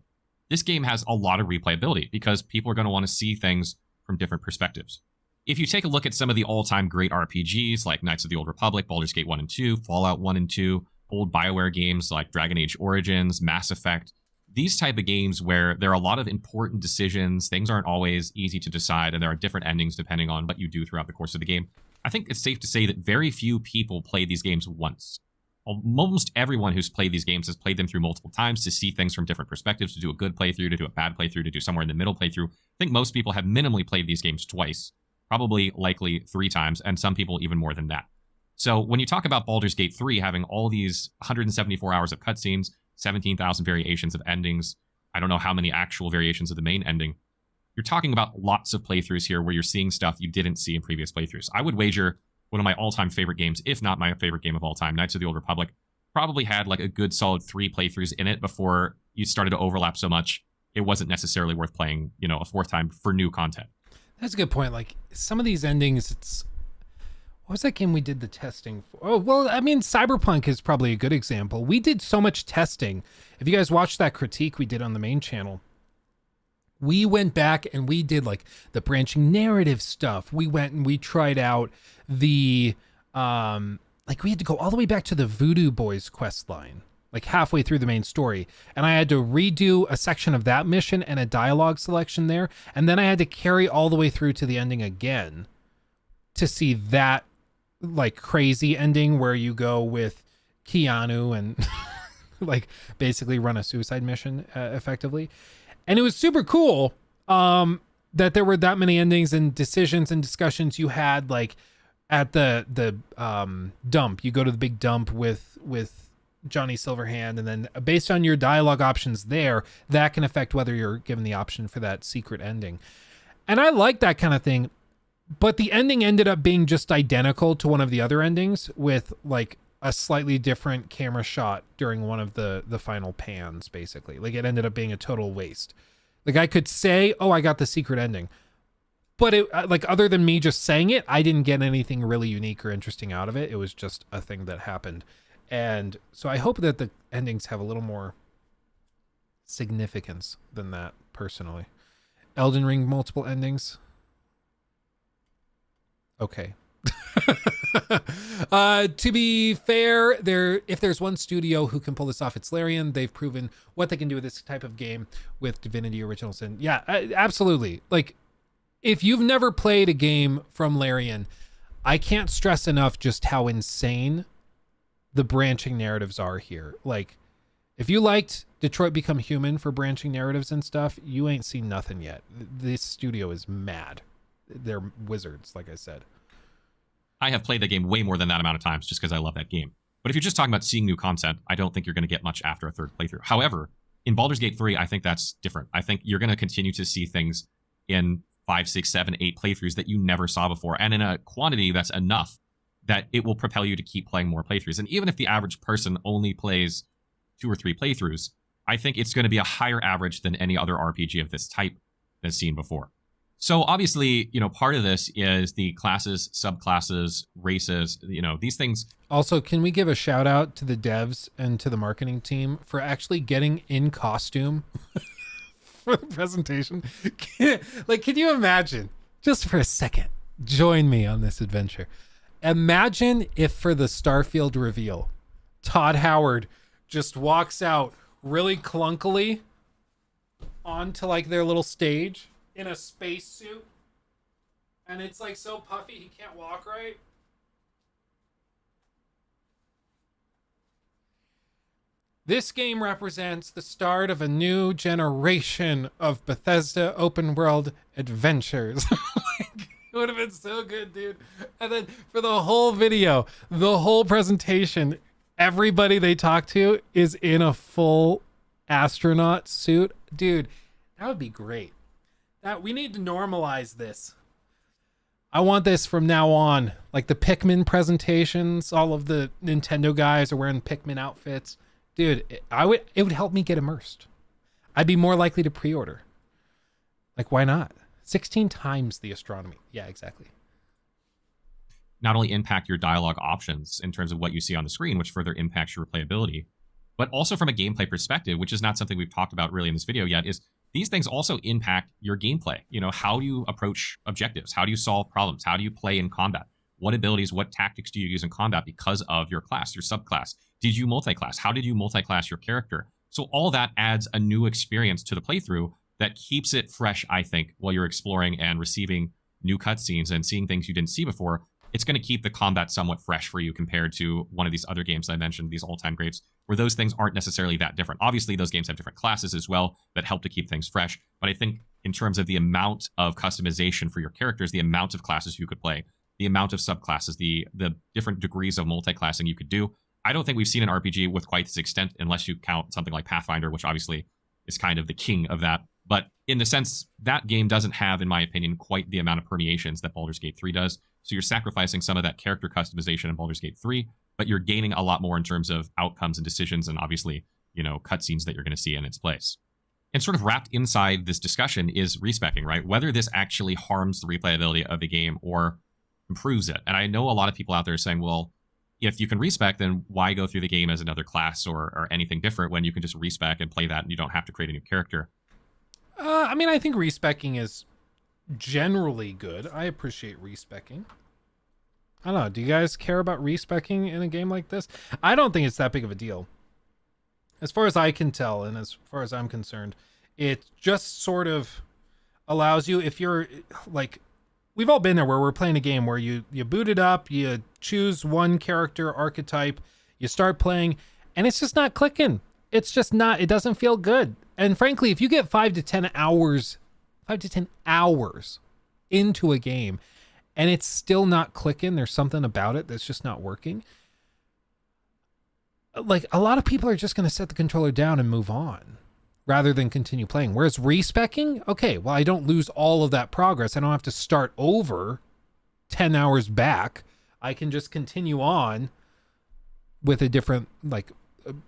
S6: this game has a lot of replayability because people are going to want to see things from different perspectives. If you take a look at some of the all-time great RPGs like Knights of the Old Republic, Baldur's Gate 1 and 2, Fallout 1 and 2, old BioWare games like Dragon Age Origins, Mass Effect, these type of games where there are a lot of important decisions, things aren't always easy to decide, and there are different endings depending on what you do throughout the course of the game. I think it's safe to say that very few people play these games once. Almost everyone who's played these games has played them through multiple times to see things from different perspectives, to do a good playthrough, to do a bad playthrough, to do somewhere in the middle playthrough. I think most people have minimally played these games twice, probably likely 3 times, and some people even more than that. So when you talk about Baldur's Gate 3 having all these 174 hours of cutscenes, 17,000 variations of endings, I don't know how many actual variations of the main ending, you're talking about lots of playthroughs here where you're seeing stuff you didn't see in previous playthroughs. I would wager one of my all-time favorite games, if not my favorite game of all time, Knights of the Old Republic, probably had like a good solid 3 playthroughs in it before you started to overlap so much it wasn't necessarily worth playing, a 4th time for new content.
S1: That's a good point. Like some of these endings, what was that game we did the testing for? Oh, well, I mean, Cyberpunk is probably a good example. We did so much testing. If you guys watched that critique we did on the main channel, we went back and we did like the branching narrative stuff. We went and we tried out the, like we had to go all the way back to the Voodoo Boys quest line, like halfway through the main story. And I had to redo a section of that mission and a dialogue selection there. And then I had to carry all the way through to the ending again to see that like crazy ending where you go with Keanu and like basically run a suicide mission effectively. And it was super cool that there were that many endings and decisions and discussions you had, like at the dump. You go to the big dump with Johnny Silverhand, and then based on your dialogue options there, that can affect whether you're given the option for that secret ending. And I like that kind of thing, but the ending ended up being just identical to one of the other endings with like a slightly different camera shot during one of the final pans, basically. Like it ended up being a total waste. Like I could say, oh, I got the secret ending, but it, like other than me just saying it, I didn't get anything really unique or interesting out of it. It was just a thing that happened. And so I hope that the endings have a little more significance than that, personally. Elden Ring, multiple endings. Okay. To be fair, if there's one studio who can pull this off, it's Larian. They've proven what they can do with this type of game with Divinity Original Sin. Yeah, absolutely. Like, if you've never played a game from Larian, I can't stress enough just how insane the branching narratives are here. Like, if you liked Detroit Become Human for branching narratives and stuff, you ain't seen nothing yet. This studio is mad. They're wizards, like I said.
S6: I have played that game way more than that amount of times just because I love that game. But if you're just talking about seeing new content, I don't think you're going to get much after a 3rd playthrough. However, in Baldur's Gate 3, I think that's different. I think you're going to continue to see things in 5, 6, 7, 8 playthroughs that you never saw before, and in a quantity that's enough that it will propel you to keep playing more playthroughs. And even if the average person only plays 2 or 3 playthroughs, I think it's going to be a higher average than any other RPG of this type has seen before. So obviously, part of this is the classes, subclasses, races, these things.
S1: Also, can we give a shout out to the devs and to the marketing team for actually getting in costume for the presentation? Can you imagine, just for a second, join me on this adventure. Imagine if for the Starfield reveal, Todd Howard just walks out really clunkily onto like their little stage in a spacesuit, and it's like so puffy he can't walk right. This game represents the start of a new generation of Bethesda open world adventures. Like, it would have been so good, dude. And then for the whole video, the whole presentation, everybody they talk to is in a full astronaut suit. Dude, that would be great. That we need to normalize this. I want this from now on. Like the Pikmin presentations, all of the Nintendo guys are wearing Pikmin outfits. Dude, it would help me get immersed. I'd be more likely to pre-order. Like, why not? 16 times the astronomy. Yeah, exactly.
S6: Not only impact your dialogue options in terms of what you see on the screen, which further impacts your replayability, but also from a gameplay perspective, which is not something we've talked about really in this video yet, is these things also impact your gameplay. You know, how do you approach objectives? How do you solve problems? How do you play in combat? What abilities, what tactics do you use in combat because of your class, your subclass? Did you multi-class? How did you multi-class your character? So all that adds a new experience to the playthrough that keeps it fresh, I think, while you're exploring and receiving new cutscenes and seeing things you didn't see before. It's going to keep the combat somewhat fresh for you compared to one of these other games I mentioned, these all-time greats, where those things aren't necessarily that different. Obviously, those games have different classes as well that help to keep things fresh. But I think in terms of the amount of customization for your characters, the amount of classes you could play, the amount of subclasses, the different degrees of multi-classing you could do, I don't think we've seen an RPG with quite this extent, unless you count something like Pathfinder, which obviously is kind of the king of that. But in the sense, that game doesn't have, in my opinion, quite the amount of permeations that Baldur's Gate 3 does. So you're sacrificing some of that character customization in Baldur's Gate 3, but you're gaining a lot more in terms of outcomes and decisions and obviously, you know, cutscenes that you're going to see in its place. And sort of wrapped inside this discussion is respeccing, right? Whether this actually harms the replayability of the game or improves it. And I know a lot of people out there are saying, well, if you can respec, then why go through the game as another class or anything different when you can just respec and play that and you don't have to create a new character?
S1: I mean, I think respecking is generally good. I appreciate respecking. I don't know. Do you guys care about respecking in a game like this? I don't think it's that big of a deal. As far as I can tell, and as far as I'm concerned, it just sort of allows you, if you're like, we've all been there where we're playing a game where you boot it up, you choose one character archetype, you start playing, and it's just not clicking. It's just not, it doesn't feel good. And frankly, if you get 5 to 10 hours into a game and it's still not clicking, there's something about it that's just not working. Like, a lot of people are just going to set the controller down and move on rather than continue playing. Whereas respecking, okay, well, I don't lose all of that progress. I don't have to start over 10 hours back. I can just continue on with a different, like,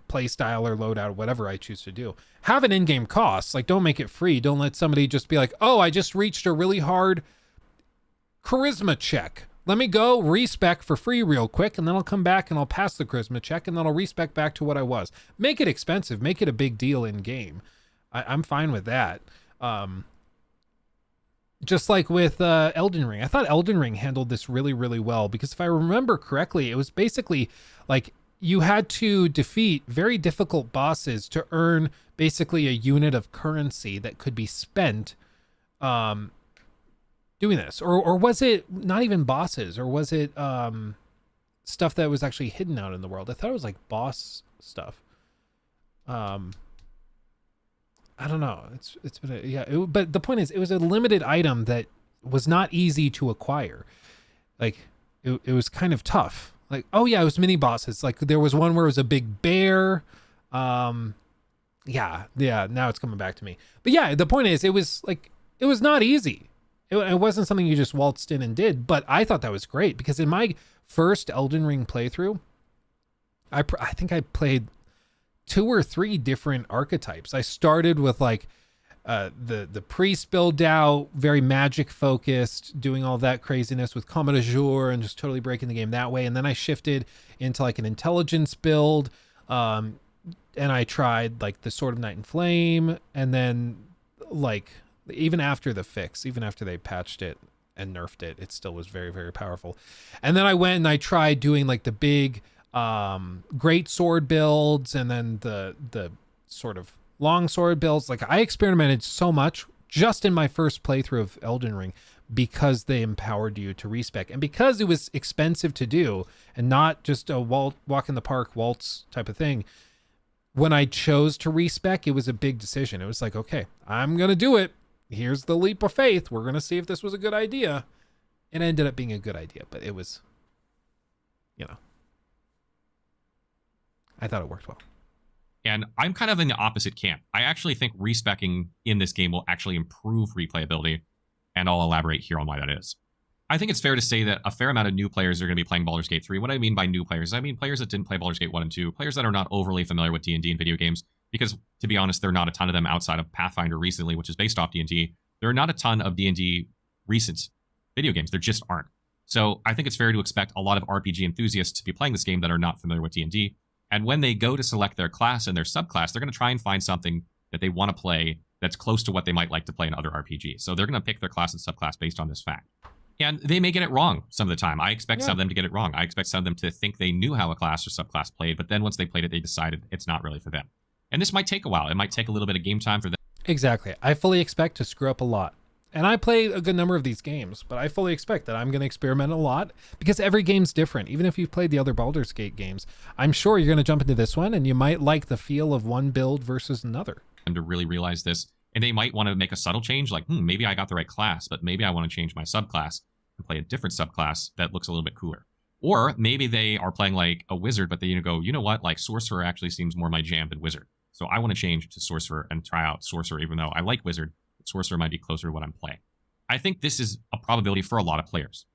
S1: play style or loadout or whatever I choose to do. Have an in-game cost. Like, don't make it free. Don't let somebody just be like, oh, I just reached a really hard charisma check. Let me go respec for free real quick, and then I'll come back and I'll pass the charisma check, and then I'll respec back to what I was. Make it expensive. Make it a big deal in game. I'm fine with that. Just like with Elden Ring. I thought Elden Ring handled this really, really well, because if I remember correctly, it was basically like you had to defeat very difficult bosses to earn basically a unit of currency that could be spent doing this. Or was it not even bosses? Or was it stuff that was actually hidden out in the world? I thought it was like boss stuff. I don't know. It's been but the point is, it was a limited item that was not easy to acquire. Like, it was kind of tough. Like, oh yeah, it was mini bosses. Like, there was one where it was a big bear. Yeah, now it's coming back to me. But yeah, the point is, it was not easy. It wasn't something you just waltzed in and did, but I thought that was great, because in my first Elden Ring playthrough, I think I played 2 or 3 different archetypes. I started with like the priest build out, very magic focused, doing all that craziness with Combat Azure and just totally breaking the game that way. And then I shifted into like an intelligence build, and I tried like the Sword of Night and Flame, and then like even after the fix, even after they patched it and nerfed it, it still was very, very powerful. And then I went and I tried doing like the big great sword builds, and then the sort of long sword builds. Like, I experimented so much just in my first playthrough of Elden Ring, because they empowered you to respec, and because it was expensive to do and not just a walk in the park waltz type of thing. When I chose to respec, it was a big decision. It was like, okay, I'm gonna do it. Here's the leap of faith. We're gonna see if this was a good idea. It ended up being a good idea, but it was, I thought it worked well.
S6: And I'm kind of in the opposite camp. I actually think respecing in this game will actually improve replayability, and I'll elaborate here on why that is. I think it's fair to say that a fair amount of new players are going to be playing Baldur's Gate 3. What I mean by new players, I mean players that didn't play Baldur's Gate 1 and 2, players that are not overly familiar with D&D and video games, because, to be honest, there are not a ton of them outside of Pathfinder recently, which is based off D&D. There are not a ton of D&D recent video games. There just aren't. So I think it's fair to expect a lot of RPG enthusiasts to be playing this game that are not familiar with D&D. And when they go to select their class and their subclass, they're going to try and find something that they want to play that's close to what they might like to play in other RPGs. So they're going to pick their class and subclass based on this fact. And they may get it wrong some of the time. I expect some of them to get it wrong. I expect some of them to think they knew how a class or subclass played, but then once they played it, they decided it's not really for them. And this might take a while. It might take a little bit of game time for them.
S1: Exactly. I fully expect to screw up a lot. And I play a good number of these games, but I fully expect that I'm going to experiment a lot because every game's different. Even if you've played the other Baldur's Gate games, I'm sure you're going to jump into this one and you might like the feel of one build versus another.
S6: To really realize this, and they might want to make a subtle change, like, maybe I got the right class, but maybe I want to change my subclass and play a different subclass that looks a little bit cooler. Or maybe they are playing like a wizard, but they go, you know what, like sorcerer actually seems more my jam than wizard. So I want to change to sorcerer and try out sorcerer, even though I like wizard, but sorcerer might be closer to what I'm playing. I think this is a probability for a lot of players.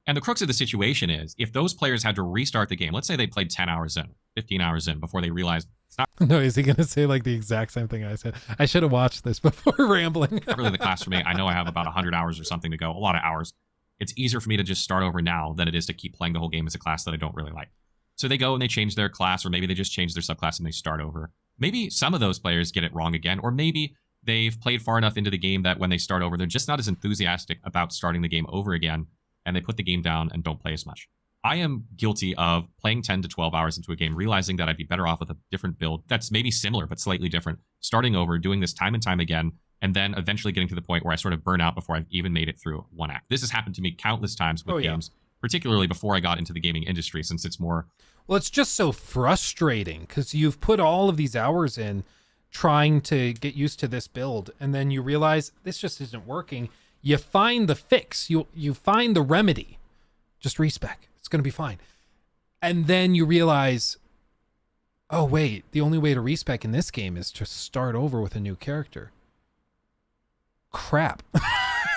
S6: And the crux of the situation is, if those players had to restart the game, let's say they played 10 hours in, 15 hours in, before they realized it's not
S1: No, is he going to say like the exact same thing I said? I should have watched this before rambling.
S6: really the class for me. I know I have about 100 hours or something to go, a lot of hours. It's easier for me to just start over now than it is to keep playing the whole game as a class that I don't really like. So they go and they change their class, or maybe they just change their subclass and they start over. Maybe some of those players get it wrong again, or maybe they've played far enough into the game that when they start over, they're just not as enthusiastic about starting the game over again, and they put the game down and don't play as much. I am guilty of playing 10 to 12 hours into a game, realizing that I'd be better off with a different build that's maybe similar but slightly different, starting over, doing this time and time again, and then eventually getting to the point where I sort of burn out before I've even made it through one act. This has happened to me countless times with games, particularly before I got into the gaming industry, since it's more...
S1: Well, it's just so frustrating because you've put all of these hours in trying to get used to this build, and then you realize this just isn't working. You find the fix, you find the remedy. Just respec. It's going to be fine. And then you realize, oh wait, the only way to respec in this game is to start over with a new character. Crap.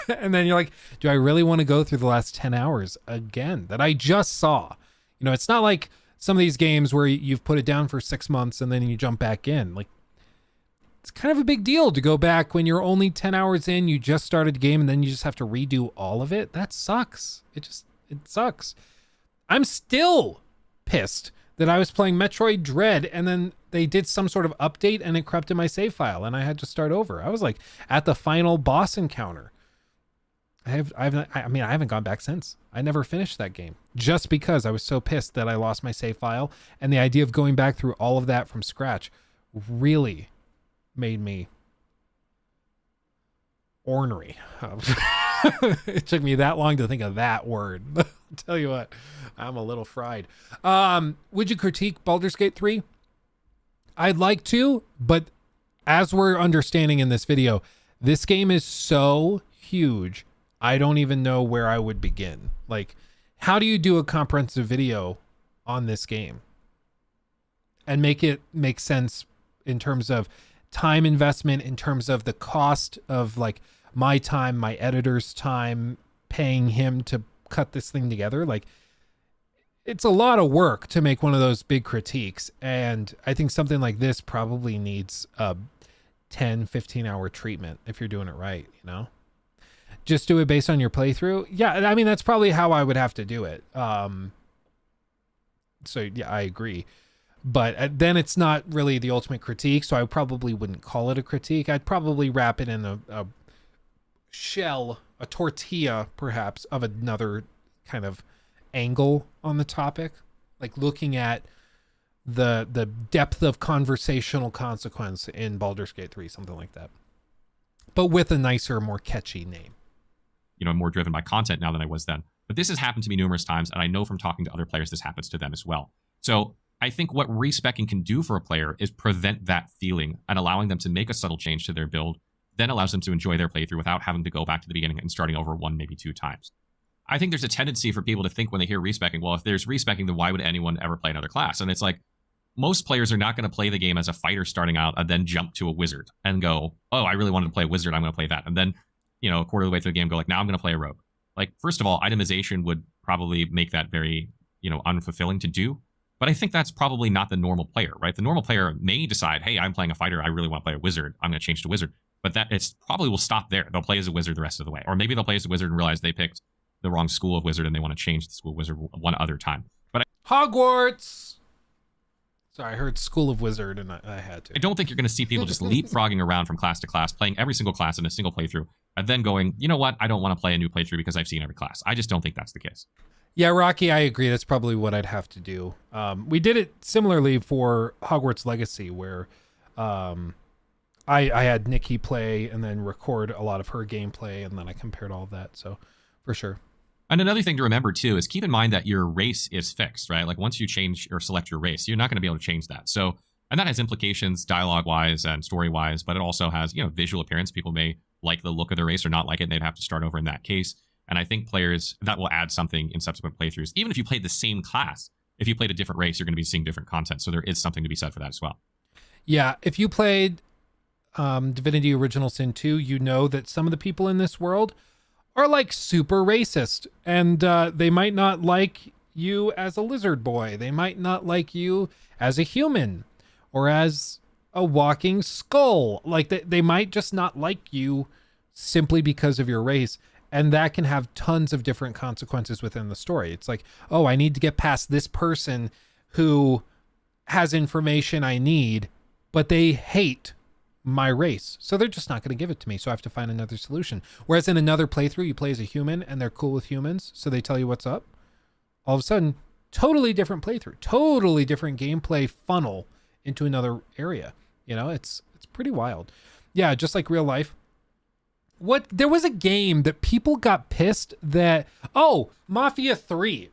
S1: And then you're like, do I really want to go through the last 10 hours again that I just saw? You know, it's not like some of these games where you've put it down for 6 months and then you jump back in. Like, it's kind of a big deal to go back when you're only 10 hours in, you just started the game, and then you just have to redo all of it. That sucks. It sucks. I'm still pissed that I was playing Metroid Dread and then they did some sort of update and it corrupted my save file and I had to start over. I was like at the final boss encounter. I haven't gone back since. I never finished that game just because I was so pissed that I lost my save file, and the idea of going back through all of that from scratch really made me ornery. It took me that long to think of that word. I'll tell you what, I'm a little fried. Would you critique Baldur's Gate 3? I'd like to, but as we're understanding in this video, this game is so huge, I don't even know where I would begin. Like, how do you do a comprehensive video on this game and make it make sense in terms of time investment, in terms of the cost of like my time, my editor's time, paying him to cut this thing together? Like, it's a lot of work to make one of those big critiques. And I think something like this probably needs a 10, 15 hour treatment if you're doing it right, you know? Just do it based on your playthrough. Yeah, I mean, that's probably how I would have to do it. So yeah, I agree. But then it's not really the ultimate critique, so I probably wouldn't call it a critique. I'd probably wrap it in a shell, a tortilla, perhaps, of another kind of angle on the topic, like looking at the depth of conversational consequence in Baldur's Gate 3, something like that. But with a nicer, more catchy name.
S6: You know, I'm more driven by content now than I was then. But this has happened to me numerous times, and I know from talking to other players this happens to them as well. So I think what respecing can do for a player is prevent that feeling and allowing them to make a subtle change to their build, then allows them to enjoy their playthrough without having to go back to the beginning and starting over 1, maybe 2 times. I think there's a tendency for people to think when they hear respecing, well, if there's respecing, then why would anyone ever play another class? And it's like, most players are not going to play the game as a fighter starting out and then jump to a wizard and go, oh, I really wanted to play a wizard, I'm going to play that. And then, you know, a quarter of the way through the game, go like, now I'm going to play a rogue. Like, first of all, itemization would probably make that very, you know, unfulfilling to do. But I think that's probably not the normal player, right? The normal player may decide, hey, I'm playing a fighter, I really want to play a wizard, I'm going to change to wizard. But that it's probably will stop there. They'll play as a wizard the rest of the way. Or maybe they'll play as a wizard and realize they picked the wrong school of wizard and they want to change the school of wizard one other time. But
S1: Hogwarts! Sorry, I heard School of Wizard and I had to.
S6: I don't think you're going to see people just leapfrogging around from class to class, playing every single class in a single playthrough, and then going, you know what, I don't want to play a new playthrough because I've seen every class. I just don't think that's the case.
S1: Yeah, Rocky, I agree. That's probably what I'd have to do. We did it similarly for Hogwarts Legacy, where I had Nikki play and then record a lot of her gameplay, and then I compared all of that. So, for sure.
S6: And another thing to remember, too, is keep in mind that your race is fixed, right? Like, once you change or select your race, you're not going to be able to change that. So, and that has implications dialogue-wise and story-wise, but it also has, you know, visual appearance. People may like the look of their race or not like it, and they'd have to start over in that case. And I think players, that will add something in subsequent playthroughs. Even if you played the same class, if you played a different race, you're going to be seeing different content. So there is something to be said for that as well.
S1: Yeah, if you played Divinity Original Sin 2, you know that some of the people in this world are like super racist, and they might not like you as a lizard boy. They might not like you as a human or as a walking skull. Like they might just not like you simply because of your race. And that can have tons of different consequences within the story. It's like, oh, I need to get past this person who has information I need, but they hate my race. So they're just not going to give it to me. So I have to find another solution. Whereas in another playthrough, you play as a human and they're cool with humans. So they tell you what's up. All of a sudden, totally different playthrough, totally different gameplay funnel into another area. You know, it's pretty wild. Yeah, just like real life. There was a game that people got pissed that, Mafia 3.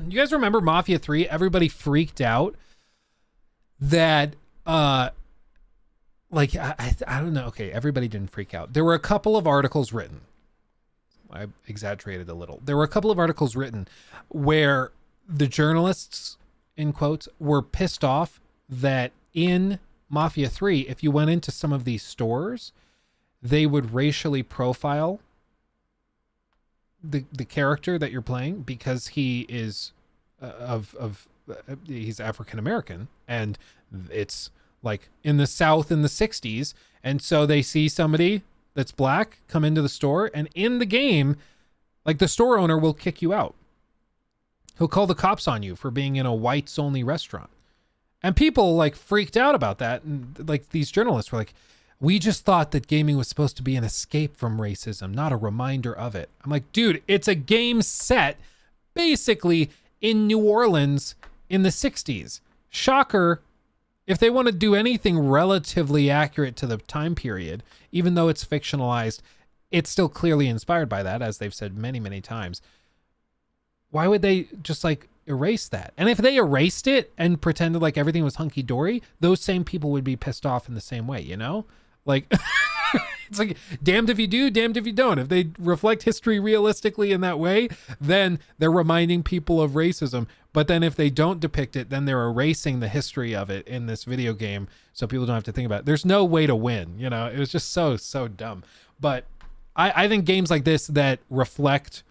S1: You guys remember Mafia 3? Everybody freaked out that, I don't know. Okay, everybody didn't freak out. There were a couple of articles written. I exaggerated a little. There were a couple of articles written where the journalists, in quotes, were pissed off that in Mafia 3, if you went into some of these stores, they would racially profile the character that you're playing because he is he's African American, and it's like in the South in the 60s, and so they see somebody that's black come into the store, and in the game, like, the store owner will kick you out. He'll call the cops on you for being in a whites only restaurant. And people like freaked out about that, and like these journalists were like, we just thought that gaming was supposed to be an escape from racism, not a reminder of it. I'm like, dude, it's a game set basically in New Orleans in the 60s. Shocker. If they want to do anything relatively accurate to the time period, even though it's fictionalized, it's still clearly inspired by that, as they've said many, many times. Why would they just like erase that? And if they erased it and pretended like everything was hunky-dory, those same people would be pissed off in the same way, you know? Like, it's like, damned if you do, damned if you don't. If they reflect history realistically in that way, then they're reminding people of racism. But then if they don't depict it, then they're erasing the history of it in this video game so people don't have to think about it. There's no way to win, you know? It was just so dumb. But I think games like this that reflect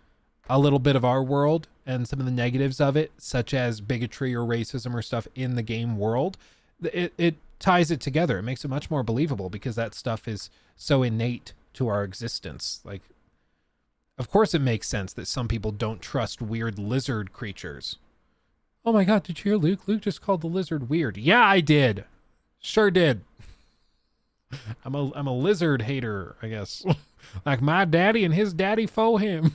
S1: a little bit of our world and some of the negatives of it, such as bigotry or racism or stuff in the game world, it ties it together. It makes it much more believable because that stuff is so innate to our existence. Like, of course it makes sense that some people don't trust weird lizard creatures. Oh my God, did you hear Luke? Luke just called the lizard weird. Yeah, I did. Sure did. I'm a lizard hater, I guess. Like my daddy and his daddy for him.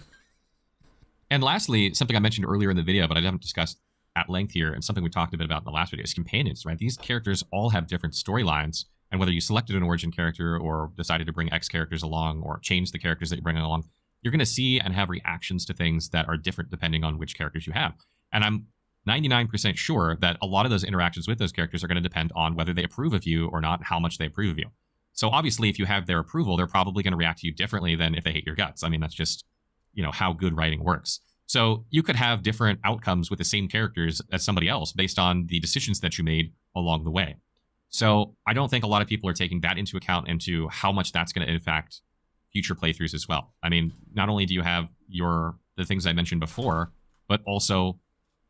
S6: And lastly, something I mentioned earlier in the video, but I haven't discussed at length here, and something we talked a bit about in the last video, is companions, right? These characters all have different storylines, and whether you selected an origin character or decided to bring X characters along or change the characters that you're bringing along, you're going to see and have reactions to things that are different depending on which characters you have. And I'm 99% sure that a lot of those interactions with those characters are going to depend on whether they approve of you or not, how much they approve of you. So obviously, if you have their approval, they're probably going to react to you differently than if they hate your guts. I mean, that's just, you know, how good writing works. So you could have different outcomes with the same characters as somebody else based on the decisions that you made along the way. So I don't think a lot of people are taking that into account into how much that's going to impact future playthroughs as well. I mean, not only do you have the things I mentioned before, but also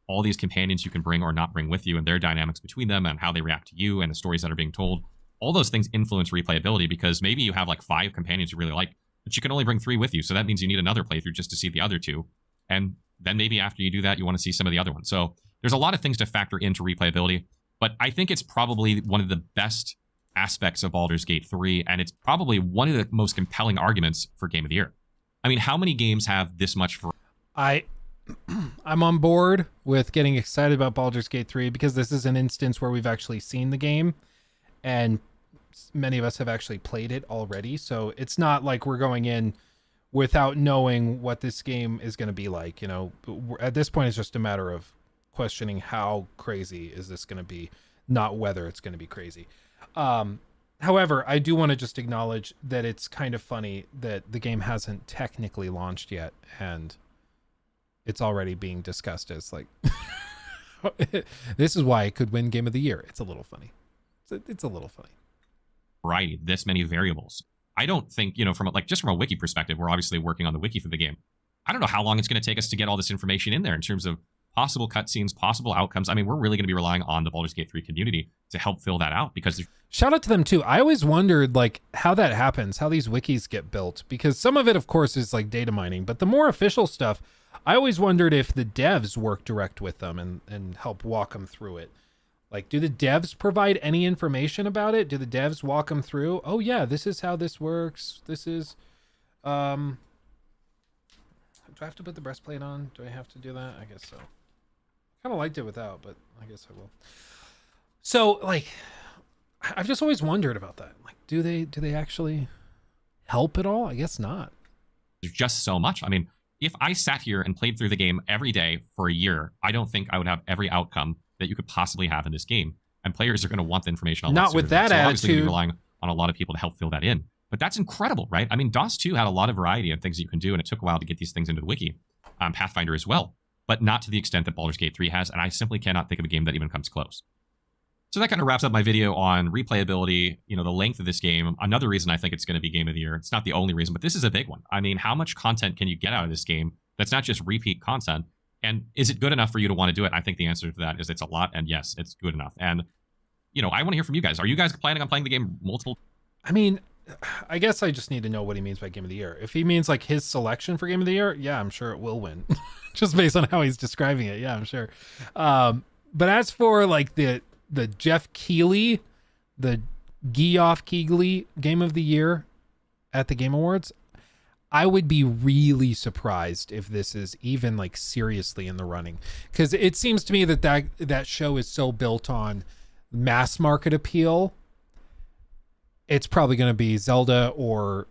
S6: all these companions you can bring or not bring with you and their dynamics between them and how they react to you and the stories that are being told. All those things influence replayability because maybe you have like 5 companions you really like, but you can only bring 3 with you. So that means you need another playthrough just to see the other 2. And then maybe after you do that, you want to see some of the other ones. So there's a lot of things to factor into replayability, but I think it's probably one of the best aspects of Baldur's Gate 3, and it's probably one of the most compelling arguments for Game of the Year. I mean, how many games have this much for...
S1: I'm on board with getting excited about Baldur's Gate 3 because this is an instance where we've actually seen the game and many of us have actually played it already. So it's not like we're going in without knowing what this game is going to be like. You know, at this point, it's just a matter of questioning how crazy is this going to be, not whether it's going to be crazy. However, I do want to just acknowledge that it's kind of funny that the game hasn't technically launched yet and it's already being discussed as like, this is why it could win Game of the Year. It's a little funny. It's a little funny.
S6: Variety, this many variables. I don't think, you know, from like just from a wiki perspective, we're obviously working on the wiki for the game. I don't know how long it's going to take us to get all this information in there in terms of possible cutscenes, possible outcomes. I mean, we're really going to be relying on the Baldur's Gate 3 community to help fill that out because
S1: shout out to them too. I always wondered like how that happens, how these wikis get built, because some of it of course is like data mining, but the more official stuff, I always wondered if the devs work direct with them and help walk them through it. Like, do the devs provide any information about it? Do the devs walk them through? Oh yeah, this is how this works. This is, do I have to put the breastplate on? Do I have to do that? I guess so. Kind of liked it without, but I guess I will. So like, I've just always wondered about that. Like, do they actually help at all? I guess not.
S6: There's just so much. I mean, if I sat here and played through the game every day for a year, I don't think I would have every outcome that you could possibly have in this game. And players are going to want the information.
S1: Not with that
S6: so
S1: attitude.
S6: Obviously, you're relying on a lot of people to help fill that in. But that's incredible, right? I mean, DOS 2 had a lot of variety of things that you can do, and it took a while to get these things into the wiki. Pathfinder as well, but not to the extent that Baldur's Gate 3 has, and I simply cannot think of a game that even comes close. So that kind of wraps up my video on replayability, you know, the length of this game. Another reason I think it's going to be Game of the Year. It's not the only reason, but this is a big one. I mean, how much content can you get out of this game that's not just repeat content? And is it good enough for you to want to do it? I think the answer to that is it's a lot, and yes, it's good enough. And, you know, I want to hear from you guys. Are you guys planning on playing the game multiple?
S1: I mean, I guess I just need to know what he means by Game of the Year. If he means like his selection for Game of the Year, yeah, I'm sure it will win. Just based on how he's describing it, yeah, I'm sure. But as for like the Jeff Keighley, the Geoff Keighley Game of the Year at the Game Awards, I would be really surprised if this is even like seriously in the running, because it seems to me that show is so built on mass market appeal. It's probably going to be Zelda, or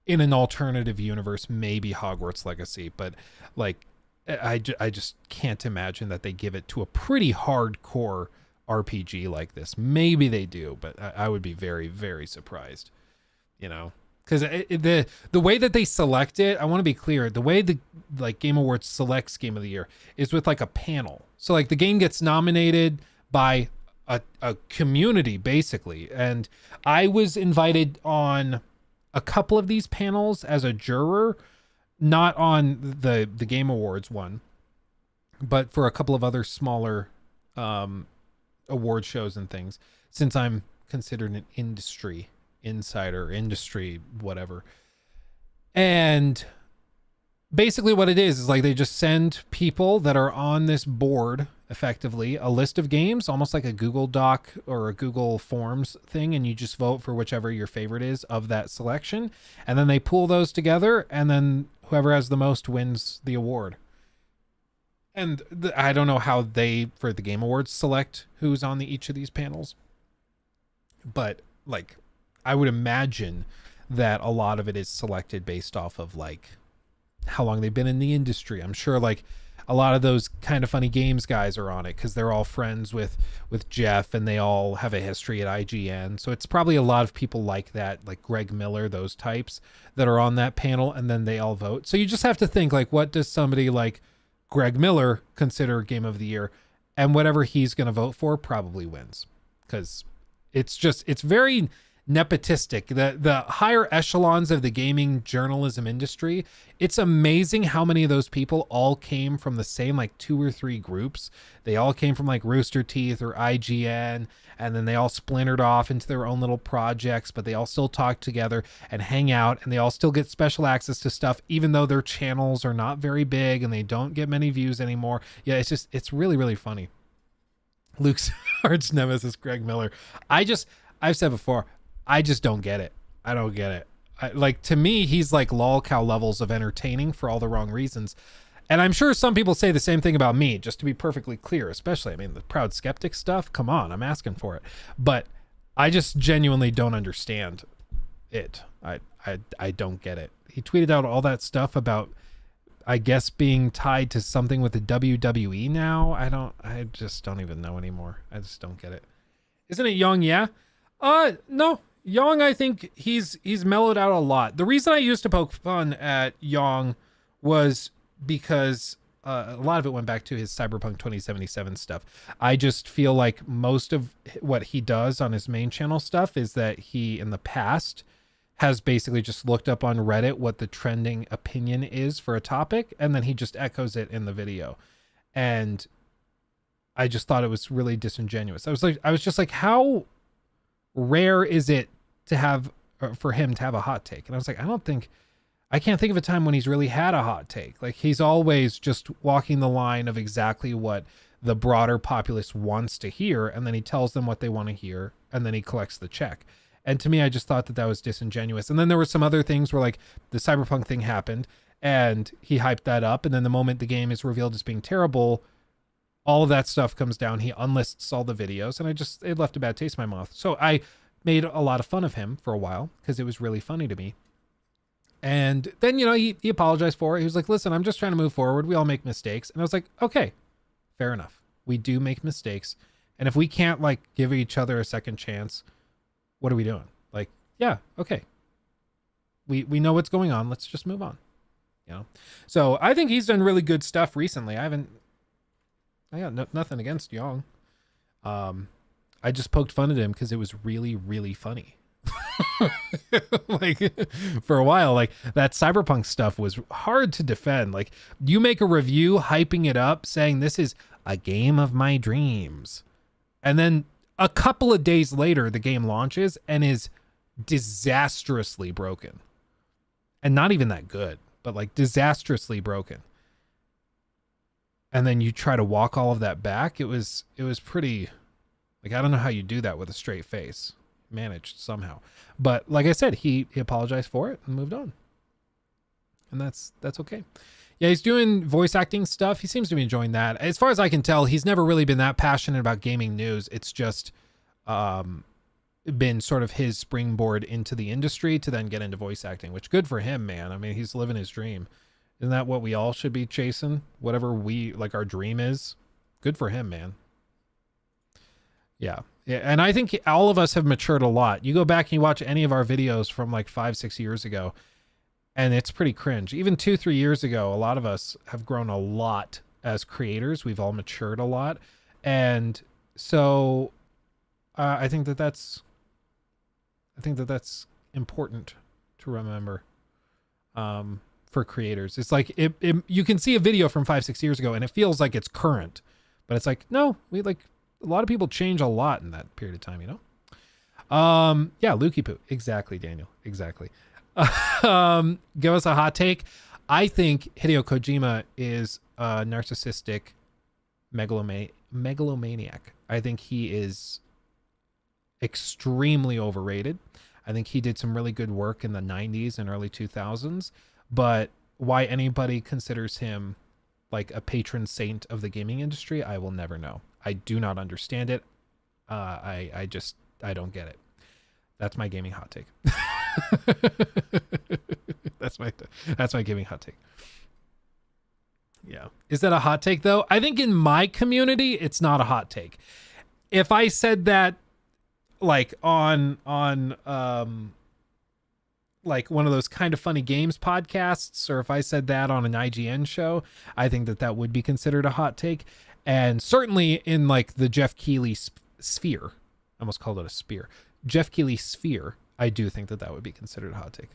S1: in an alternative universe, maybe Hogwarts Legacy. But like, I just can't imagine that they give it to a pretty hardcore RPG like this. Maybe they do, but I would be very, very surprised, you know, because the way that they select it, I want to be clear, the way the like Game Awards selects Game of the Year is with like a panel. So like the game gets nominated by a community basically, and I was invited on a couple of these panels as a juror, not on the Game Awards one, but for a couple of other smaller award shows and things, since I'm considered an industry insider, industry whatever. And basically what it is like they just send people that are on this board, effectively a list of games, almost like a Google Doc or a Google Forms thing, and you just vote for whichever your favorite is of that selection, and then they pool those together, and then whoever has the most wins the award. And I don't know how they, for the Game Awards, select who's on each of these panels, but like I would imagine that a lot of it is selected based off of like how long they've been in the industry. I'm sure like a lot of those Kind of Funny Games guys are on it because they're all friends with Jeff, and they all have a history at IGN. So it's probably a lot of people like that, like Greg Miller, those types that are on that panel, and then they all vote. So you just have to think, like, what does somebody like Greg Miller consider Game of the Year? And whatever he's going to vote for probably wins, because it's very nepotistic. The higher echelons of the gaming journalism industry, it's amazing how many of those people all came from the same like 2 or 3 groups. They all came from like Rooster Teeth or IGN, and then they all splintered off into their own little projects, but they all still talk together and hang out, and they all still get special access to stuff even though their channels are not very big and they don't get many views anymore. Yeah, it's really, really funny. Luke's arch nemesis, Greg Miller. I've said before, I just don't get it. I don't get it. Like, to me, he's like lol cow levels of entertaining for all the wrong reasons. And I'm sure some people say the same thing about me, just to be perfectly clear, especially, I mean, the proud skeptic stuff. Come on, I'm asking for it. But I just genuinely don't understand it. I don't get it. He tweeted out all that stuff about, I guess, being tied to something with the WWE now. I just don't even know anymore. I just don't get it. Isn't it Young? Yeah. No. Young, I think he's mellowed out a lot. The reason I used to poke fun at Young was because a lot of it went back to his Cyberpunk 2077 stuff. I just feel like most of what he does on his main channel stuff is that he, in the past, has basically just looked up on Reddit what the trending opinion is for a topic, and then he just echoes it in the video. And I just thought it was really disingenuous. I was just like, how rare is it to have, for him to have a hot take? And I was like, I can't think of a time when he's really had a hot take. Like, he's always just walking the line of exactly what the broader populace wants to hear, and then he tells them what they want to hear, and then he collects the check. And to me, I just thought that was disingenuous. And then there were some other things where, like, the Cyberpunk thing happened and he hyped that up, and then the moment the game is revealed as being terrible, all of that stuff comes down. He unlists all the videos, and it left a bad taste in my mouth. So I made a lot of fun of him for a while because it was really funny to me. And then, he apologized for it. He was like, listen, I'm just trying to move forward. We all make mistakes. And I was like, okay, fair enough. We do make mistakes. And if we can't, like, give each other a second chance, what are we doing? Like, yeah, okay. We know what's going on. Let's just move on. So I think he's done really good stuff recently. I got nothing against Young. I just poked fun at him because it was really, really funny. Like, for a while, like, that Cyberpunk stuff was hard to defend. Like, you make a review hyping it up, saying this is a game of my dreams, and then a couple of days later the game launches and is disastrously broken, and not even that good, but like disastrously broken. And then you try to walk all of that back. It was pretty, like, I don't know how you do that with a straight face. Managed somehow. But like I said, he apologized for it and moved on. And that's okay. Yeah, he's doing voice acting stuff. He seems to be enjoying that. As far as I can tell, he's never really been that passionate about gaming news. It's just been sort of his springboard into the industry to then get into voice acting, which good for him, man. I mean, he's living his dream. Isn't that what we all should be chasing? Whatever our dream is. Good for him, man. Yeah. Yeah, and I think all of us have matured a lot. You go back and you watch any of our videos from like 5-6 years ago, and it's pretty cringe. Even 2-3 years ago, a lot of us have grown a lot as creators. We've all matured a lot. And so I think that's important to remember for creators. It's like you can see a video from 5-6 years ago and it feels like it's current, but it's like, no, a lot of people change a lot in that period of time, Yeah, Lukey Poo. Exactly, Daniel. Exactly. Give us a hot take. I think Hideo Kojima is a narcissistic megalomaniac. I think he is extremely overrated. I think he did some really good work in the 90s and early 2000s, but why anybody considers him like a patron saint of the gaming industry, I will never know. I do not understand it. I don't get it. That's my gaming hot take. That's my gaming hot take. Yeah. Is that a hot take though? I think in my community, it's not a hot take. If I said that like on like one of those Kind of Funny Games podcasts, or if I said that on an IGN show, I think that would be considered a hot take. And certainly in like the Jeff Keighley sphere, I almost called it a spear, Jeff Keighley sphere, I do think that would be considered a hot take.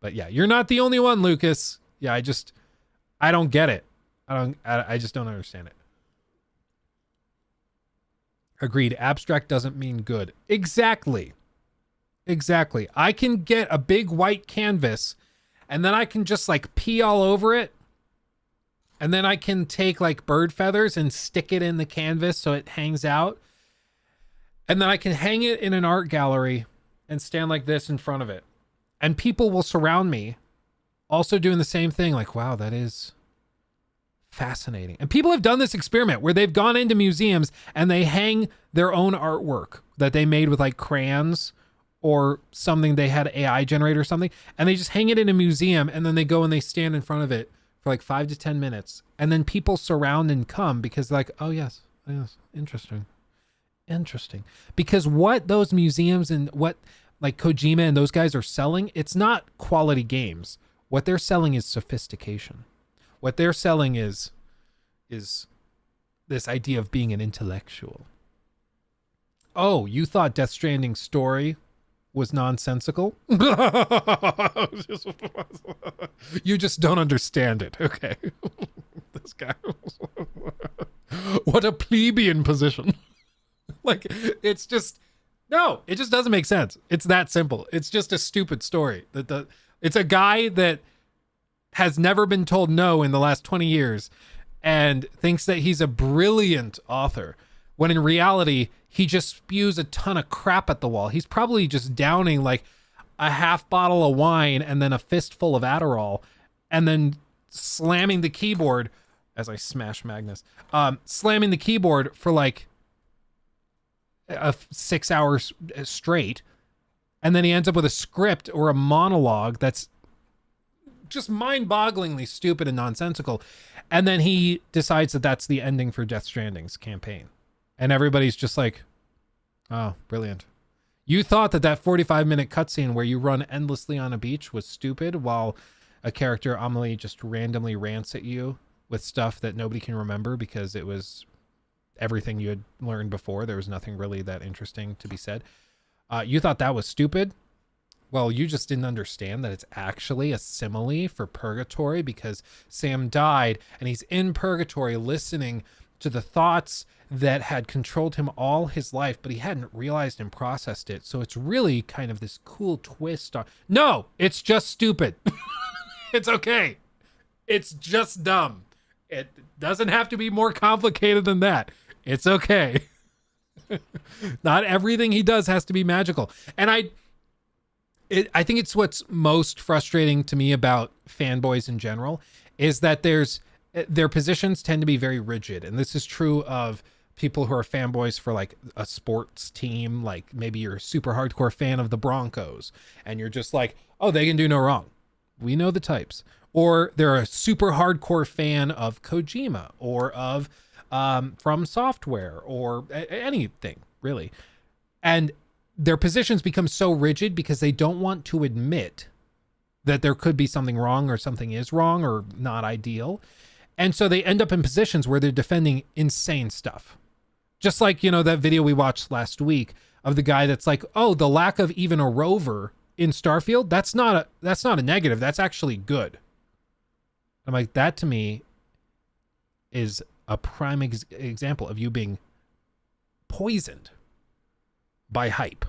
S1: But yeah, you're not the only one, Lucas. Yeah, I don't get it. I just don't understand it. Agreed. Abstract doesn't mean good. Exactly. I can get a big white canvas and then I can just like pee all over it. And then I can take like bird feathers and stick it in the canvas so it hangs out. And then I can hang it in an art gallery and stand like this in front of it. And people will surround me also doing the same thing. Like, wow, that is fascinating. And people have done this experiment where they've gone into museums and they hang their own artwork that they made with like crayons or something they had AI generate or something. And they just hang it in a museum and then they go and they stand in front of it for like 5 to 10 minutes. And then people surround and come because like, oh yes, interesting. Because what those museums and what like Kojima and those guys are selling, it's not quality games. What they're selling is sophistication. What they're selling is this idea of being an intellectual. Oh, you thought Death Stranding's story was nonsensical? You just don't understand it. Okay. This guy. What a plebeian position. Like, it's just, no, it just doesn't make sense. It's that simple. It's just a stupid story. It's a guy that has never been told no in the last 20 years and thinks that he's a brilliant author, when in reality, he just spews a ton of crap at the wall. He's probably just downing like a half bottle of wine and then a fistful of Adderall and then slamming the keyboard as I smash Magnus, slamming the keyboard for like 6 hours straight. And then he ends up with a script or a monologue that's just mind-bogglingly stupid and nonsensical. And then he decides that that's the ending for Death Stranding's campaign. And everybody's just like, oh, brilliant. You thought that 45-minute cutscene where you run endlessly on a beach was stupid while a character, Amelie, just randomly rants at you with stuff that nobody can remember because it was everything you had learned before. There was nothing really that interesting to be said. You thought that was stupid? Well, you just didn't understand that it's actually a simile for purgatory because Sam died and he's in purgatory listening to the thoughts that had controlled him all his life, but he hadn't realized and processed it. So it's really kind of this cool twist on. No, it's just stupid. It's okay. It's just dumb. It doesn't have to be more complicated than that. It's okay. Not everything he does has to be magical. And I think it's what's most frustrating to me about fanboys in general is that their positions tend to be very rigid. And this is true of people who are fanboys for like a sports team. Like maybe you're a super hardcore fan of the Broncos and you're just like, oh, they can do no wrong. We know the types. Or they're a super hardcore fan of Kojima or of From Software or anything really. And their positions become so rigid because they don't want to admit that there could be something wrong or something is wrong or not ideal. And so they end up in positions where they're defending insane stuff. Just like, that video we watched last week of the guy that's like, oh, the lack of even a rover in Starfield, that's not a negative. That's actually good. I'm like, that to me is a prime example of you being poisoned by hype.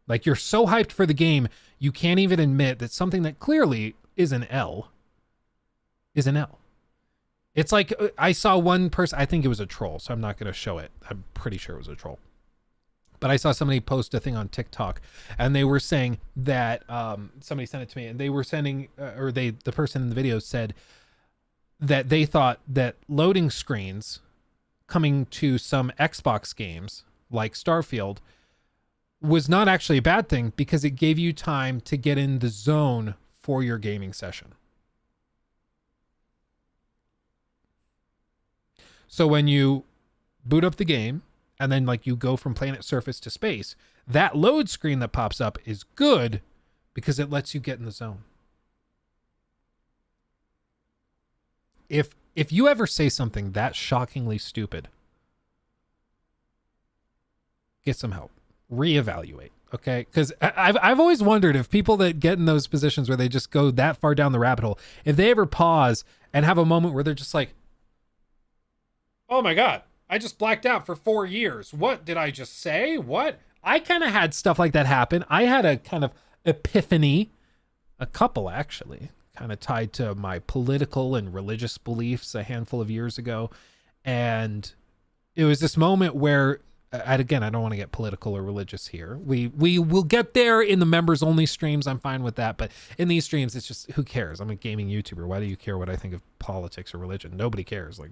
S1: Like you're so hyped for the game, you can't even admit that something that clearly is an L is an L. It's like I saw one person, I think it was a troll, so I'm not going to show it. I'm pretty sure it was a troll. But I saw somebody post a thing on TikTok and they were saying that somebody sent it to me and they were sending the person in the video said that they thought that loading screens coming to some Xbox games like Starfield was not actually a bad thing because it gave you time to get in the zone for your gaming session. So when you boot up the game and then like you go from planet surface to space, that load screen that pops up is good because it lets you get in the zone. If you ever say something that shockingly stupid, get some help. Reevaluate, okay? Because I've always wondered if people that get in those positions where they just go that far down the rabbit hole, if they ever pause and have a moment where they're just like, oh my God, I just blacked out for 4 years. What did I just say? What? I kind of had stuff like that happen. I had a kind of epiphany, a couple actually, kind of tied to my political and religious beliefs a handful of years ago. And it was this moment where, again, I don't want to get political or religious here. We will get there in the members only streams. I'm fine with that. But in these streams, it's just, who cares? I'm a gaming YouTuber. Why do you care what I think of politics or religion? Nobody cares. Like,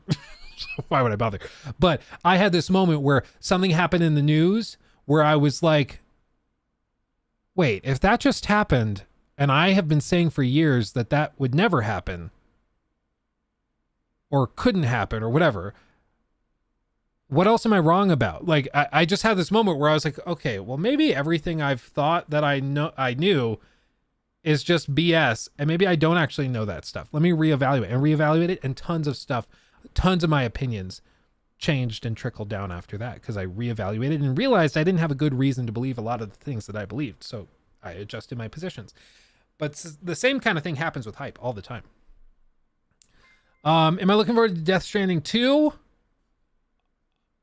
S1: why would I bother? But I had this moment where something happened in the news where I was like, wait, if that just happened, and I have been saying for years that that would never happen or couldn't happen or whatever, what else am I wrong about? Like, I just had this moment where I was like, okay, well, maybe everything I've thought that I knew is just BS, and maybe I don't actually know that stuff. Let me reevaluate it, and tons of my opinions changed and trickled down after that because I reevaluated and realized I didn't have a good reason to believe a lot of the things that I believed. So I adjusted my positions. But the same kind of thing happens with hype all the time. Am I looking forward to Death Stranding 2?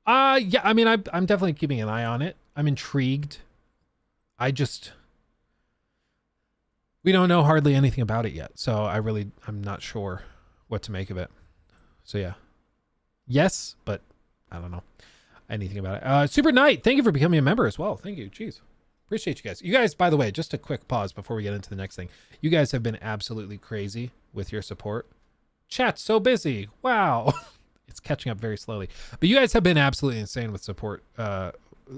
S1: Yeah, I mean, I'm definitely keeping an eye on it. I'm intrigued. We don't know hardly anything about it yet. So I'm not sure what to make of it. So yeah. Yes, but I don't know anything about it. Super Knight, thank you for becoming a member as well. Thank you. Jeez. Appreciate you guys. You guys, by the way, just a quick pause before we get into the next thing. You guys have been absolutely crazy with your support. Chat's so busy. Wow. It's catching up very slowly. But you guys have been absolutely insane with support,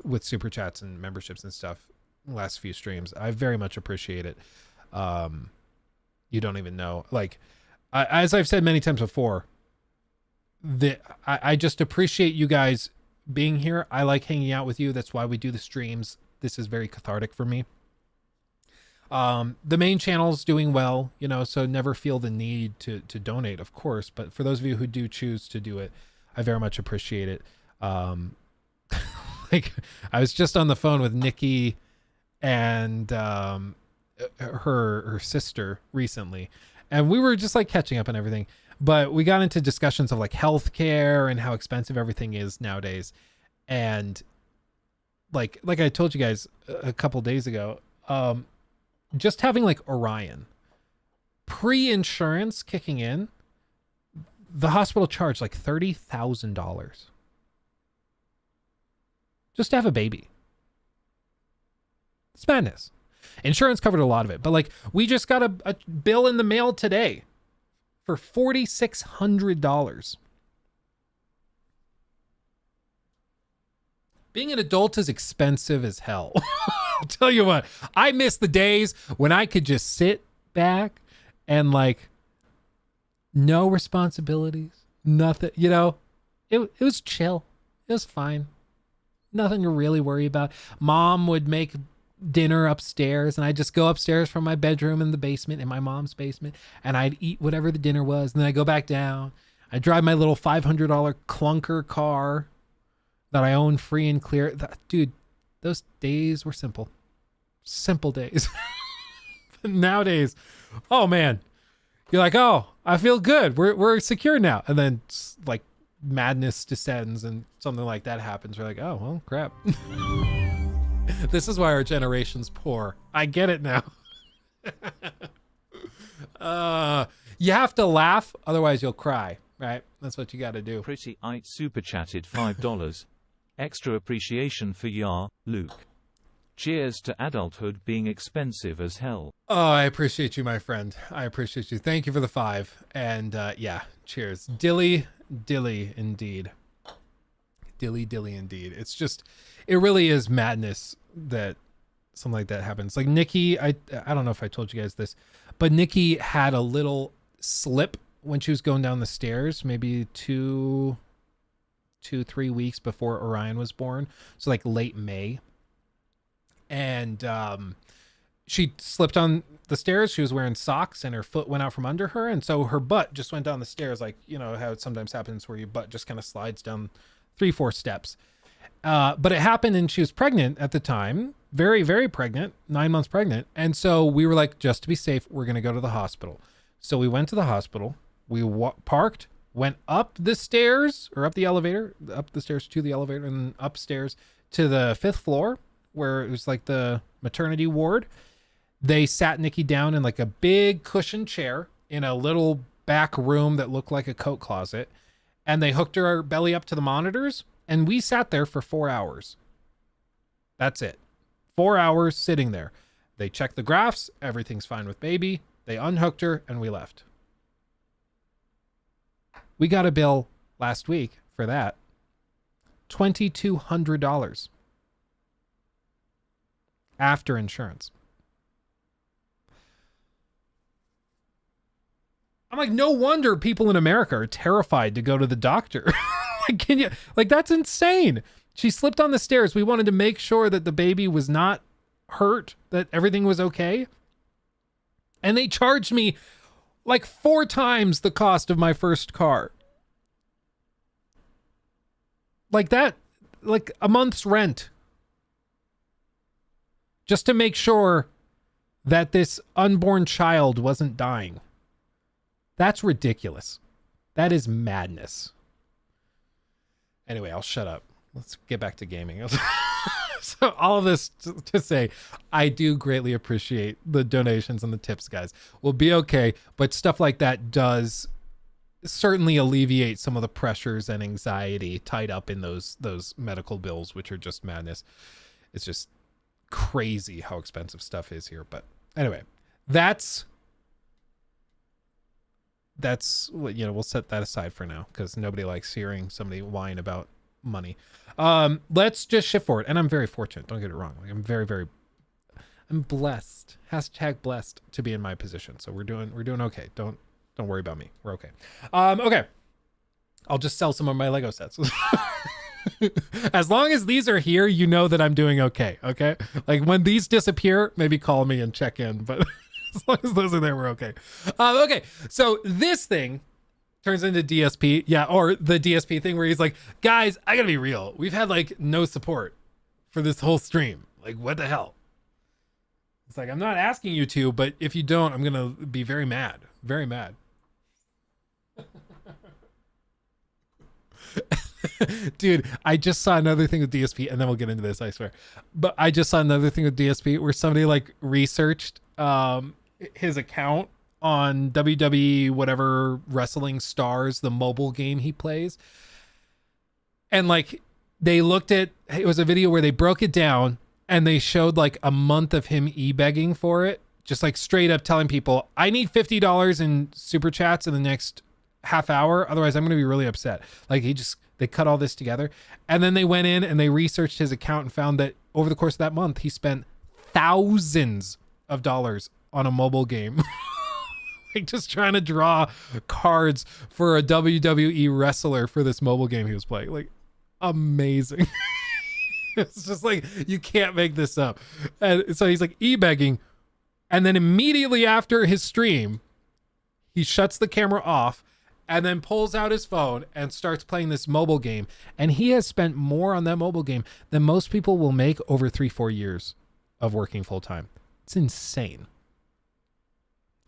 S1: with super chats and memberships and stuff in the last few streams. I very much appreciate it. You don't even know. Like, as I've said many times before, I just appreciate you guys being here. I like hanging out with you. That's why we do the streams. This is very cathartic for me. The main channel's doing well, so never feel the need to donate, of course. But for those of you who do choose to do it, I very much appreciate it. Like, I was just on the phone with Nikki and her sister recently, and we were just like catching up and everything. But we got into discussions of like healthcare and how expensive everything is nowadays. And like I told you guys a couple days ago, just having like Orion pre-insurance kicking in, the hospital charged like $30,000 just to have a baby. It's madness. Insurance covered a lot of it, but like we just got a bill in the mail today for $4,600. Being an adult is expensive as hell. I'll tell you what, I miss the days when I could just sit back and like no responsibilities, nothing, it was chill. It was fine. Nothing to really worry about. Mom would make dinner upstairs and I'd just go upstairs from my bedroom in the basement, in my mom's basement, and I'd eat whatever the dinner was. And then I go back down. I drive my little $500 clunker car that I own free and clear. Dude, those days were simple days. Nowadays, oh man, you're like, oh, I feel good. We're secure now. And then like madness descends and something like that happens. We're like, oh, well, crap. This is why our generation's poor. I get it now. You have to laugh, otherwise you'll cry, right? That's what you got to do.
S3: Pretty Ite super chatted $5. Extra appreciation for Ya, Luke. Cheers to adulthood being expensive as hell.
S1: Oh, I appreciate you, my friend. I appreciate you. Thank you for the 5. And yeah, cheers. Dilly indeed. Dilly indeed. It's just, it really is madness that something like that happens. Like Nikki, I don't know if I told you guys this, but Nikki had a little slip when she was going down the stairs, maybe 2 2-3 weeks before Orion was born. So like late May. And she slipped on the stairs. She was wearing socks and her foot went out from under her. And so her butt just went down the stairs. Like, you know, how it sometimes happens where your butt just kind of slides down 3-4 steps. But it happened and she was pregnant at the time. Very, very pregnant, 9 months pregnant. And so we were like, just to be safe, we're going to go to the hospital. So we went to the hospital. We parked, went up the stairs or up the elevator, up the stairs to the elevator and upstairs to the 5th floor where it was like the maternity ward. They sat Nikki down in like a big cushioned chair in a little back room that looked like a coat closet. And they hooked her belly up to the monitors. And we sat there for 4 hours. That's it. 4 hours sitting there. They checked the graphs. Everything's fine with baby. They unhooked her and we left. We got a bill last week for that. $2,200 after insurance. I'm like, no wonder people in America are terrified to go to the doctor. Like, can you, like, that's insane. She slipped on the stairs. We wanted to make sure that the baby was not hurt, that everything was okay. And they charged me like 4 times the cost of my first car. Like that, like a month's rent. Just to make sure that this unborn child wasn't dying. That's ridiculous. That is madness. Anyway, I'll shut up. Let's get back to gaming. So all of this to say, I do greatly appreciate the donations and the tips, guys. We'll be okay, but stuff like that does certainly alleviate some of the pressures and anxiety tied up in those medical bills, which are just madness. It's just crazy how expensive stuff is here. But anyway, that's you know, we'll set that aside for now because nobody likes hearing somebody whine about money. Let's just shift forward. And I'm very fortunate. Don't get it wrong. Like, I'm blessed. Hashtag blessed to be in my position. So we're doing okay. Don't worry about me. We're okay. Okay. I'll just sell some of my Lego sets. As long as these are here, you know that I'm doing okay. Okay. Like when these disappear, maybe call me and check in, but as long as those are there, we're okay. Okay. So this thing turns into DSP. Yeah. Or the DSP thing where he's like, guys, I gotta be real. We've had like no support for this whole stream. Like what the hell? It's like, I'm not asking you to, but if you don't, I'm going to be very mad. Very mad. Dude, I just saw another thing with DSP, and then we'll get into this, I swear. But I just saw another thing with DSP where somebody like researched his account on WWE whatever Wrestling Stars, the mobile game he plays. And like they looked at, it was a video where they broke it down and they showed like a month of him e-begging for it. Just like straight up telling people, I need $50 in super chats in the next half hour. Otherwise I'm going to be really upset. Like they cut all this together. And then they went in and they researched his account and found that over the course of that month, he spent thousands of dollars on a mobile game. Like just trying to draw cards for a WWE wrestler for this mobile game he was playing. Like amazing. It's just like, you can't make this up. And so he's like e-begging. And then immediately after his stream, he shuts the camera off and then pulls out his phone and starts playing this mobile game. And he has spent more on that mobile game than most people will make over 3-4 years of working full time. It's insane.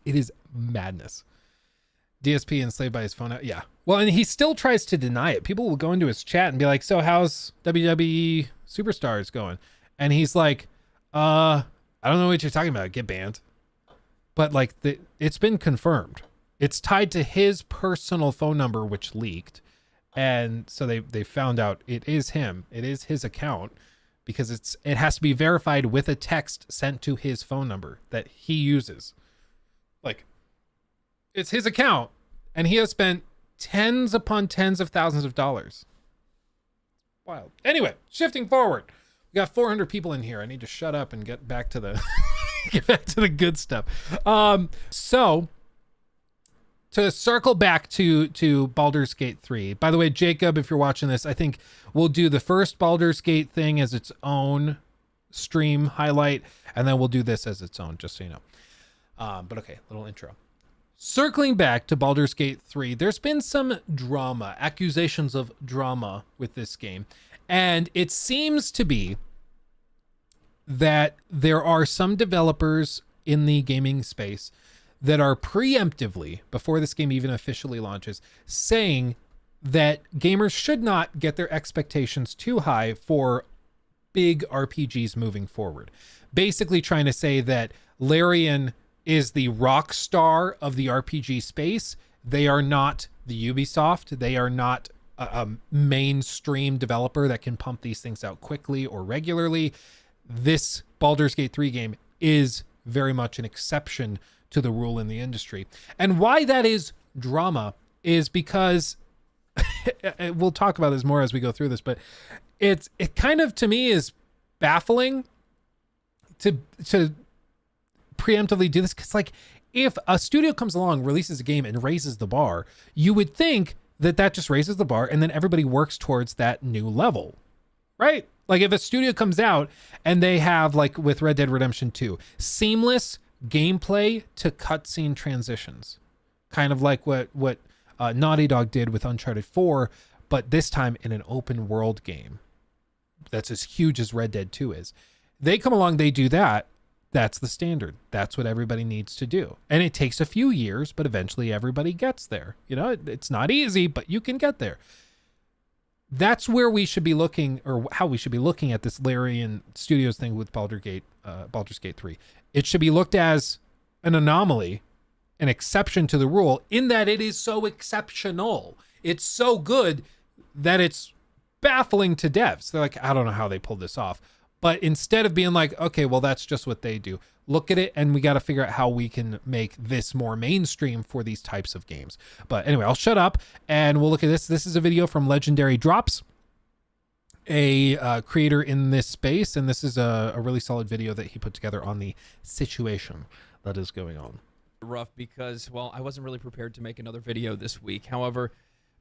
S1: It is madness. DSP enslaved by his phone. Yeah. Well, and he still tries to deny it. People will go into his chat and be like, so how's WWE Superstars going? And he's like, I don't know what you're talking about. Get banned. But like it's been confirmed. It's tied to his personal phone number, which leaked. And so they found out it is him. It is his account because it has to be verified with a text sent to his phone number that he uses. Like it's his account and he has spent tens upon tens of thousands of dollars. Wild. Anyway, shifting forward. We got 400 people in here. I need to shut up and get back to the get back to the good stuff. So to circle back to Baldur's Gate 3. By the way, Jacob, if you're watching this, I think we'll do the first Baldur's Gate thing as its own stream highlight, and then we'll do this as its own, just so you know. But okay, little intro. Circling back to Baldur's Gate 3, there's been some drama, accusations of drama with this game. And it seems to be that there are some developers in the gaming space that are preemptively, before this game even officially launches, saying that gamers should not get their expectations too high for big RPGs moving forward. Basically trying to say that Larian is the rock star of the RPG space. They are not the Ubisoft. They are not a mainstream developer that can pump these things out quickly or regularly. This Baldur's Gate 3 game is very much an exception to the rule in the industry. And why that is drama is because we'll talk about this more as we go through this, but it kind of, to me, is baffling to preemptively do this, because like, if a studio comes along, releases a game and raises the bar, you would think that just raises the bar and then everybody works towards that new level, right? Like if a studio comes out and they have, like with Red Dead Redemption 2, seamless gameplay to cutscene transitions, kind of like what Naughty Dog did with Uncharted 4, but this time in an open world game that's as huge as Red Dead 2 is. They come along, they do that. That's the standard. That's what everybody needs to do. And it takes a few years, but eventually everybody gets there. You know, it's not easy, but you can get there. That's where we should be looking, or how we should be looking at this Larian Studios thing with Baldur's Gate 3. It should be looked as an anomaly, an exception to the rule, in that it is so exceptional. It's so good that it's baffling to devs. They're like, I don't know how they pulled this off. But instead of being like, okay, well, that's just what they do, look at it and we got to figure out how we can make this more mainstream for these types of games. But anyway, I'll shut up and we'll look at this. This is a video from Legendary Drops, a creator in this space. And this is a really solid video that he put together on the situation that is going on.
S7: Rough because, well, I wasn't really prepared to make another video this week. However,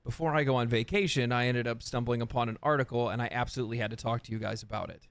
S7: before I go on vacation, I ended up stumbling upon an article and I absolutely had to talk to you guys about it.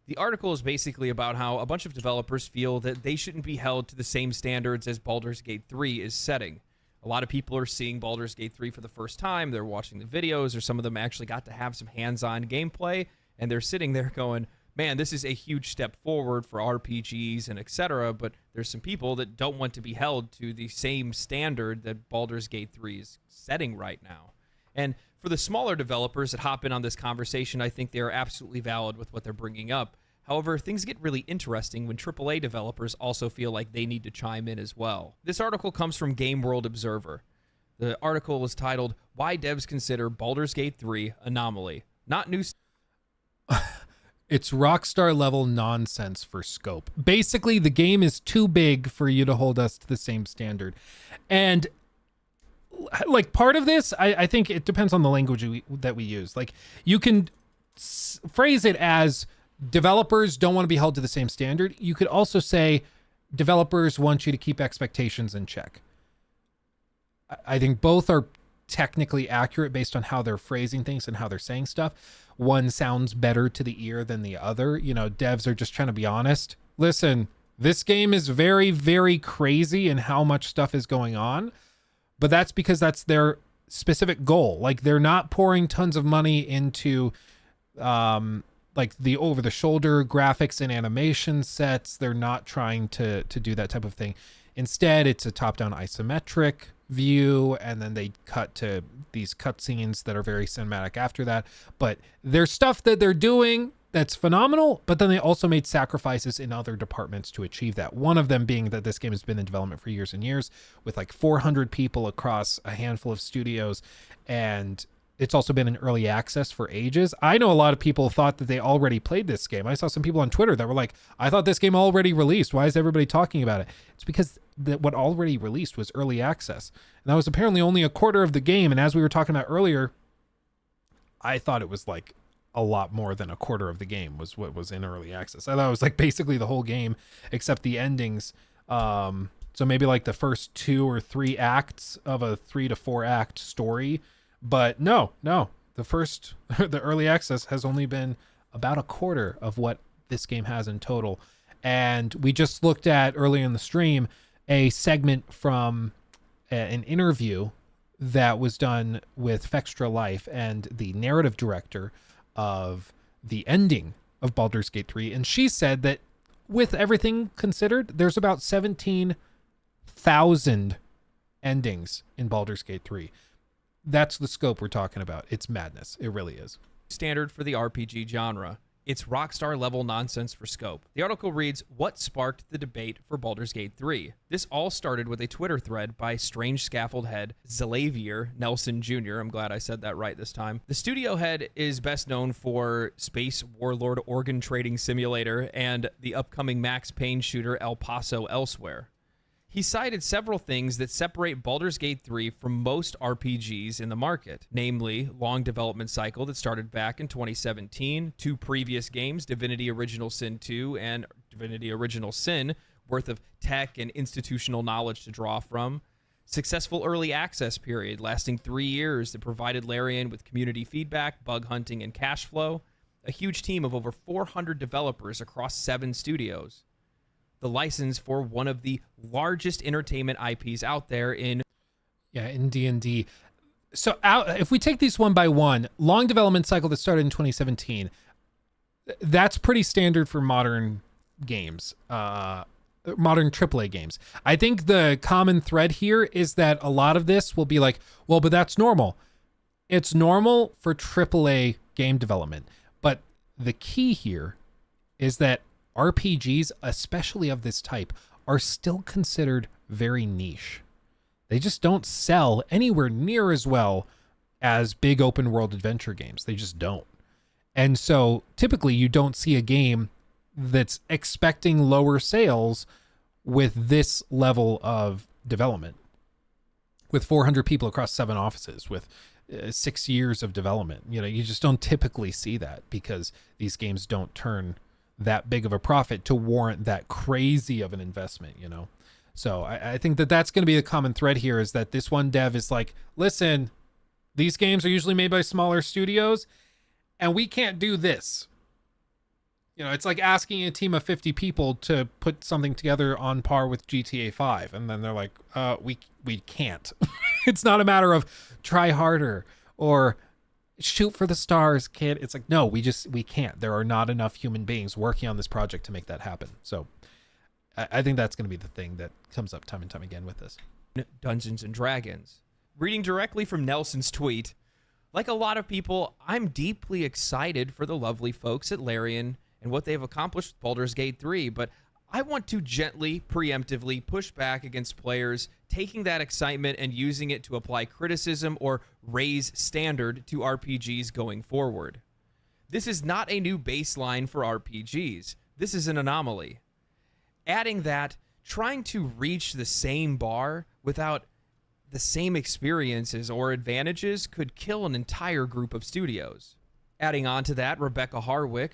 S7: The article is basically about how a bunch of developers feel that they shouldn't be held to the same standards as Baldur's Gate 3 is setting. A lot of people are seeing Baldur's Gate 3 for the first time. They're watching the videos, or some of them actually got to have some hands-on gameplay, and they're sitting there going, man, this is a huge step forward for RPGs and etc., but there's some people that don't want to be held to the same standard that Baldur's Gate 3 is setting right now. And for the smaller developers that hop in on this conversation, I think they are absolutely valid with what they're bringing up. However, things get really interesting when AAA developers also feel like they need to chime in as well. This article comes from Game World Observer. The article is titled, Why Devs Consider Baldur's Gate 3 Anomaly. Not new...
S1: It's Rockstar level nonsense for scope. Basically, the game is too big for you to hold us to the same standard. And like part of this, I think it depends on the language that we use. Like you can phrase it as developers don't want to be held to the same standard. You could also say developers want you to keep expectations in check. I think both are technically accurate based on how they're phrasing things and how they're saying stuff. One sounds better to the ear than the other. You know, devs are just trying to be honest. Listen, this game is very, very crazy in how much stuff is going on, but that's because that's their specific goal. Like they're not pouring tons of money into like the over-the-shoulder graphics and animation sets. They're not trying to do that type of thing. Instead, it's a top-down isometric view, and then they cut to these cutscenes that are very cinematic after that. But there's stuff that they're doing that's phenomenal, but then they also made sacrifices in other departments to achieve that. One of them being that this game has been in development for years and years with like 400 people across a handful of studios, and it's also been in early access for ages. I know a lot of people thought that they already played this game. I saw some people on Twitter that were like, I thought this game already released. Why is everybody talking about it? It's because what already released was early access. And that was apparently only a quarter of the game. And as we were talking about earlier, I thought it was like a lot more than a quarter of the game was what was in early access. I thought it was like basically the whole game except the endings. So maybe like the first 2 or 3 acts of a 3 to 4 act story. But no, the early access has only been about a quarter of what this game has in total. And we just looked at earlier in the stream a segment from an interview that was done with Fextra Life and the narrative director of the ending of Baldur's Gate 3. And she said that with everything considered, there's about 17,000 endings in Baldur's Gate 3. That's the scope we're talking about. It's madness. It really is.
S7: Standard for the RPG genre. It's Rockstar level nonsense for scope. The article reads, what sparked the debate for Baldur's Gate 3? This all started with a Twitter thread by Strange Scaffold head Xalavier Nelson Jr. I'm glad I said that right this time. The studio head is best known for Space Warlord Organ Trading Simulator and the upcoming Max Payne shooter El Paso Elsewhere. He cited several things that separate Baldur's Gate 3 from most RPGs in the market, namely long development cycle that started back in 2017, 2 previous games, Divinity Original Sin 2 and Divinity Original Sin, worth of tech and institutional knowledge to draw from, successful early access period lasting 3 years that provided Larian with community feedback, bug hunting, and cash flow, a huge team of over 400 developers across 7 studios, the license for one of the largest entertainment IPs out there in
S1: D&D. So if we take these one by one, long development cycle that started in 2017, that's pretty standard for modern games, modern AAA games. I think the common thread here is that a lot of this will be like, well, but that's normal. It's normal for AAA game development. But the key here is that RPGs, especially of this type, are still considered very niche. They just don't sell anywhere near as well as big open world adventure games. They just don't. And so typically you don't see a game that's expecting lower sales with this level of development, with 400 people across 7 offices, with 6 years of development. You just don't typically see that because these games don't turn that big of a profit to warrant that crazy of an investment, So I think that that's going to be the common thread here, is that this one dev is like, listen, these games are usually made by smaller studios and we can't do this. It's like asking a team of 50 people to put something together on par with GTA 5. And then they're like, we can't. It's not a matter of try harder or shoot for the stars, kid. It's like, no, we can't. There are not enough human beings working on this project to make that happen. So I think that's going to be the thing that comes up time and time again with this.
S7: Dungeons and Dragons. Reading directly from Nelson's tweet, like a lot of people, I'm deeply excited for the lovely folks at Larian and what they've accomplished with Baldur's Gate 3, but I want to gently, preemptively push back against players taking that excitement and using it to apply criticism or raise standard to RPGs going forward. This is not a new baseline for RPGs. This is an anomaly. Adding that, trying to reach the same bar without the same experiences or advantages could kill an entire group of studios. Adding on to that, Rebecca Harwick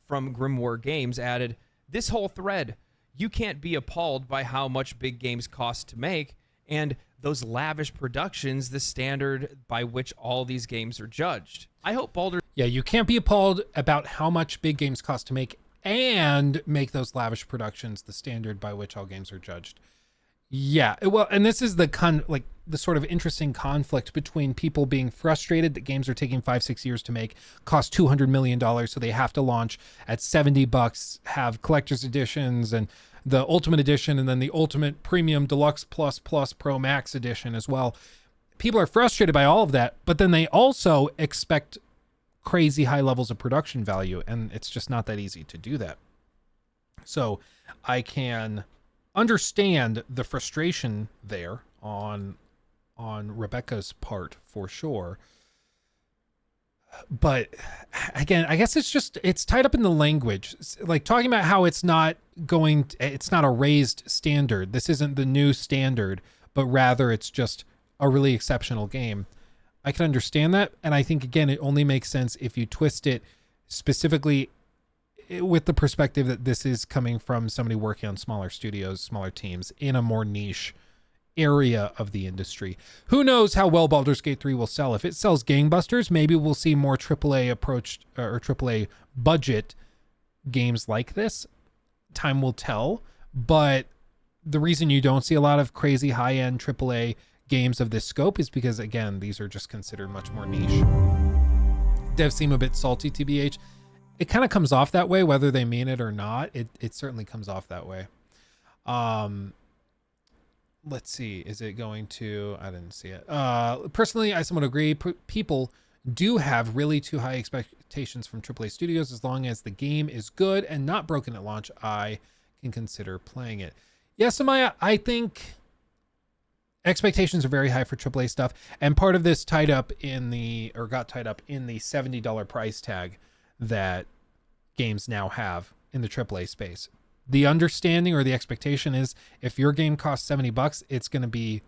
S7: from Grimoire Games added, this whole thread, you can't be appalled by how much big games cost to make, and those lavish productions, the standard by which all these games are judged. I hope Baldur...
S1: Yeah, you can't be appalled about how much big games cost to make and make those lavish productions the standard by which all games are judged. Yeah, well, and this is the sort of interesting conflict between people being frustrated that games are taking 5-6 years to make, cost $200 million, so they have to launch at $70, have collector's editions and the Ultimate Edition, and then the Ultimate Premium Deluxe Plus Pro Max Edition as well. People are frustrated by all of that, but then they also expect crazy high levels of production value, and it's just not that easy to do that. So I can understand the frustration there on Rebecca's part for sure. But again, I guess it's tied up in the language. Like talking about how it's not a raised standard. This isn't the new standard, but rather it's just a really exceptional game. I can understand that. And I think, again, it only makes sense if you twist it specifically with the perspective that this is coming from somebody working on smaller studios, smaller teams in a more niche area of the industry. Who knows how well Baldur's Gate 3 will sell? If it sells gangbusters, maybe we'll see more AAA approached or AAA budget games like this. Time will tell, but the reason you don't see a lot of crazy high-end AAA games of this scope is because, again, these are just considered much more niche. Devs seem a bit salty, TBH. It kind of comes off that way, whether they mean it or not. It certainly comes off that way. Let's see. Is it going to... I didn't see it. Personally, I somewhat agree. People do have really too high expectations from AAA studios. As long as the game is good and not broken at launch, I can consider playing it. Yes, Amaya, I think expectations are very high for AAA stuff. And part of this got tied up in the $70 price tag that games now have in the AAA space. The understanding or the expectation is if your game costs $70, it's going to be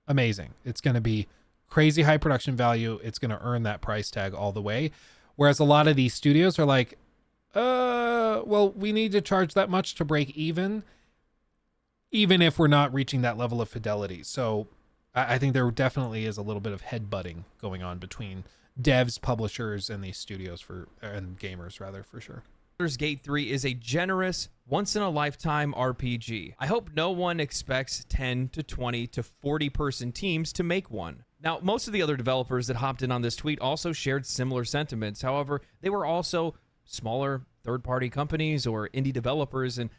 S1: amazing. It's going to be crazy high production value. It's going to earn that price tag all the way. Whereas a lot of these studios are like, well, we need to charge that much to break even if we're not reaching that level of fidelity. So I think there definitely is a little bit of headbutting going on between devs, publishers, and these studios and gamers rather, for sure.
S7: Baldur's Gate 3 is a generous, once-in-a-lifetime RPG. I hope no one expects 10 to 20 to 40-person teams to make one. Now, most of the other developers that hopped in on this tweet also shared similar sentiments. However, they were also smaller third-party companies or indie developers, and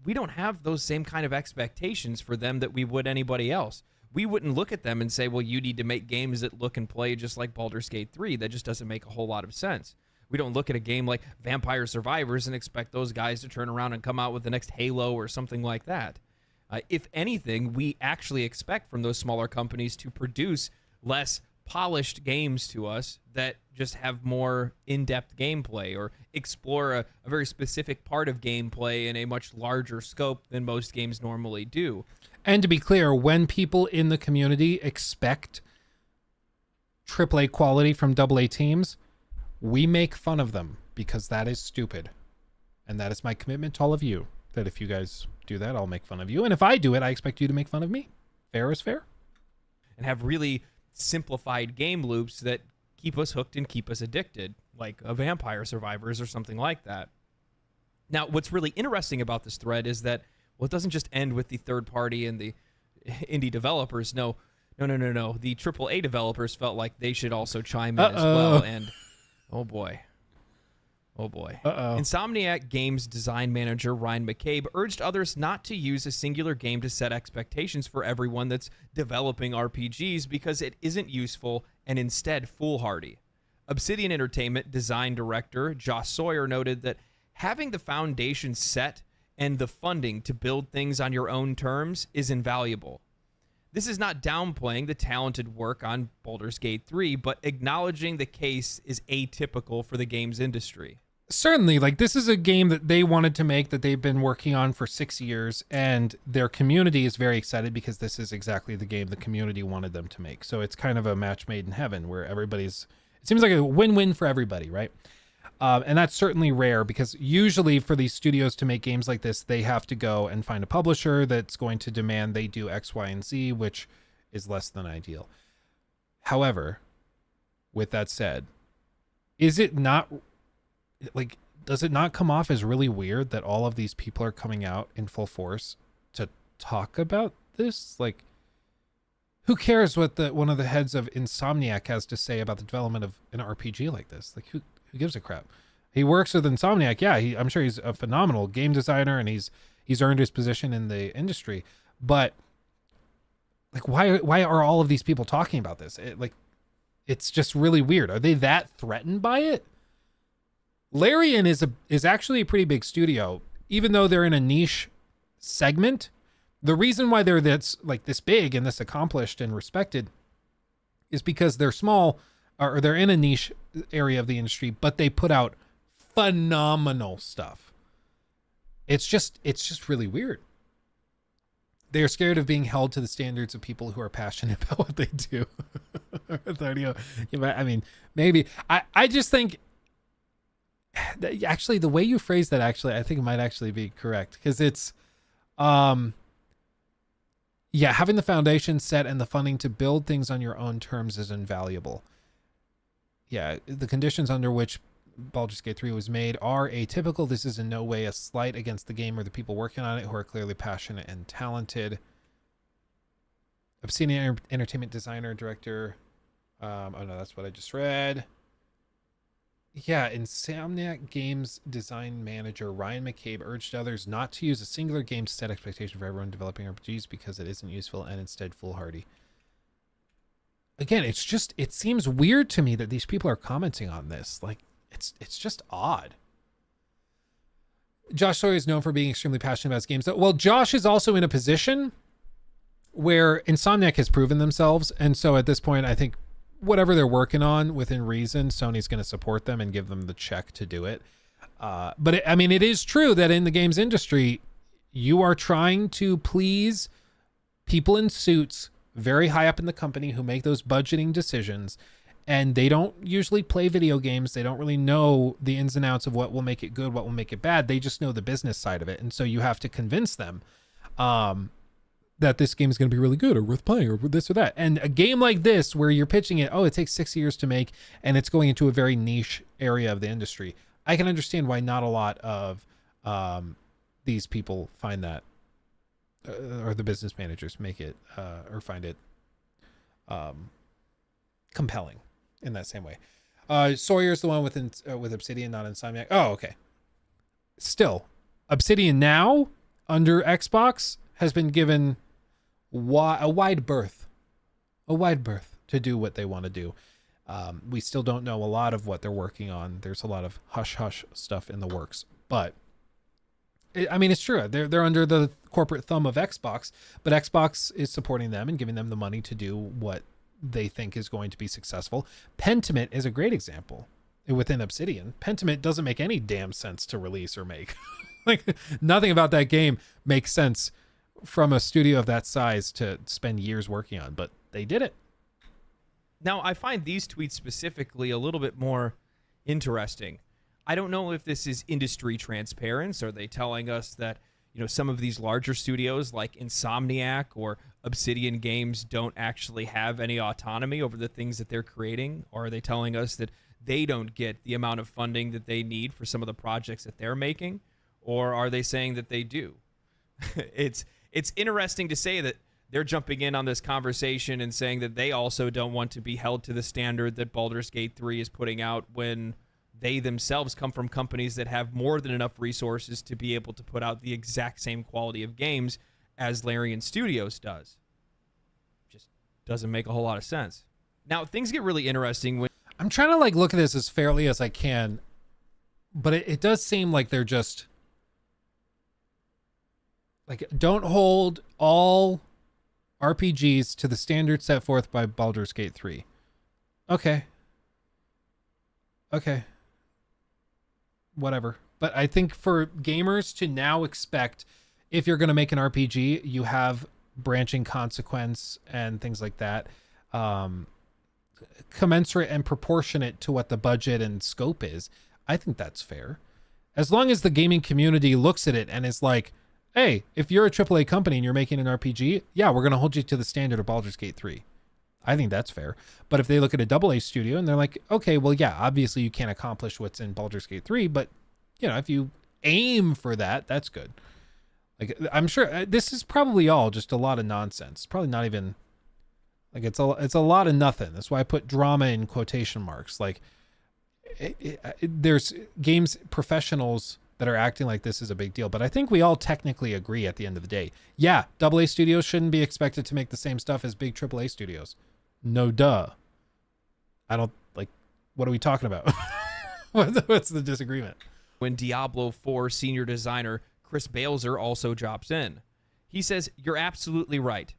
S7: we don't have those same kind of expectations for them that we would anybody else. We wouldn't look at them and say, well, you need to make games that look and play just like Baldur's Gate 3. That just doesn't make a whole lot of sense. We don't look at a game like Vampire Survivors and expect those guys to turn around and come out with the next Halo or something like that. If anything, we actually expect from those smaller companies to produce less polished games to us that just have more in-depth gameplay or explore a very specific part of gameplay in a much larger scope than most games normally do.
S1: And to be clear, when people in the community expect AAA quality from AA teams, we make fun of them because that is stupid. And that is my commitment to all of you, that if you guys do that, I'll make fun of you. And if I do it, I expect you to make fun of me. Fair is fair.
S7: And have really simplified game loops that keep us hooked and keep us addicted, like a Vampire Survivors or something like that. Now, what's really interesting about this thread is that, well, it doesn't just end with the third party and the indie developers. No. The AAA developers felt like they should also chime in as well. And oh boy. Insomniac Games design manager Ryan McCabe urged others not to use a singular game to set expectations for everyone that's developing RPGs because it isn't useful and instead foolhardy. Obsidian Entertainment design director Josh Sawyer noted that having the foundation set and the funding to build things on your own terms is invaluable. This is not downplaying the talented work on Baldur's Gate 3, but acknowledging the case is atypical for the games industry.
S1: Certainly, like, this is a game that they wanted to make, that they've been working on for 6 years, and their community is very excited because this is exactly the game the community wanted them to make. So it's kind of a match made in heaven where it seems like a win-win for everybody, right? And that's certainly rare because usually for these studios to make games like this, they have to go and find a publisher that's going to demand they do X, Y, and Z, which is less than ideal. However, with that said, does it not come off as really weird that all of these people are coming out in full force to talk about this? Like, who cares what one of the heads of Insomniac has to say about the development of an RPG like this? Like, who gives a crap? He works with Insomniac. Yeah, I'm sure he's a phenomenal game designer and he's earned his position in the industry. But like, why are all of these people talking about this? It's just really weird. Are they that threatened by it? Larian is actually a pretty big studio, even though they're in a niche segment. The reason why they're this big and this accomplished and respected is because they're small, or they're in a niche area of the industry, but they put out phenomenal stuff. It's just really weird. They're scared of being held to the standards of people who are passionate about what they do. I mean, maybe. I just think actually, the way you phrase that, actually, I think it might actually be correct, because it's, yeah, having the foundation set and the funding to build things on your own terms is invaluable. Yeah, the conditions under which Baldur's Gate 3 was made are atypical. This is in no way a slight against the game or the people working on it, who are clearly passionate and talented. Obsidian Entertainment designer, director. Oh no, that's what I just read. Yeah, Insomniac Games design manager Ryan McCabe urged others not to use a singular game to set expectation for everyone developing RPGs because it isn't useful and instead foolhardy. Again, it seems weird to me that these people are commenting on this. Like, it's just odd. Josh Sawyer is known for being extremely passionate about his games. Well, Josh is also in a position where Insomniac has proven themselves, and so at this point, I think whatever they're working on within reason, Sony's going to support them and give them the check to do it. But it is true that in the games industry, you are trying to please people in suits very high up in the company who make those budgeting decisions, and they don't usually play video games. They don't really know the ins and outs of what will make it good, what will make it bad. They just know the business side of it. And so you have to convince them that this game is going to be really good or worth playing or this or that. And a game like this, where you're pitching it, it takes 6 years to make, and it's going into a very niche area of the industry. I can understand why not a lot of these people find that, or the business managers make it, or find it compelling in that same way. Sawyer's the one with Obsidian, not Insomniac. Oh, okay. Still, Obsidian now under Xbox has been given a wide berth to do what they want to do. We still don't know a lot of what they're working on. There's a lot of hush stuff in the works, but it's true. They're under the corporate thumb of Xbox, but Xbox is supporting them and giving them the money to do what they think is going to be successful. Pentiment is a great example within Obsidian. Pentiment doesn't make any damn sense to release or make. Like, nothing about that game makes sense from a studio of that size to spend years working on, but they did it.
S7: Now, I find these tweets specifically a little bit more interesting. I don't know if this is industry transparency. Are they telling us that, some of these larger studios like Insomniac or Obsidian Games don't actually have any autonomy over the things that they're creating? Or are they telling us that they don't get the amount of funding that they need for some of the projects that they're making? Or are they saying that they do? It's interesting to say that they're jumping in on this conversation and saying that they also don't want to be held to the standard that Baldur's Gate 3 is putting out, when they themselves come from companies that have more than enough resources to be able to put out the exact same quality of games as Larian Studios does. Just doesn't make a whole lot of sense. Now, things get really interesting when
S1: I'm trying to look at this as fairly as I can, but it does seem like they're just don't hold all RPGs to the standard set forth by Baldur's Gate 3. Okay. Whatever. But I think for gamers to now expect, if you're going to make an RPG, you have branching consequence and things like that, commensurate and proportionate to what the budget and scope is, I think that's fair. As long as the gaming community looks at it and is like, hey, if you're a AAA company and you're making an RPG, yeah, we're going to hold you to the standard of Baldur's Gate 3. I think that's fair. But if they look at a AA studio and they're like, okay, well, yeah, obviously you can't accomplish what's in Baldur's Gate 3, but, if you aim for that, that's good. I'm sure this is probably all just a lot of nonsense. Probably not even, it's a lot of nothing. That's why I put drama in quotation marks. There's games professionals that are acting like this is a big deal, but I think we all technically agree at the end of the day. Yeah, AA studios shouldn't be expected to make the same stuff as big AAA studios. No duh. What are we talking about? What's the disagreement?
S7: When Diablo 4 senior designer Chris Balzer also drops in. He says, "You're absolutely right.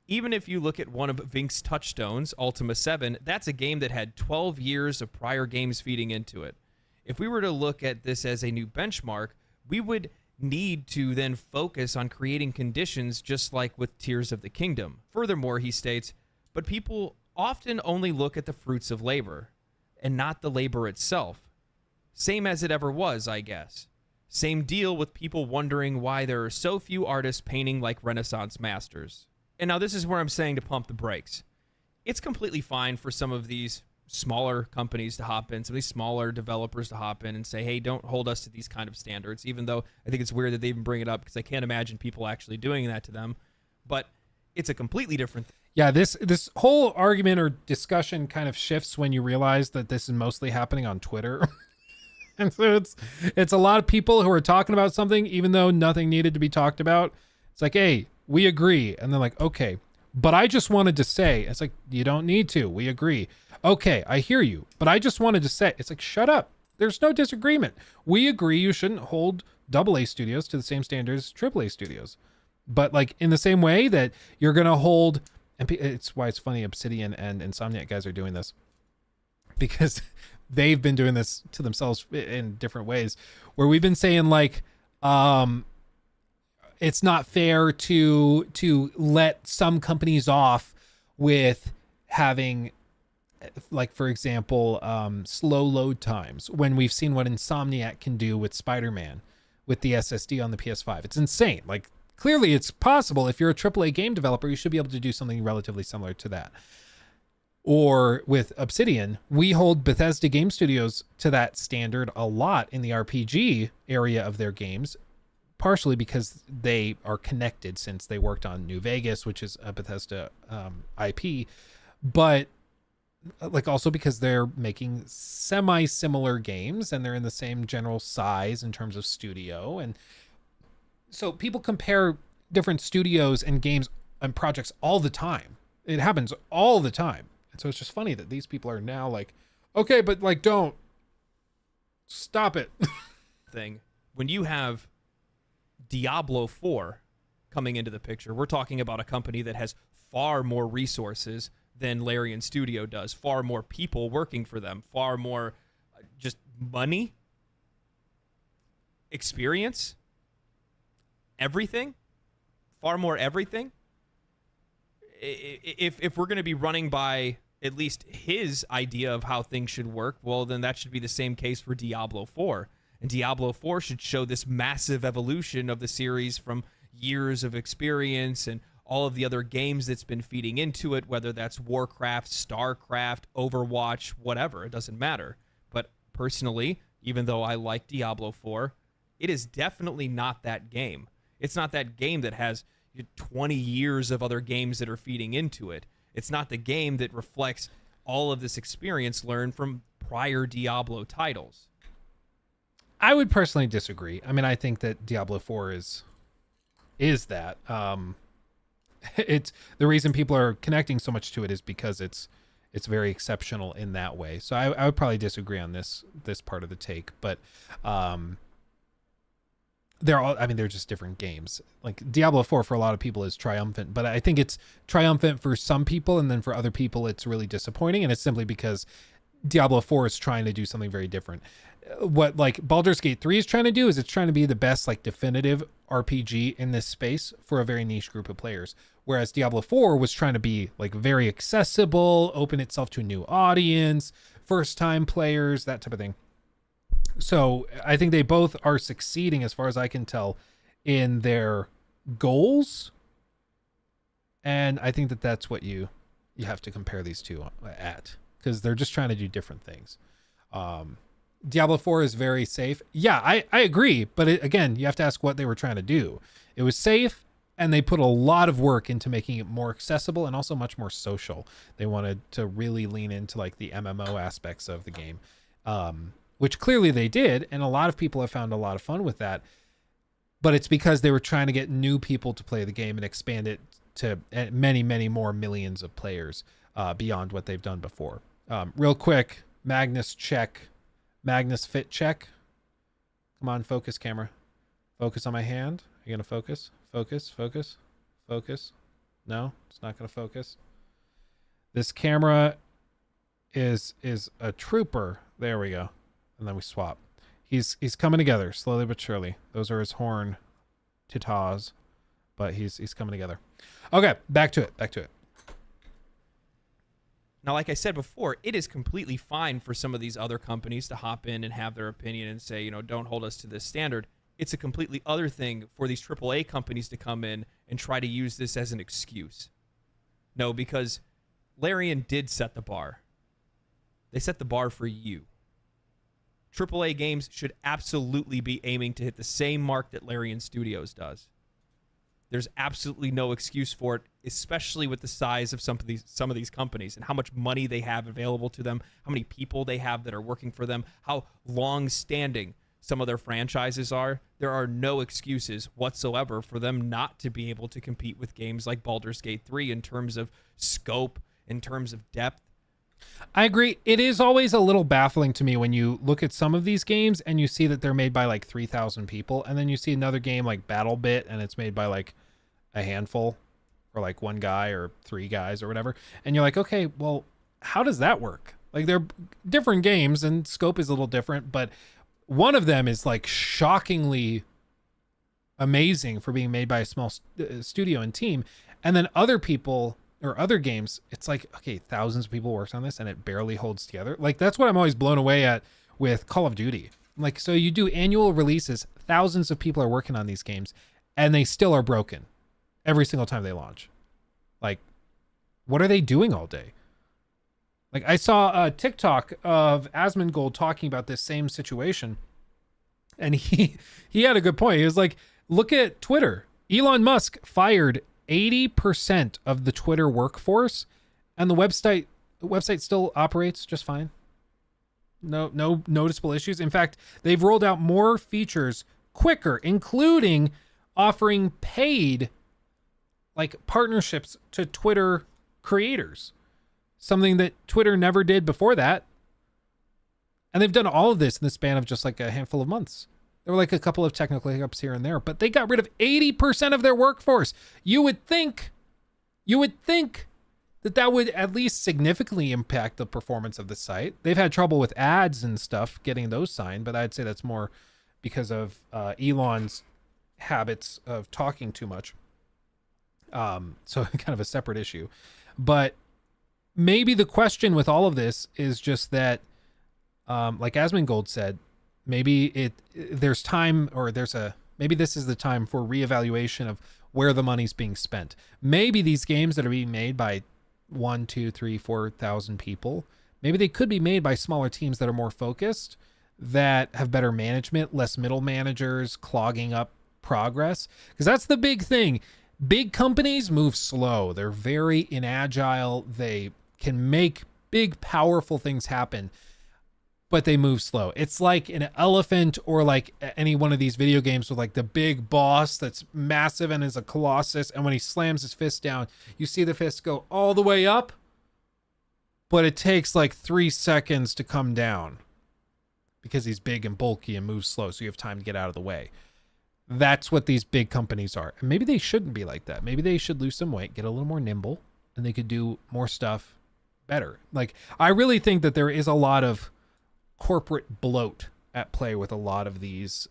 S7: Even if you look at one of Vink's touchstones, Ultima 7, that's a game that had 12 years of prior games feeding into it. If we were to look at this as a new benchmark, we would need to then focus on creating conditions just like with Tears of the Kingdom." Furthermore, he states, "But people often only look at the fruits of labor and not the labor itself. Same as it ever was, I guess. Same deal with people wondering why there are so few artists painting like Renaissance masters. And now this is where I'm saying to pump the brakes. It's completely fine for some of these smaller companies to hop in, some of these smaller developers to hop in and say, hey, don't hold us to these kind of standards, even though I think it's weird that they even bring it up because I can't imagine people actually doing that to them. But it's a completely different thing.
S1: Yeah, this whole argument or discussion kind of shifts when you realize that this is mostly happening on Twitter. And so it's a lot of people who are talking about something even though nothing needed to be talked about. It's like, hey, we agree. And they're like, okay, but I just wanted to say, it's like, you don't need to. We agree. Okay, I hear you, but I just wanted to say, it's like, shut up. There's no disagreement. We agree you shouldn't hold AA studios to the same standards as AAA studios. But like in the same way that you're going to hold, and it's why it's funny Obsidian and Insomniac guys are doing this, because they've been doing this to themselves in different ways, where we've been saying like, it's not fair to let some companies off with having, like, for example, slow load times, when we've seen what Insomniac can do with Spider-Man with the SSD on the PS5. It's insane. Like, clearly it's possible. If you're a AAA game developer, you should be able to do something relatively similar to that. Or with Obsidian, we hold Bethesda Game Studios to that standard a lot in the RPG area of their games, partially because they are connected since they worked on New Vegas, which is a Bethesda IP, but like also because they're making semi-similar games and they're in the same general size in terms of studio. And so people compare different studios and games and projects all the time. It happens all the time. And so it's just funny that these people are now like, okay, but like, don't stop it.
S7: Thing. When you have Diablo 4 coming into the picture, we're talking about a company that has far more resources than Larian Studio does, far more people working for them, far more just money, experience, everything, far more everything. If we're going to be running by at least his idea of how things should work, well, then that should be the same case for Diablo 4. And Diablo 4 should show this massive evolution of the series from years of experience and all of the other games that's been feeding into it, whether that's Warcraft, StarCraft, Overwatch, whatever. It doesn't matter. But personally, even though I like Diablo 4, it is definitely not that game. It's not that game that has 20 years of other games that are feeding into it. It's not the game that reflects all of this experience learned from prior Diablo titles.
S1: I would personally disagree. I mean, I think that Diablo 4 is that. It's the reason people are connecting so much to it is because it's very exceptional in that way. So I would probably disagree on this part of the take, but they're just different games. Like Diablo 4 for a lot of people is triumphant, but I think it's triumphant for some people, and then for other people it's really disappointing, and it's simply because Diablo 4 is trying to do something very different. What like Baldur's Gate 3 is trying to do is it's trying to be the best like definitive RPG in this space for a very niche group of players, whereas Diablo 4 was trying to be like very accessible, open itself to a new audience, first time players, that type of thing. So I think they both are succeeding, as far as I can tell, in their goals, and I think that that's what you have to compare these two at, because they're just trying to do different things. Diablo 4 is very safe. Yeah, I agree. But again, you have to ask what they were trying to do. It was safe, and they put a lot of work into making it more accessible and also much more social. They wanted to really lean into like the MMO aspects of the game, which clearly they did. And a lot of people have found a lot of fun with that. But it's because they were trying to get new people to play the game and expand it to many, many more millions of players beyond what they've done before. Real quick, Magnus fit check. Come on, focus camera. Focus on my hand. Are you gonna focus? Focus. No, it's not gonna focus. This camera is a trooper. There we go. And then we swap. He's coming together slowly but surely. Those are his horn titas, but he's coming together. Okay, back to it.
S7: Now, like I said before, it is completely fine for some of these other companies to hop in and have their opinion and say, don't hold us to this standard. It's a completely other thing for these AAA companies to come in and try to use this as an excuse. No, because Larian did set the bar. They set the bar for you. AAA games should absolutely be aiming to hit the same mark that Larian Studios does. There's absolutely no excuse for it, especially with the size of some of these companies and how much money they have available to them, how many people they have that are working for them, how long-standing some of their franchises are. There are no excuses whatsoever for them not to be able to compete with games like Baldur's Gate 3 in terms of scope, in terms of depth.
S1: I agree. It is always a little baffling to me when you look at some of these games and you see that they're made by like 3,000 people, and then you see another game like BattleBit and it's made by like a handful or like one guy or three guys or whatever. And you're like, okay, well, how does that work? Like, they're different games and scope is a little different, but one of them is like shockingly amazing for being made by a small studio and team. And then other people or other games, it's like, okay, thousands of people worked on this and it barely holds together. Like, that's what I'm always blown away at with Call of Duty. Like, so you do annual releases, thousands of people are working on these games and they still are broken every single time they launch. Like, what are they doing all day? Like, I saw a TikTok of Asmongold talking about this same situation, and he had a good point. He was like, look at Twitter. Elon Musk fired 80% of the Twitter workforce, and the website still operates just fine. No noticeable issues. In fact, they've rolled out more features quicker, including offering paid like partnerships to Twitter creators, something that Twitter never did before that. And they've done all of this in the span of just like a handful of months. There were like a couple of technical hiccups here and there, but they got rid of 80% of their workforce. You would think that would at least significantly impact the performance of the site. They've had trouble with ads and stuff getting those signed, but I'd say that's more because of Elon's habits of talking too much. So kind of a separate issue. But maybe the question with all of this is just that, like Asmongold said, maybe there's time, or maybe this is the time for reevaluation of where the money's being spent. Maybe these games that are being made by 1, 2, 3, 4,000 people, maybe they could be made by smaller teams that are more focused, that have better management, less middle managers clogging up progress. Because that's the big thing. Big companies move slow. They're very inagile. They can make big, powerful things happen, but they move slow. It's like an elephant, or like any one of these video games with like the big boss that's massive and is a colossus. And when he slams his fist down, you see the fist go all the way up, but it takes like 3 seconds to come down because he's big and bulky and moves slow. So you have time to get out of the way. That's what these big companies are. And maybe they shouldn't be like that. Maybe they should lose some weight, get a little more nimble, and they could do more stuff better. Like, I really think that there is a lot of corporate bloat at play with a lot of these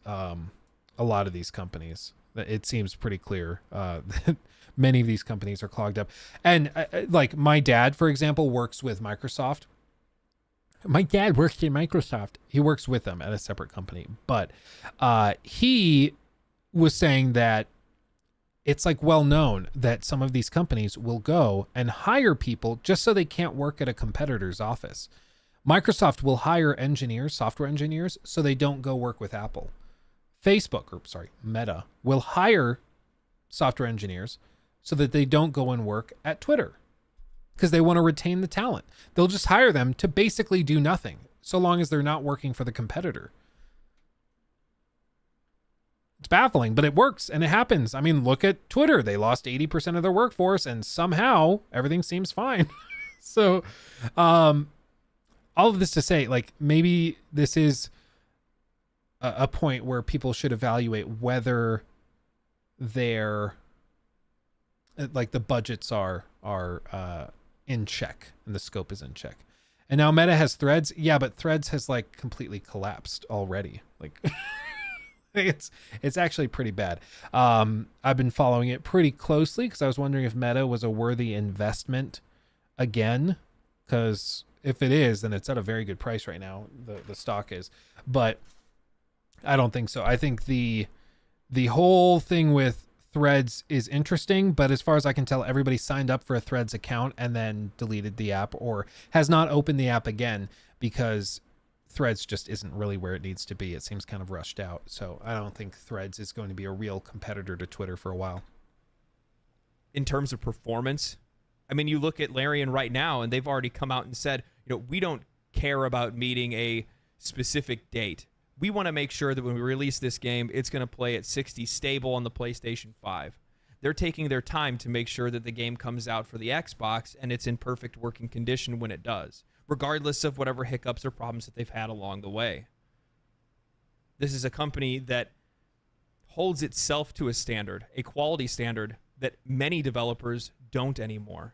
S1: companies. It seems pretty clear that many of these companies are clogged up. And like my dad, for example, works with Microsoft. My dad works in Microsoft. He works with them at a separate company, but he was saying that it's like well known that some of these companies will go and hire people just so they can't work at a competitor's office. Microsoft will hire engineers, software engineers, so they don't go work with Apple. Meta will hire software engineers so that they don't go and work at Twitter, because they want to retain the talent. They'll just hire them to basically do nothing, so long as they're not working for the competitor. It's baffling, but it works and it happens. I mean, look at Twitter. They lost 80% of their workforce and somehow everything seems fine. So, all of this to say, like, maybe this is a point where people should evaluate whether their, like, the budgets are in check and the scope is in check. And now Meta has Threads. Yeah, but Threads has like completely collapsed already. Like, it's actually pretty bad. I've been following it pretty closely because I was wondering if Meta was a worthy investment again. because if it is, then it's at a very good price right now. The stock is, but I don't think so. I think the whole thing with Threads is interesting, but as far as I can tell, everybody signed up for a Threads account and then deleted the app or has not opened the app again because Threads just isn't really where it needs to be. It seems kind of rushed out. So I don't think Threads is going to be a real competitor to Twitter for a while.
S7: In terms of performance, I mean, you look at Larian right now, and they've already come out and said, we don't care about meeting a specific date. We want to make sure that when we release this game, it's going to play at 60 stable on the PlayStation 5. They're taking their time to make sure that the game comes out for the Xbox and it's in perfect working condition when it does, regardless of whatever hiccups or problems that they've had along the way. This is a company that holds itself to a standard, a quality standard that many developers don't anymore.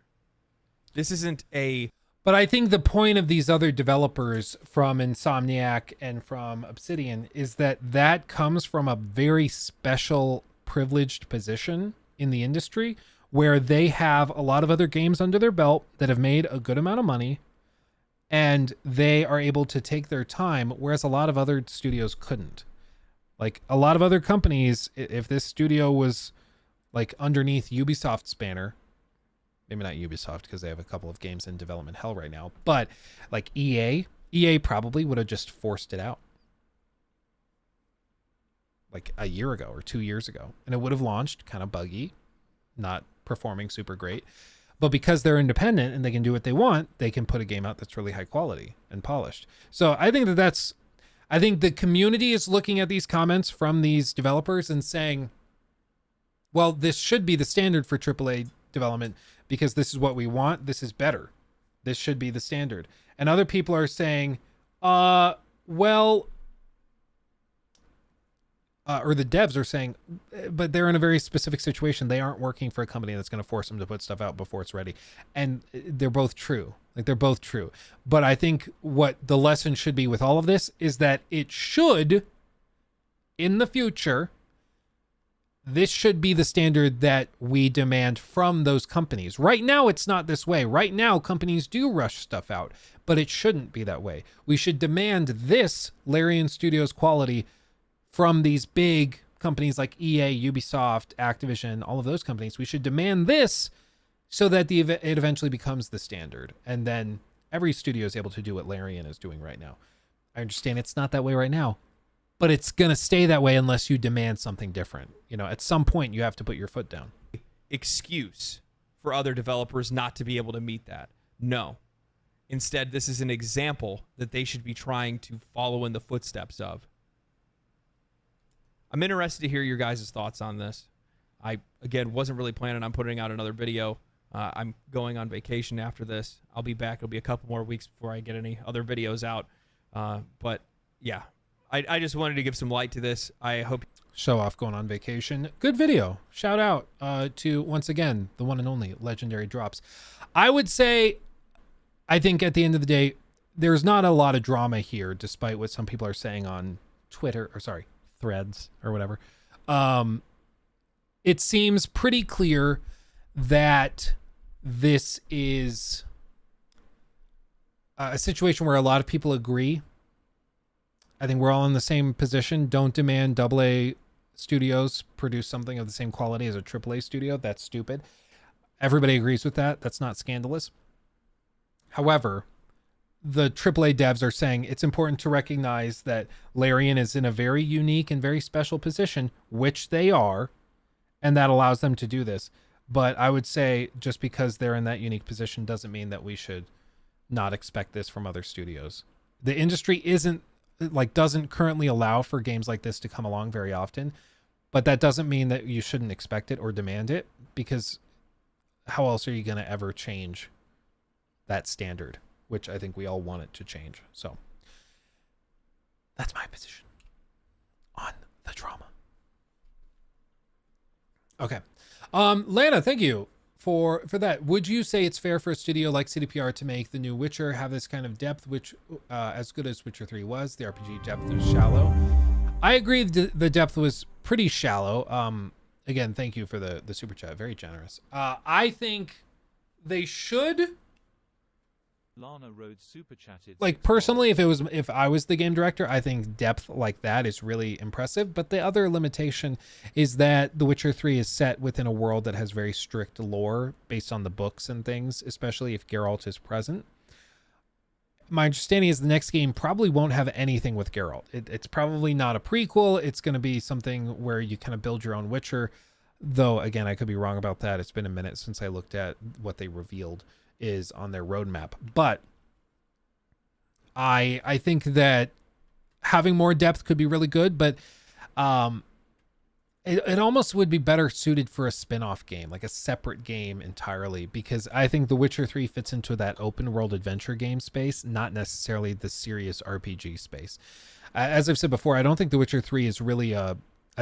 S7: This isn't a...
S1: But I think the point of these other developers from Insomniac and from Obsidian is that comes from a very special privileged position in the industry where they have a lot of other games under their belt that have made a good amount of money and they are able to take their time, whereas a lot of other studios couldn't. Like a lot of other companies, if this studio was like underneath Ubisoft's banner, maybe not Ubisoft because they have a couple of games in development hell right now, but like EA probably would have just forced it out like a year ago or 2 years ago, and it would have launched kind of buggy, not performing super great. But because they're independent and they can do what they want, they can put a game out that's really high quality and polished. So I think I think the community is looking at these comments from these developers and saying, well, this should be the standard for AAA development because this is what we want. This is better. This should be the standard. And other people are saying, or the devs are saying, but they're in a very specific situation. They aren't working for a company that's going to force them to put stuff out before it's ready. And they're both true. Like they're both true. But I think what the lesson should be with all of this is that it should, in the future, this should be the standard that we demand from those companies. Right now, it's not this way. Right now, companies do rush stuff out, but it shouldn't be that way. We should demand this Larian Studios quality from these big companies like EA, Ubisoft, Activision, all of those companies. We should demand this so that it eventually becomes the standard. And then every studio is able to do what Larian is doing right now. I understand it's not that way right now, but it's going to stay that way unless you demand something different. At some point you have to put your foot down.
S7: Excuse for other developers not to be able to meet that. No. Instead, this is an example that they should be trying to follow in the footsteps of. I'm interested to hear your guys' thoughts on this. I, again, wasn't really planning on putting out another video. I'm going on vacation after this. I'll be back. It'll be a couple more weeks before I get any other videos out. But, yeah, I just wanted to give some light to this. I hope...
S1: Show off going on vacation. Good video. Shout out to, once again, the one and only Legendary Drops. I would say, I think at the end of the day, there's not a lot of drama here, despite what some people are saying on Twitter, Threads or whatever. It seems pretty clear that this is a situation where a lot of people agree. I think we're all in the same position. Don't demand AA studios produce something of the same quality as a AAA studio. That's stupid. Everybody agrees with that. That's not scandalous. However, the AAA devs are saying it's important to recognize that Larian is in a very unique and very special position, which they are, and that allows them to do this. But I would say just because they're in that unique position doesn't mean that we should not expect this from other studios. The industry doesn't currently allow for games like this to come along very often, but that doesn't mean that you shouldn't expect it or demand it, because how else are you going to ever change that standard, which I think we all want it to change. So that's my position on the drama. Okay. Lana, thank you for that. Would you say it's fair for a studio like CDPR to make the new Witcher have this kind of depth, which as good as Witcher 3 was? The RPG depth is shallow. I agree the depth was pretty shallow. Again, thank you for the super chat. Very generous. I think they should
S3: Lana Rhodes super chatted.
S1: Like personally, if I was the game director, I think depth like that is really impressive. But the other limitation is that The Witcher 3 is set within a world that has very strict lore based on the books and things, especially if Geralt is present. My understanding is the next game probably won't have anything with Geralt. It's probably not a prequel. It's going to be something where you kind of build your own Witcher. Though, again, I could be wrong about that. It's been a minute since I looked at what they revealed is on their roadmap. But I think that having more depth could be really good, but it almost would be better suited for a spin-off game, like a separate game entirely, because I think The Witcher 3 fits into that open world adventure game space, not necessarily the serious RPG space. As I've said before, I don't think The Witcher 3 is really a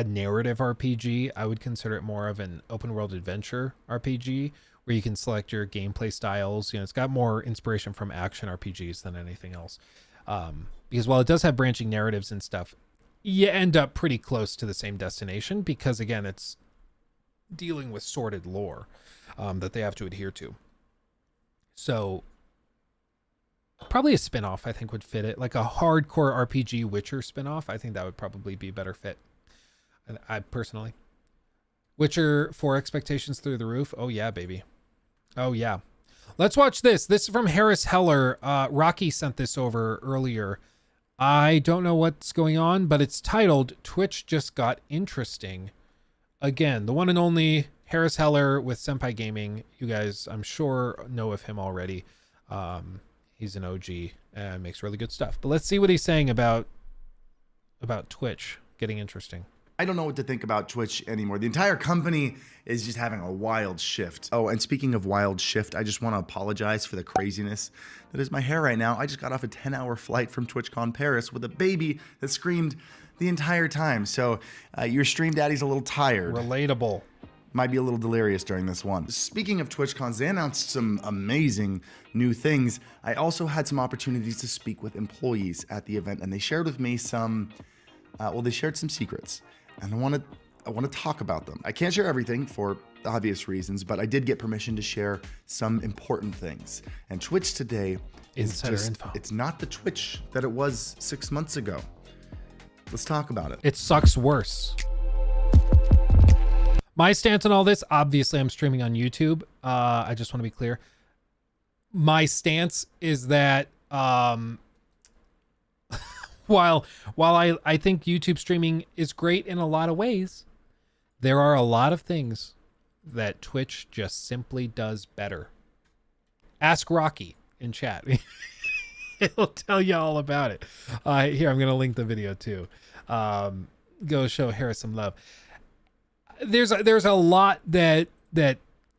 S1: narrative RPG. I would consider it more of an open world adventure RPG where you can select your gameplay styles. You know, it's got more inspiration from action RPGs than anything else. Because while it does have branching narratives and stuff, you end up pretty close to the same destination because, again, it's dealing with sorted lore that they have to adhere to. So probably a spin-off I think would fit it. Like a hardcore RPG Witcher spin-off, I think that would probably be a better fit. I personally. Witcher 4 expectations through the roof. Oh yeah, baby. Oh yeah. Let's watch this. This is from Harris Heller. Rocky sent this over earlier. I don't know what's going on, but it's titled Twitch Just Got Interesting. Again, the one and only Harris Heller with Senpai Gaming. You guys, I'm sure, know of him already. He's an OG and makes really good stuff. But let's see what he's saying about Twitch getting interesting.
S8: I don't know what to think about Twitch anymore. The entire company is just having a wild shift. Oh, and speaking of wild shift, I just want to apologize for the craziness that is my hair right now. I just got off a 10-hour flight from TwitchCon Paris with a baby that screamed the entire time. So your stream daddy's a little tired.
S1: Relatable.
S8: Might be a little delirious during this one. Speaking of TwitchCons, they announced some amazing new things. I also had some opportunities to speak with employees at the event, and they shared with me some, they shared some secrets. And I want to talk about them. I can't share everything for obvious reasons, but I did get permission to share some important things. And Twitch today is
S1: Insider
S8: just,
S1: info.
S8: it's not the Twitch that it was 6 months ago. Let's talk about it.
S1: It sucks worse. My stance on all this, obviously I'm streaming on YouTube. I just want to be clear. My stance is that while I think YouTube streaming is great in a lot of ways, there are a lot of things that Twitch just simply does better. Ask Rocky in chat. He'll tell you all about it. Here, I'm going to link the video too. Go show Harris some love. There's a lot that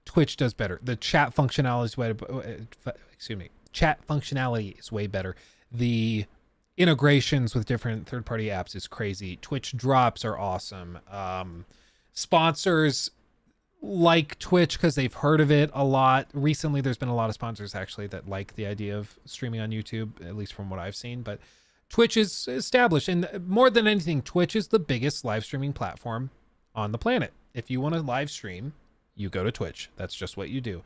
S1: Twitch does better. The chat functionality is chat functionality is way better. The integrations with different third-party apps is crazy. Twitch drops are awesome. Sponsors like Twitch because they've heard of it a lot. Recently, there's been a lot of sponsors actually that like the idea of streaming on YouTube, at least from what I've seen. But Twitch is established, and more than anything, Twitch is the biggest live streaming platform on the planet. If you want to live stream, you go to Twitch. That's just what you do.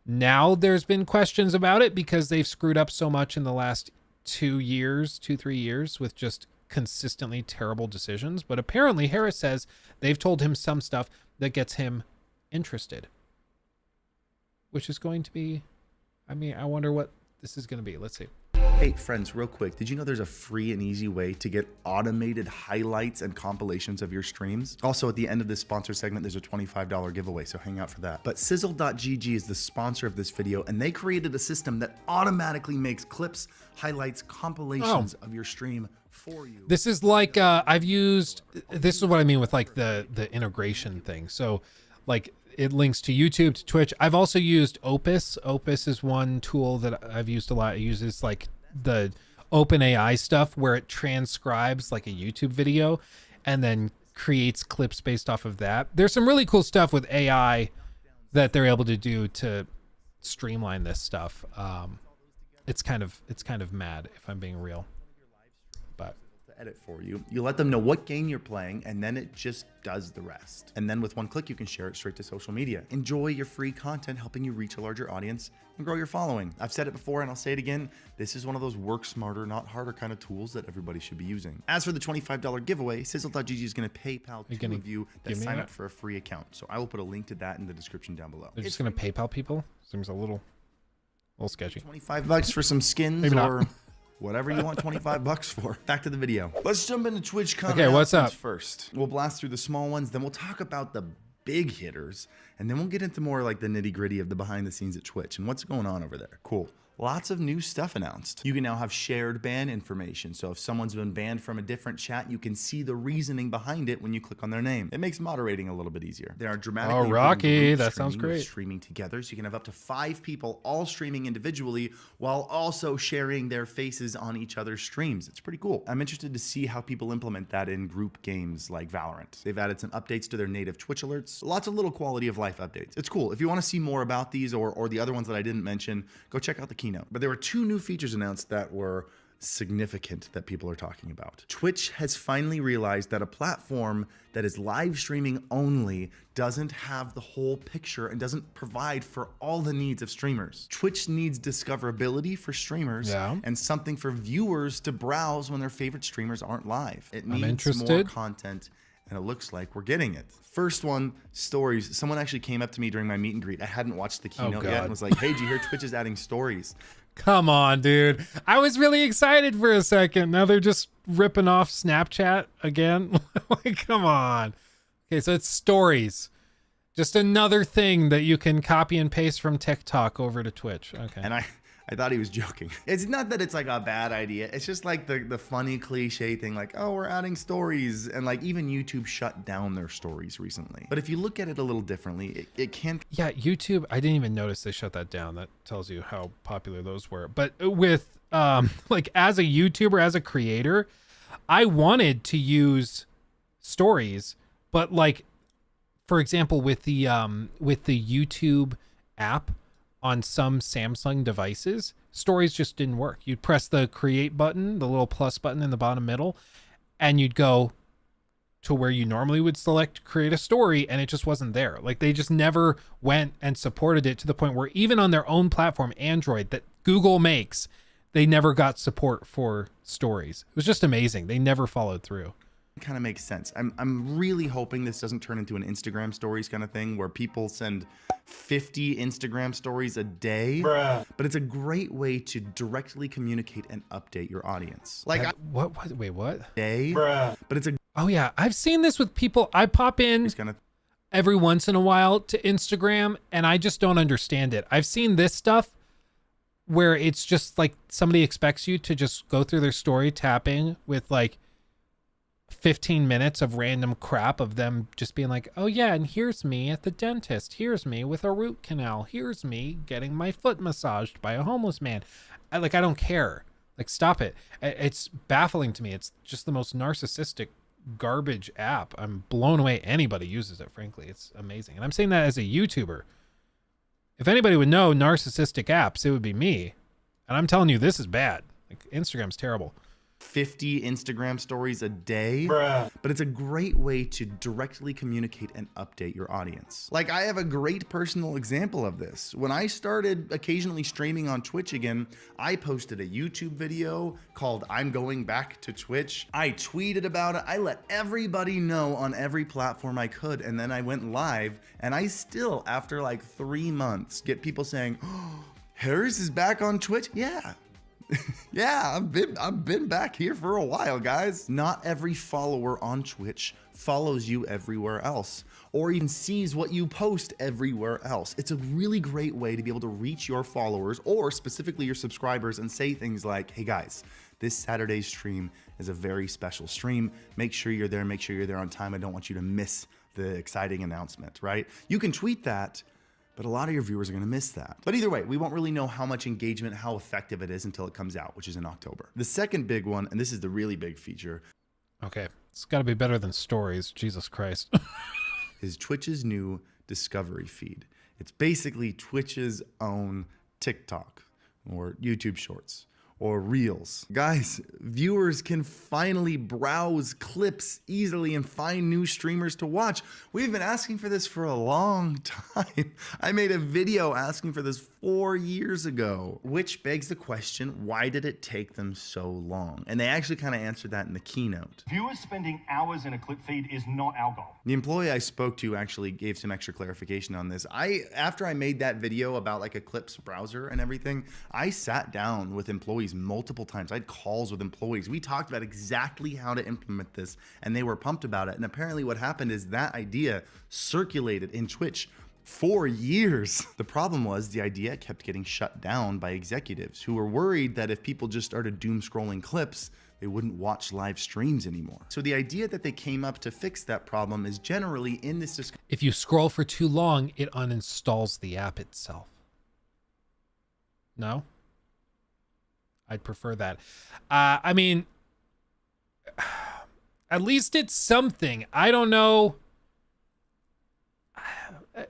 S1: Now there's been questions about it because they've screwed up so much in the last 3 years with just consistently terrible decisions. But apparently Harris says they've told him some stuff that gets him interested, which is going to be, I wonder what this is going to be. Let's see.
S8: Hey friends, real quick, did you know there's a free and easy way to get automated highlights and compilations of your streams? Also, at the end of this sponsor segment, there's a $25 giveaway, so hang out for that. But Sizzle.gg is the sponsor of this video, and they created a system that automatically makes clips, highlights, compilations of your stream for you.
S1: This is like, this is what I mean with like the integration thing. So like it links to YouTube, to Twitch. I've also used Opus. Opus is one tool that I've used a lot. It uses like the OpenAI stuff where it transcribes like a YouTube video and then creates clips based off of that. There's some really cool stuff with AI that they're able to do to streamline this stuff. It's kind of mad if I'm being real. But
S8: to edit for you. You let them know what game you're playing, and then it just does the rest. And then with one click, you can share it straight to social media. Enjoy your free content, helping you reach a larger audience and grow your following. I've said it before and I'll say it again. This is one of those work smarter, not harder kind of tools that everybody should be using. As for the $25 giveaway, Sizzle.gg is going to PayPal two of you that sign up for a free account. So I will put a link to that in the description down below.
S1: They're just going to PayPal people? Seems a little sketchy.
S8: $25 for some skins
S1: Maybe not.
S8: or whatever you want $25 for. Back to the video. Let's jump into TwitchCon.
S1: Okay, what's up?
S8: First, we'll blast through the small ones, then we'll talk about the big hitters, and then we'll get into more like the nitty-gritty of the behind the scenes at Twitch and what's going on over there. Cool. Lots of new stuff announced. You can now have shared ban information. So if someone's been banned from a different chat, you can see the reasoning behind it when you click on their name. It makes moderating a little bit easier. There are dramatically
S1: Oh, Rocky,
S8: improved
S1: that sounds
S8: streaming with
S1: great.
S8: Streaming together, so you can have up to 5 people all streaming individually while also sharing their faces on each other's streams. It's pretty cool. I'm interested to see how people implement that in group games like Valorant. They've added some updates to their native Twitch alerts. Lots of little quality of life updates. It's cool. If you want to see more about these or the other ones that I didn't mention, go check out the keynote. But there were 2 new features announced that were significant that people are talking about. Twitch has finally realized that a platform that is live streaming only doesn't have the whole picture and doesn't provide for all the needs of streamers. Twitch needs discoverability for streamers and something for viewers to browse when their favorite streamers aren't live. It needs more content, and it looks like we're getting it. First one, stories. Someone actually came up to me during my meet and greet. I hadn't watched the keynote yet and was like, hey, did you hear Twitch is adding stories?
S1: Come on, dude. I was really excited for a second. Now they're just ripping off Snapchat again. Like, come on. Okay, so it's stories. Just another thing that you can copy and paste from TikTok over to Twitch. Okay.
S8: And I thought he was joking. It's not that it's like a bad idea. It's just like the funny cliche thing, like, oh, we're adding stories. And like even YouTube shut down their stories recently. But if you look at it a little differently, it can.
S1: Yeah, YouTube, I didn't even notice they shut that down. That tells you how popular those were. But with like as a YouTuber, as a creator, I wanted to use stories, but like, for example, with the YouTube app, on some Samsung devices, stories just didn't work. You'd press the create button, the little plus button in the bottom middle, and you'd go to where you normally would select create a story, and it just wasn't there. Like they just never went and supported it to the point where even on their own platform, Android, that Google makes, they never got support for stories. It was just amazing. They never followed through.
S8: Kind of makes sense. I'm really hoping this doesn't turn into an Instagram stories kind of thing where people send 50 Instagram stories a day. Bruh. But it's a great way to directly communicate and update your audience. Like
S1: wait, what?
S8: Day. Bruh. But it's a
S1: Oh yeah, I've seen this with people. I pop in every once in a while to Instagram and I just don't understand it. I've seen this stuff where it's just like somebody expects you to just go through their story tapping with like 15 minutes of random crap of them just being like, oh yeah, and here's me at the dentist, here's me with a root canal, here's me getting my foot massaged by a homeless man. I don't care. Like, stop it. It's baffling to me. It's just the most narcissistic garbage app. I'm blown away anybody uses it, frankly. It's amazing. And I'm saying that as a YouTuber. If anybody would know narcissistic apps, it would be me. And I'm telling you, this is bad. Like, Instagram's terrible.
S8: 50 Instagram stories a day. Bruh. But it's a great way to directly communicate and update your audience. Like, I have a great personal example of this. When I started occasionally streaming on Twitch again, I posted a YouTube video called I'm Going Back to Twitch. I tweeted about it. I let everybody know on every platform I could. And then I went live, and I still, after like 3 months, get people saying, oh, Harris is back on Twitch? Yeah. Yeah, I've been back here for a while, guys. Not every follower on Twitch follows you everywhere else, or even sees what you post everywhere else. It's a really great way to be able to reach your followers, or specifically your subscribers, and say things like, hey guys, this Saturday's stream is a very special stream. Make sure you're there. Make sure you're there on time. I don't want you to miss the exciting announcement, right? You can tweet that, but a lot of your viewers are going to miss that. But either way, we won't really know how much engagement, how effective it is until it comes out, which is in October. The second big one, and this is the really big feature.
S1: Okay, it's got to be better than stories. Jesus Christ.
S8: Is Twitch's new discovery feed. It's basically Twitch's own TikTok or YouTube Shorts or Reels. Guys, viewers can finally browse clips easily and find new streamers to watch. We've been asking for this for a long time. I made a video asking for this 4 years ago, which begs the question, why did it take them so long? And they actually kind of answered that in the keynote.
S9: Viewers spending hours in a clip feed is not our goal.
S8: The employee I spoke to actually gave some extra clarification on this. After I made that video about like a Clips browser and everything, I sat down with employees multiple times. I had calls with employees. We talked about exactly how to implement this, and they were pumped about it. And apparently what happened is that idea circulated in Twitch for years. The problem was the idea kept getting shut down by executives who were worried that if people just started doom scrolling clips, they wouldn't watch live streams anymore. So the idea that they came up to fix that problem is generally in this discussion.
S1: If you scroll for too long, it uninstalls the app itself. No? I'd prefer that. I mean, at least it's something. I don't know.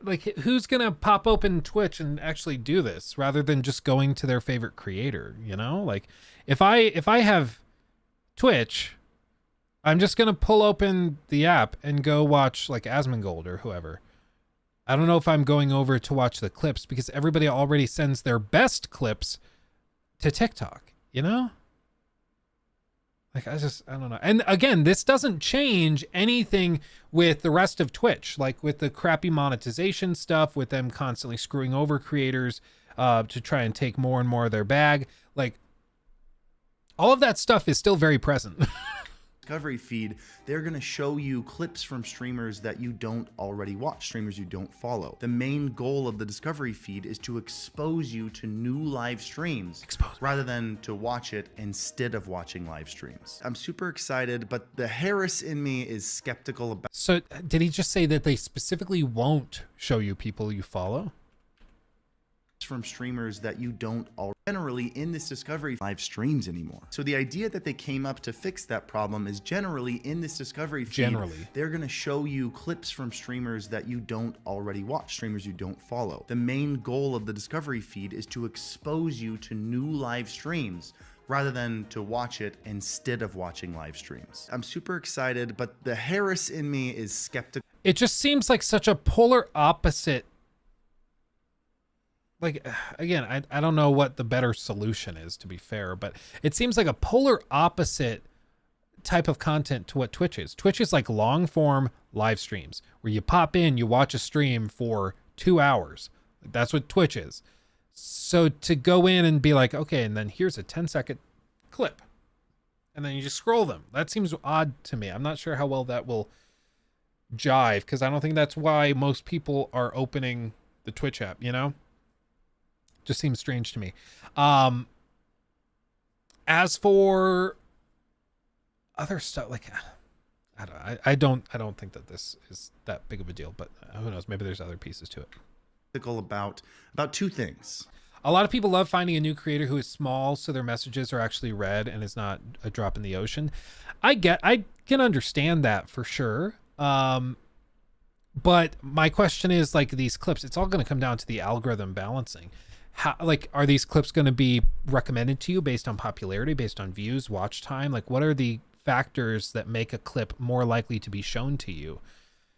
S1: Like, who's gonna pop open Twitch and actually do this rather than just going to their favorite creator, you know? Like, if I have Twitch, I'm just gonna pull open the app and go watch like Asmongold or whoever. I don't know if I'm going over to watch the clips because everybody already sends their best clips to TikTok, you know? Like, I don't know. And again, this doesn't change anything with the rest of Twitch, like with the crappy monetization stuff, with them constantly screwing over creators to try and take more and more of their bag. Like, all of that stuff is still very present.
S8: Discovery feed, they're going to show you clips from streamers that you don't already watch, streamers you don't follow. The main goal of the discovery feed is to expose you to new live streams rather than to watch it instead of watching live streams. I'm super excited, but the Harris in me is skeptical about.
S1: So did he just say that they specifically won't show you people you follow?
S8: From streamers that you don't generally in this discovery live streams anymore. So the idea that they came up to fix that problem is generally in this discovery feed, they're going to show you clips from streamers that you don't already watch, streamers you don't follow. The main goal of the discovery feed is to expose you to new live streams rather than to watch it instead of watching live streams. I'm super excited, but the Harris in me is skeptical.
S1: It just seems like such a polar opposite. Like, again, I don't know what the better solution is, to be fair, but it seems like a polar opposite type of content to what Twitch is. Twitch is like long form live streams where you pop in, you watch a stream for 2 hours. That's what Twitch is. So to go in and be like, okay, and then here's a 10-second clip, and then you just scroll them. That seems odd to me. I'm not sure how well that will jive, because I don't think that's why most people are opening the Twitch app, you know? Just seems strange to me. As for other stuff, like, I don't think that this is that big of a deal, but who knows? Maybe there's other pieces to it.
S8: About two things.
S1: A lot of people love finding a new creator who is small, so their messages are actually read and it's not a drop in the ocean. I can understand that for sure. But my question is, like, these clips, it's all going to come down to the algorithm balancing. How, like, are these clips going to be recommended to you based on popularity, based on views, watch time? Like, what are the factors that make a clip more likely to be shown to you?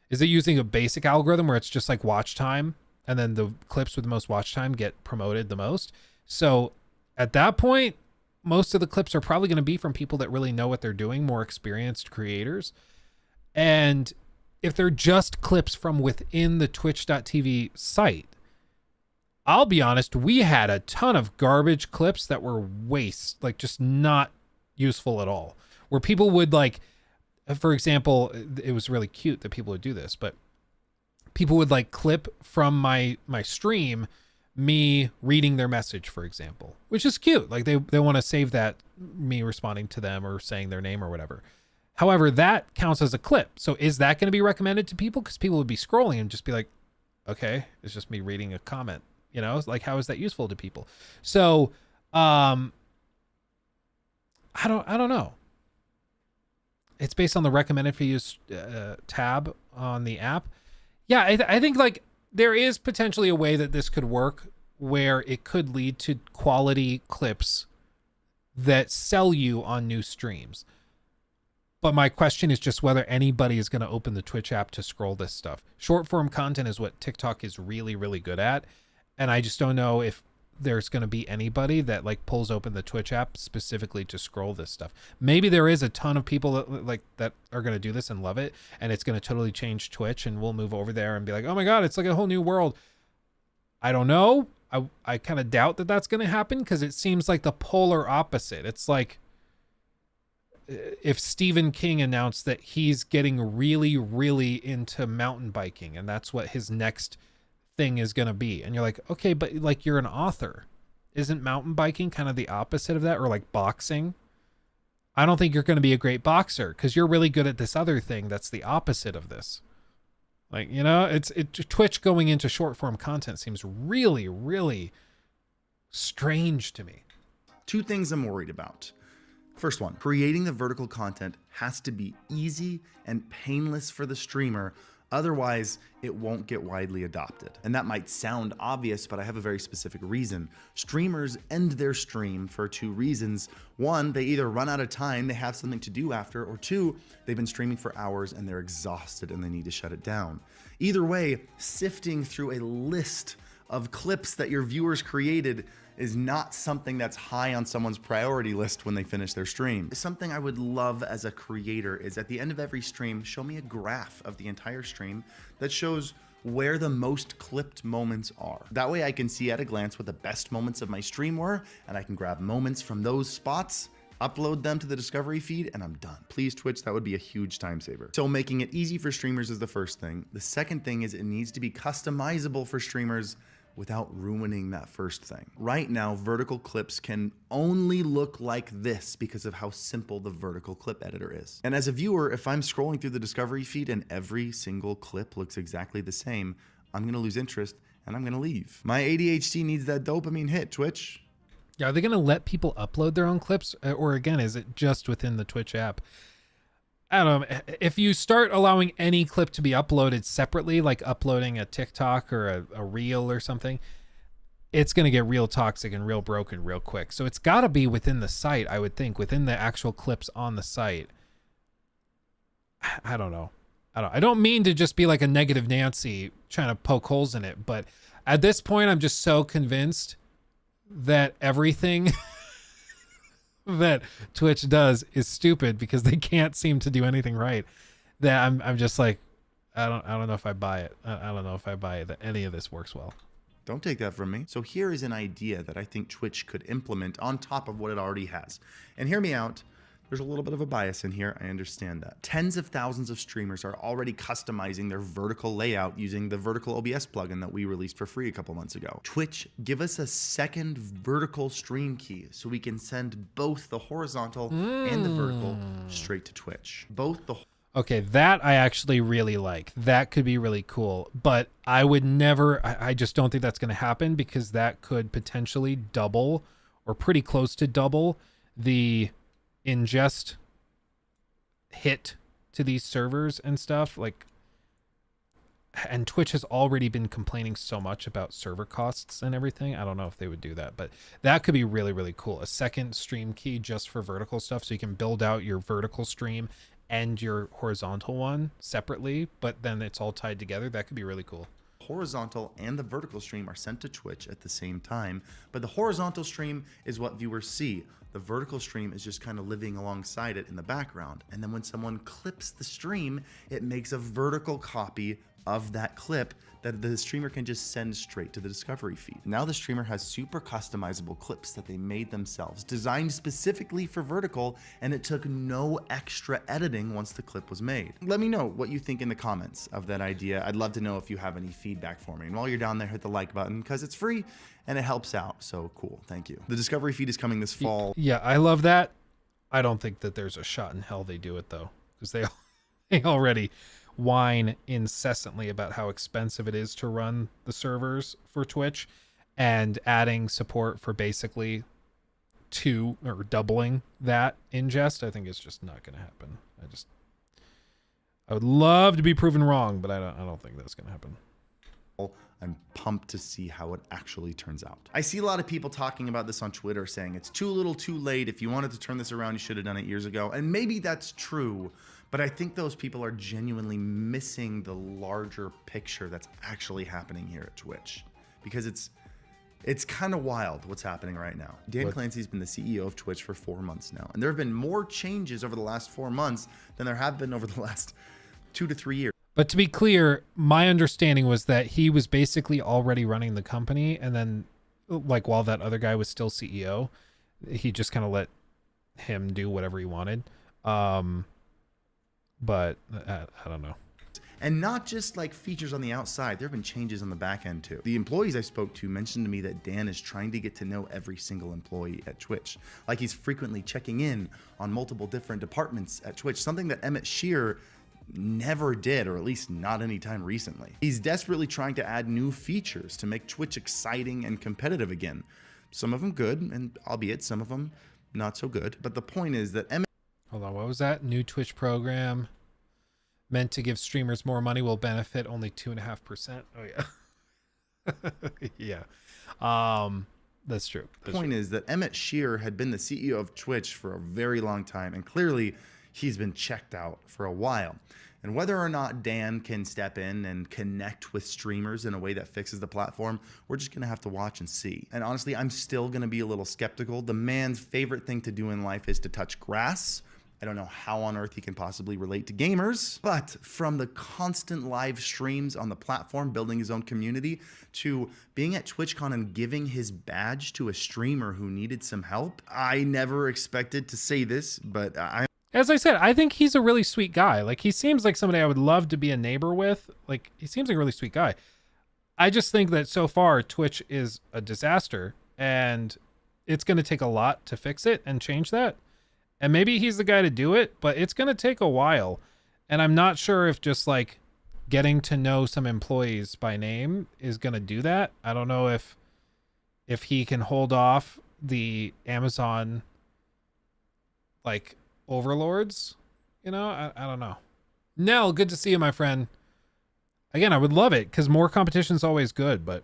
S1: Is it using a basic algorithm where it's just like watch time, and then the clips with the most watch time get promoted the most? So at that point, most of the clips are probably going to be from people that really know what they're doing, more experienced creators. And if they're just clips from within the twitch.tv site, I'll be honest, we had a ton of garbage clips that were waste, like just not useful at all. Where people would, like, for example, it was really cute that people would do this, but people would like clip from my stream me reading their message, for example, which is cute. Like they want to save that, me responding to them or saying their name or whatever. However, that counts as a clip. So is that going to be recommended to people? Because people would be scrolling and just be like, okay, it's just me reading a comment. You know, like, how is that useful to people? So, I don't know. It's based on the recommended for use tab on the app. Yeah, I think like there is potentially a way that this could work where it could lead to quality clips that sell you on new streams. But my question is just whether anybody is going to open the Twitch app to scroll this stuff. Short form content is what TikTok is really, really good at. And I just don't know if there's going to be anybody that like pulls open the Twitch app specifically to scroll this stuff. Maybe there is a ton of people that are going to do this and love it. And it's going to totally change Twitch and we'll move over there and be like, oh my God, it's like a whole new world. I don't know. I kind of doubt that that's going to happen because it seems like the polar opposite. It's like, if Stephen King announced that he's getting really, really into mountain biking and that's what his next thing is going to be. And you're like, okay, but like you're an author. Isn't mountain biking kind of the opposite of that? Or like boxing? I don't think you're going to be a great boxer because you're really good at this other thing that's the opposite of this. Like, you know, Twitch going into short form content seems really, really strange to me.
S8: Two things I'm worried about. First one, creating the vertical content has to be easy and painless for the streamer. Otherwise, it won't get widely adopted. And that might sound obvious, but I have a very specific reason. Streamers end their stream for two reasons. One, they either run out of time, they have something to do after, or two, they've been streaming for hours and they're exhausted and they need to shut it down. Either way, sifting through a list of clips that your viewers created is not something that's high on someone's priority list when they finish their stream. Something I would love as a creator is at the end of every stream, show me a graph of the entire stream that shows where the most clipped moments are. That way I can see at a glance what the best moments of my stream were, and I can grab moments from those spots, upload them to the discovery feed, and I'm done. Please, Twitch, that would be a huge time saver. So making it easy for streamers is the first thing. The second thing is it needs to be customizable for streamers without ruining that first thing. Right now, vertical clips can only look like this because of how simple the vertical clip editor is. And as a viewer, if I'm scrolling through the discovery feed and every single clip looks exactly the same, I'm gonna lose interest and I'm gonna leave. My ADHD needs that dopamine hit, Twitch.
S1: Yeah, are they gonna let people upload their own clips? Or again, is it just within the Twitch app? I don't know. If you start allowing any clip to be uploaded separately, like uploading a TikTok or a reel or something, it's going to get real toxic and real broken real quick. So it's got to be within the site, I would think, within the actual clips on the site. I don't know. I don't mean to just be like a negative Nancy trying to poke holes in it, but at this point, I'm just so convinced that everything that Twitch does is stupid because they can't seem to do anything right, that I'm just like, I don't know if I buy it. I don't know if I buy it that any of this works well.
S8: Don't take that from me. So here is an idea that I think Twitch could implement on top of what it already has. And hear me out. There's a little bit of a bias in here. I understand that. Tens of thousands of streamers are already customizing their vertical layout using the vertical OBS plugin that we released for free a couple months ago. Twitch, give us a second vertical stream key so we can send both the horizontal and the vertical straight to Twitch.
S1: Okay, that I actually really like. That could be really cool, but I would never, I just don't think that's going to happen because that could potentially double or pretty close to double the ingest hit to these servers and stuff. Like, and Twitch has already been complaining so much about server costs and everything. I don't know if they would do that, but that could be really, really cool. A second stream key just for vertical stuff, so you can build out your vertical stream and your horizontal one separately, but then it's all tied together. That could be really cool.
S8: Horizontal and the vertical stream are sent to Twitch at the same time, but the horizontal stream is what viewers see. The vertical stream is just kind of living alongside it in the background. And then when someone clips the stream, it makes a vertical copy of that clip that the streamer can just send straight to the discovery feed. Now the streamer has super customizable clips that they made themselves, designed specifically for vertical, and it took no extra editing once the clip was made. Let me know what you think in the comments of that idea. I'd love to know if you have any feedback for me. And while you're down there, hit the like button because it's free and it helps out. So cool, thank you. The discovery feed is coming this fall.
S1: Yeah, I love that. I don't think that there's a shot in hell they do it though, because they already whine incessantly about how expensive it is to run the servers for Twitch, and adding support for basically doubling that ingest, I think it's just not going to happen. I would love to be proven wrong, but I don't think that's going to happen.
S8: I'm pumped to see how it actually turns out. I see a lot of people talking about this on Twitter saying it's too little too late. If you wanted to turn this around, you should have done it years ago. And maybe that's true, but I think those people are genuinely missing the larger picture that's actually happening here at Twitch, because it's kind of wild what's happening right now. Dan Clancy's been the CEO of Twitch for 4 months now, and there have been more changes over the last 4 months than there have been over the last 2 to 3 years.
S1: But to be clear, my understanding was that he was basically already running the company, and then, like, while that other guy was still CEO, he just kind of let him do whatever he wanted. But I don't know.
S8: And not just like features on the outside, there have been changes on the back end too. The employees I spoke to mentioned to me that Dan is trying to get to know every single employee at Twitch. Like, he's frequently checking in on multiple different departments at Twitch, something that Emmett Shear never did, or at least not anytime recently. He's desperately trying to add new features to make Twitch exciting and competitive again. Some of them good, and albeit some of them not so good. But the point is that Emmett...
S1: Hold on, what was that? New Twitch program meant to give streamers more money will benefit only 2.5%. Oh yeah. Yeah. That's true.
S8: The point is that Emmett Shear had been the CEO of Twitch for a very long time, and clearly he's been checked out for a while. And whether or not Dan can step in and connect with streamers in a way that fixes the platform, we're just gonna have to watch and see. And honestly, I'm still gonna be a little skeptical. The man's favorite thing to do in life is to touch grass. I don't know how on earth he can possibly relate to gamers, but from the constant live streams on the platform, building his own community, to being at TwitchCon and giving his badge to a streamer who needed some help, I never expected to say this, but
S1: as I said, I think he's a really sweet guy. Like, he seems like somebody I would love to be a neighbor with. Like, he seems like a really sweet guy. I just think that so far Twitch is a disaster, and it's going to take a lot to fix it and change that. And maybe he's the guy to do it, but it's going to take a while. And I'm not sure if just like getting to know some employees by name is going to do that. I don't know if he can hold off the Amazon like overlords, you know. I don't know. Nell, good to see you, my friend. Again, I would love it because more competition is always good, but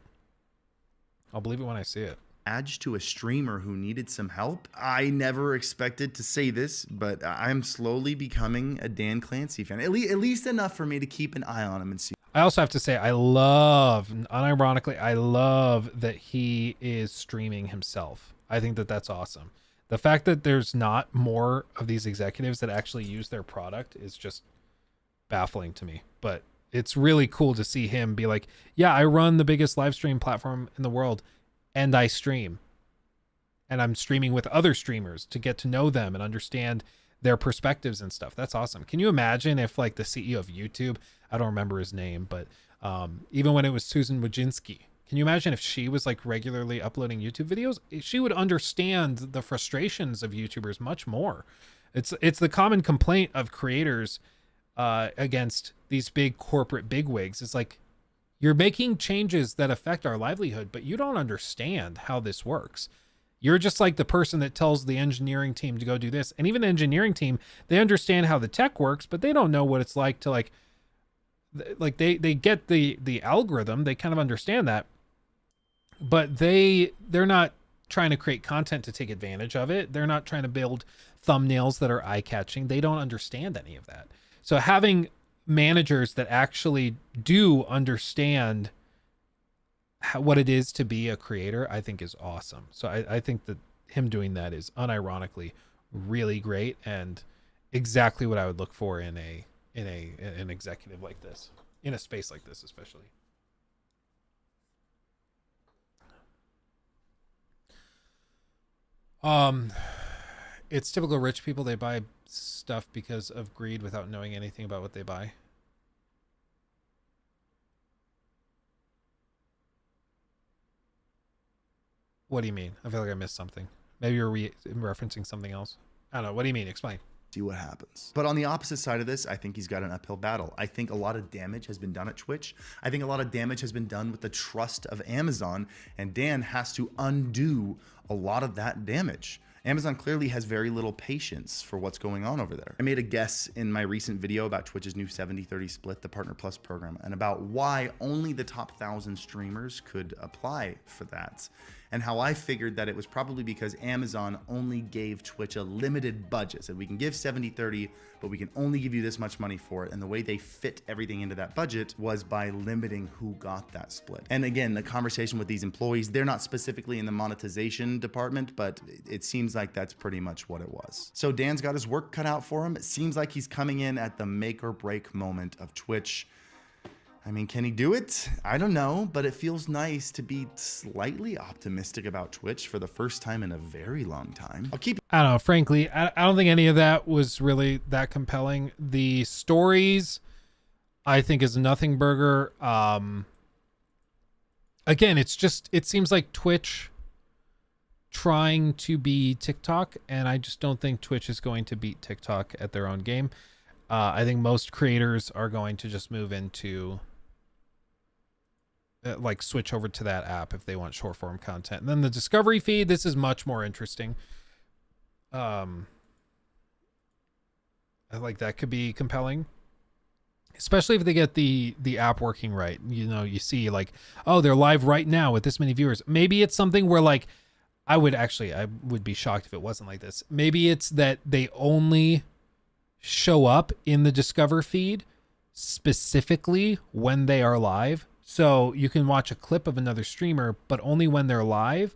S1: I'll believe it when I see it.
S8: Badge to a streamer who needed some help. I never expected to say this, but I'm slowly becoming a Dan Clancy fan. At least enough for me to keep an eye on him and see.
S1: I also have to say, unironically, I love that he is streaming himself. I think that that's awesome. The fact that there's not more of these executives that actually use their product is just baffling to me. But it's really cool to see him be like, yeah, I run the biggest live stream platform in the world, and I stream. And I'm streaming with other streamers to get to know them and understand their perspectives and stuff. That's awesome. Can you imagine if like the CEO of YouTube, I don't remember his name, but even when it was Susan Wojcicki, can you imagine if she was like regularly uploading YouTube videos? She would understand the frustrations of YouTubers much more. It's the common complaint of creators against these big corporate bigwigs. It's like, you're making changes that affect our livelihood, but you don't understand how this works. You're just like the person that tells the engineering team to go do this. And even the engineering team, they understand how the tech works, but they don't know what it's like to like they get the algorithm. They kind of understand that, but they're not trying to create content to take advantage of it. They're not trying to build thumbnails that are eye-catching. They don't understand any of that. So having managers that actually do understand what it is to be a creator, I think is awesome. So I think that him doing that is unironically really great and exactly what I would look for in an executive like this, in a space like this especially. It's typical rich people. They buy stuff because of greed without knowing anything about what they buy. What do you mean? I feel like I missed something. Maybe you're referencing something else. I don't know. What do you mean? Explain.
S8: See what happens. But on the opposite side of this, I think he's got an uphill battle. I think a lot of damage has been done at Twitch. I think a lot of damage has been done with the trust of Amazon, and Dan has to undo a lot of that damage. Amazon clearly has very little patience for what's going on over there. I made a guess in my recent video about Twitch's new 70-30 split, the Partner Plus program, and about why only the top 1,000 streamers could apply for that. And how I figured that it was probably because Amazon only gave Twitch a limited budget. So we can give 70-30, but we can only give you this much money for it. And the way they fit everything into that budget was by limiting who got that split. And again, the conversation with these employees, they're not specifically in the monetization department, but it seems like that's pretty much what it was. So Dan's got his work cut out for him. It seems like he's coming in at the make or break moment of Twitch. I mean, can he do it? I don't know, but it feels nice to be slightly optimistic about Twitch for the first time in a very long time.
S1: I don't know, frankly, I don't think any of that was really that compelling. The stories, I think, is a nothing burger. Again, it seems like Twitch trying to be TikTok, and I just don't think Twitch is going to beat TikTok at their own game. I think most creators are going to just move into like switch over to that app if they want short form content. And then the discovery feed, this is much more interesting. I like that could be compelling, especially if they get the app working right. You know, you see like, oh, they're live right now with this many viewers. Maybe it's something where like, I would be shocked if it wasn't like this. Maybe it's that they only show up in the Discover feed specifically when they are live. So you can watch a clip of another streamer, but only when they're live,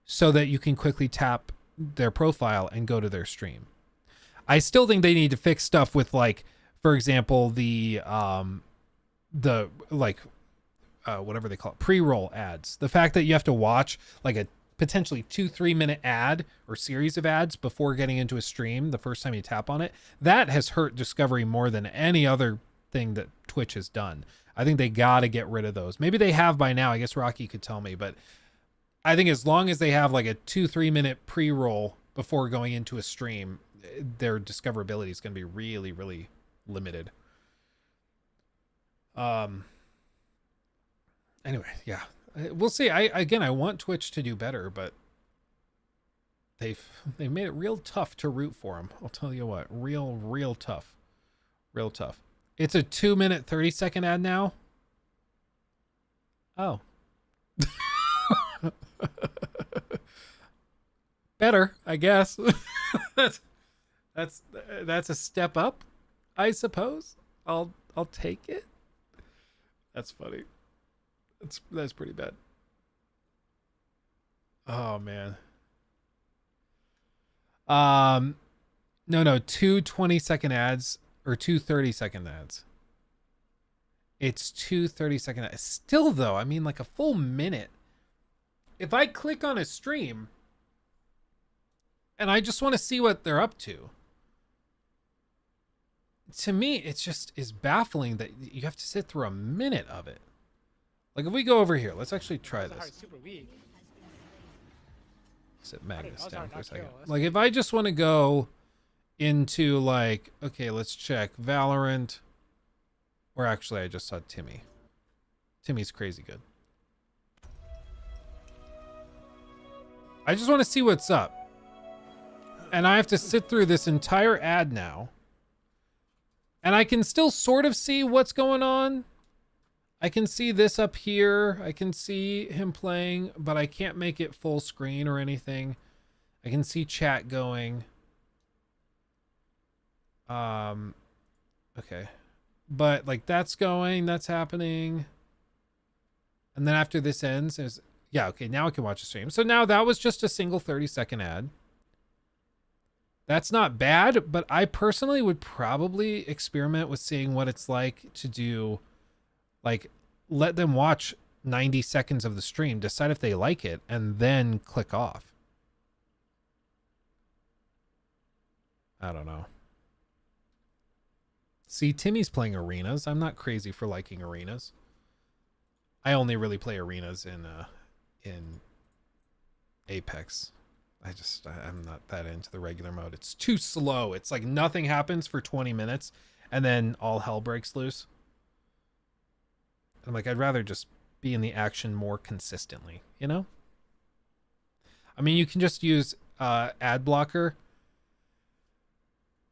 S1: so that you can quickly tap their profile and go to their stream. I still think they need to fix stuff with, like, for example, the whatever they call it, pre-roll ads. The fact that you have to watch like a potentially 2-3 minute ad or series of ads before getting into a stream the first time you tap on it, that has hurt discovery more than any other thing that Twitch has done. I think they got to get rid of those. Maybe they have by now. I guess Rocky could tell me, but I think as long as they have like a 2-3 minute pre-roll before going into a stream, their discoverability is going to be really, really limited. Anyway, yeah, we'll see. I want Twitch to do better, but they've made it real tough to root for them. I'll tell you what, real tough. It's a 2-minute 30-second ad now. Oh. Better, I guess. that's a step up, I suppose. I'll take it. That's funny. That's pretty bad. Oh man. No, 2 20-second ads or 2 30-second ads. It's 2 30-second ads. Still though, I mean like a full minute. If I click on a stream and I just want to see what they're up to me, it's just is baffling that you have to sit through a minute of it. Like if we go over here, let's actually try this. Sit Magnus down for a second. Like if I just want to go into like, okay, let's check Valorant, or actually I just saw Timmy. Timmy's crazy good. I just want to see what's up. And I have to sit through this entire ad now. And I can still sort of see what's going on. I can see this up here. I can see him playing, but I can't make it full screen or anything. I can see chat going. Okay. But like that's going, that's happening. And then after this ends, yeah, okay, now I can watch the stream. So now that was just a single 30-second ad. That's not bad, but I personally would probably experiment with seeing what it's like to do, like, let them watch 90 seconds of the stream, decide if they like it, and then click off. I don't know. See, Timmy's playing arenas. I'm not crazy for liking arenas. I only really play arenas in Apex. I'm not that into the regular mode. It's too slow. It's like nothing happens for 20 minutes and then all hell breaks loose. I'm like, I'd rather just be in the action more consistently, you know? I mean, you can just use ad blocker.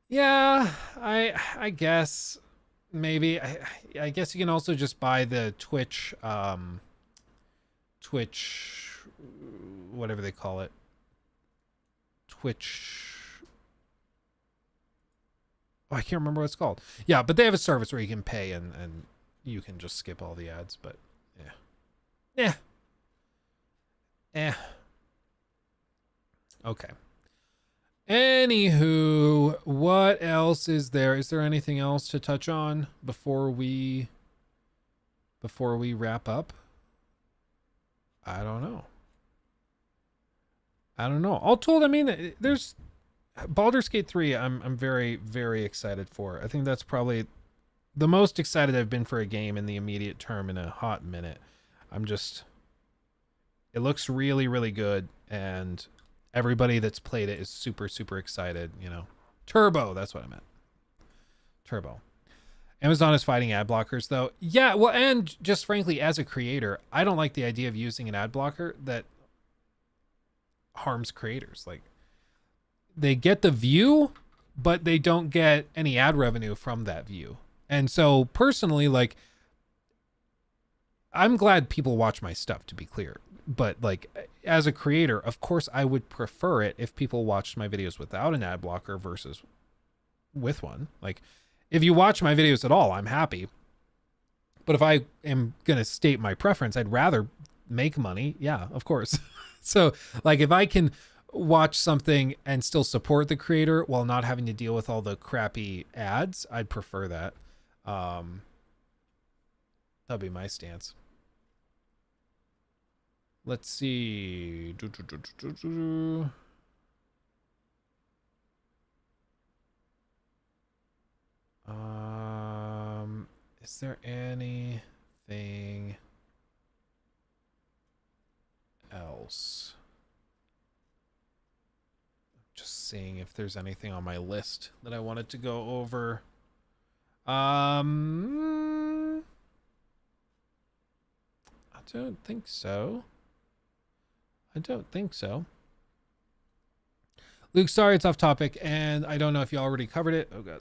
S1: Yeah, I guess maybe I guess you can also just buy the Twitch whatever they call it. Twitch. Oh, I can't remember what it's called. Yeah, but they have a service where you can pay and you can just skip all the ads, but yeah. Okay. Anywho, what else is there? Is there anything else to touch on before we wrap up? I don't know. All told, I mean, there's Baldur's Gate 3 I'm very, very excited for. I think that's probably the most excited I've been for a game in the immediate term in a hot minute. It looks really, really good, and everybody that's played it is super, super excited, you know. Turbo, that's what I meant. Turbo. Amazon is fighting ad blockers, though. Yeah, well, and just frankly, as a creator, I don't like the idea of using an ad blocker that harms creators. Like, they get the view, but they don't get any ad revenue from that view. And so, personally, like, I'm glad people watch my stuff, to be clear. But, like, as a creator, of course, I would prefer it if people watched my videos without an ad blocker versus with one. Like, if you watch my videos at all, I'm happy. But if I am going to state my preference, I'd rather make money. Yeah, of course. So, like, if I can watch something and still support the creator while not having to deal with all the crappy ads, I'd prefer that. That'd be my stance. Let's see. Is there anything else? Just seeing if there's anything on my list that I wanted to go over. I don't think so. Luke, sorry it's off topic, and I don't know if you already covered it. Oh god.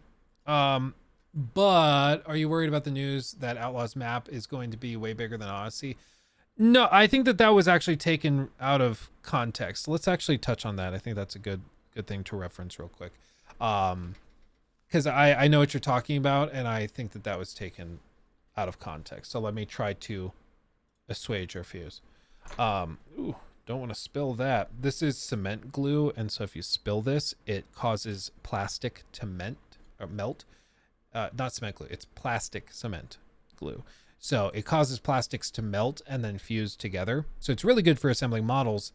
S1: But are you worried about the news that Outlaws map is going to be way bigger than Odyssey? No, I think that was actually taken out of context. Let's actually touch on that. I think that's a good thing to reference real quick. Because I know what you're talking about, and I think that was taken out of context. So let me try to assuage your fears. Ooh, don't want to spill that. This is cement glue, and so if you spill this, it causes plastic to melt. Not cement glue, it's plastic cement glue. So it causes plastics to melt and then fuse together. So it's really good for assembling models,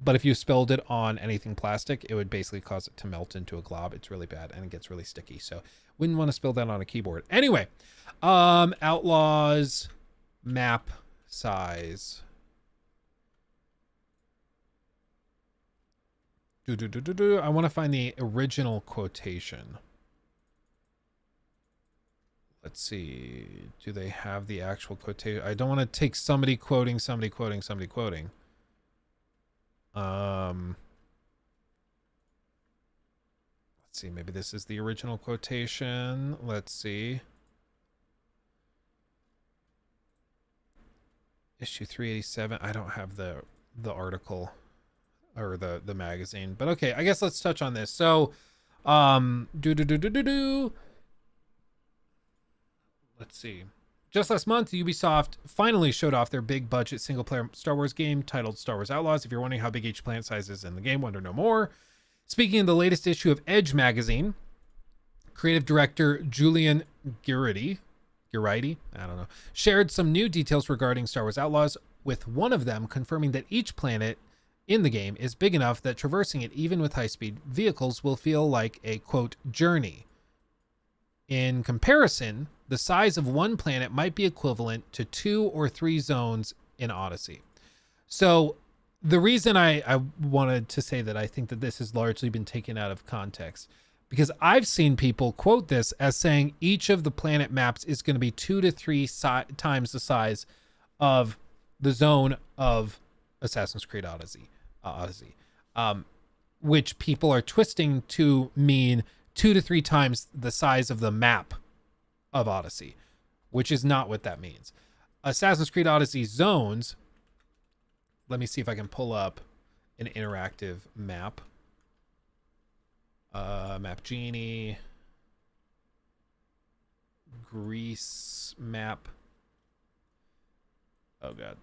S1: but if you spilled it on anything plastic, it would basically cause it to melt into a glob. It's really bad and it gets really sticky. So wouldn't want to spill that on a keyboard. Anyway, Outlaws map size. I want to find the original quotation. Let's see. Do they have the actual quotation? I don't want to take somebody quoting. Let's see. Maybe this is the original quotation. Let's see. Issue 387. I don't have the article or the magazine, but okay. I guess let's touch on this. So, let's see. Just last month, Ubisoft finally showed off their big budget single player Star Wars game titled Star Wars Outlaws. If you're wondering how big each planet size is in the game, wonder no more. Speaking of the latest issue of Edge magazine, creative director Julian Guridi, I don't know, shared some new details regarding Star Wars Outlaws, with one of them confirming that each planet in the game is big enough that traversing it, even with high-speed vehicles, will feel like a, quote, journey. In comparison, the size of one planet might be equivalent to 2 or 3 zones in Odyssey. So the reason I wanted to say that I think that this has largely been taken out of context, because I've seen people quote this as saying each of the planet maps is going to be 2 to 3 times the size of the zone of Assassin's Creed Odyssey. which people are twisting to mean 2 to 3 times the size of the map of Odyssey, which is not what that means. Assassin's Creed Odyssey zones, let me see if I can pull up an interactive map. Map Genie, Greece map. Oh god.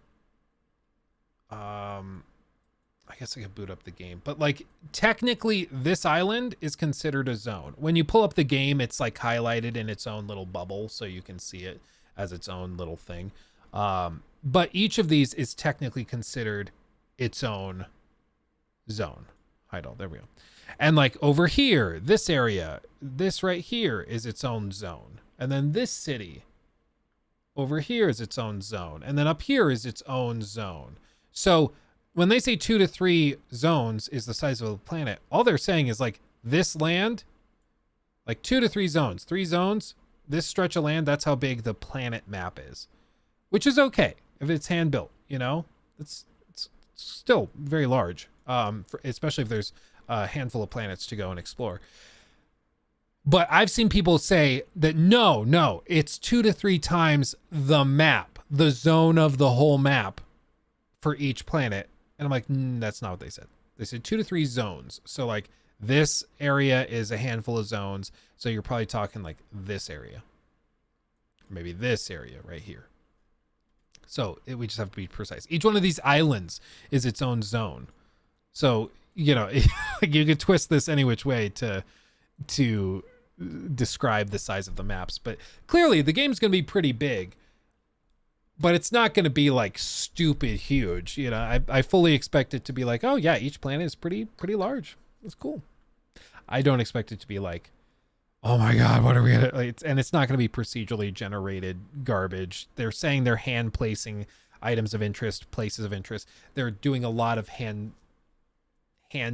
S1: I guess I could boot up the game, but like technically this island is considered a zone. When you pull up the game, it's like highlighted in its own little bubble, so you can see it as its own little thing. But each of these is technically considered its own zone. Heidel, there we go. And like over here, this area, this right here is its own zone. And then this city over here is its own zone. And then up here is its own zone. So when they say 2 to 3 zones is the size of the planet, all they're saying is like this land, like 2 to 3 zones, 3 zones, this stretch of land, that's how big the planet map is, which is okay if it's hand built, you know, it's still very large, especially if there's a handful of planets to go and explore. But I've seen people say that no, it's 2 to 3 times the map, the zone of the whole map for each planet. And I'm like, that's not what they said. They said 2 to 3 zones. So like this area is a handful of zones. So you're probably talking like this area, maybe this area right here. So we just have to be precise. Each one of these islands is its own zone. So, you know, like you could twist this any which way to describe the size of the maps, but clearly the game's going to be pretty big, but it's not going to be like stupid huge. You know, I fully expect it to be like, oh yeah, each planet is pretty large. It's cool. I don't expect it to be like, oh my God, what are we gonna, like, and it's not going to be procedurally generated garbage. They're saying they're hand placing items of interest, places of interest. They're doing a lot of hand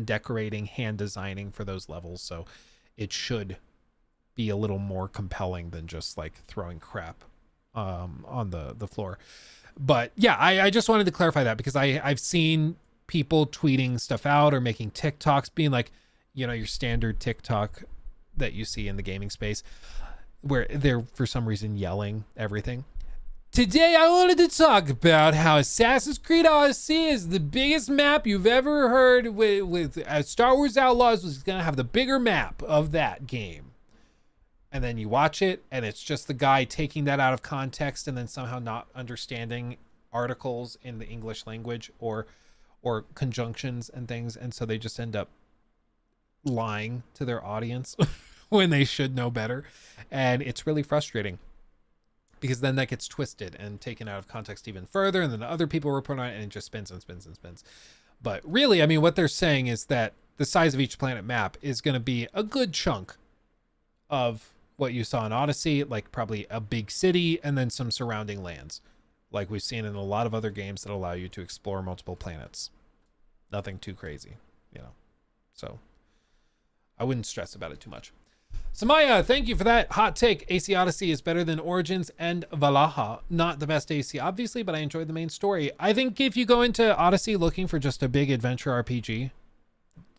S1: decorating, hand designing for those levels. So it should be a little more compelling than just like throwing crap on the floor. But yeah, I just wanted to clarify that because I've seen people tweeting stuff out or making TikToks being like, you know, your standard TikTok that you see in the gaming space where they're for some reason yelling everything. Today I wanted to talk about how Assassin's Creed Odyssey is the biggest map you've ever heard with Star Wars Outlaws was going to have the bigger map of that game. And then you watch it and it's just the guy taking that out of context and then somehow not understanding articles in the English language or conjunctions and things. And so they just end up lying to their audience when they should know better. And it's really frustrating because then that gets twisted and taken out of context even further. And then other people report on it and it just spins and spins and spins. But really, I mean, what they're saying is that the size of each planet map is going to be a good chunk of what you saw in Odyssey, like probably a big city and then some surrounding lands, like we've seen in a lot of other games that allow you to explore multiple planets. Nothing too crazy, you know. So I wouldn't stress about it too much. Samaya, thank you for that hot take. AC Odyssey is better than Origins and Valhalla. Not the best AC, obviously, but I enjoyed the main story. I think if you go into Odyssey looking for just a big adventure RPG,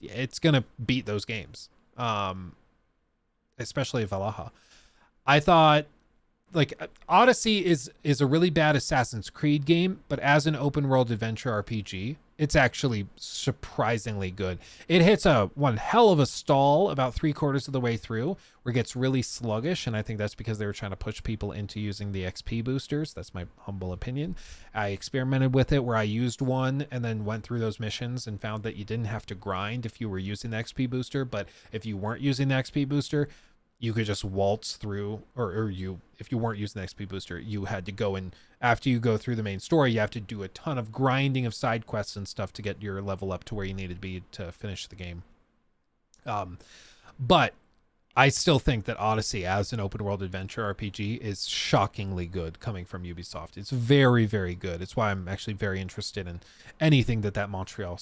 S1: it's going to beat those games. Especially Valhalla. I thought like Odyssey is a really bad Assassin's Creed game, but as an open world adventure RPG, it's actually surprisingly good. It hits one hell of a stall about 3/4 of the way through where it gets really sluggish. And I think that's because they were trying to push people into using the XP boosters. That's my humble opinion. I experimented with it where I used one and then went through those missions and found that you didn't have to grind if you were using the XP booster. But if you weren't using the XP booster, you could just waltz through, or if you weren't using the XP booster, you had to go in after you go through the main story. You have to do a ton of grinding of side quests and stuff to get your level up to where you needed to be to finish the game. But I still think that Odyssey as an open world adventure RPG is shockingly good coming from Ubisoft. It's very, very good. It's why I'm actually very interested in anything that Montreal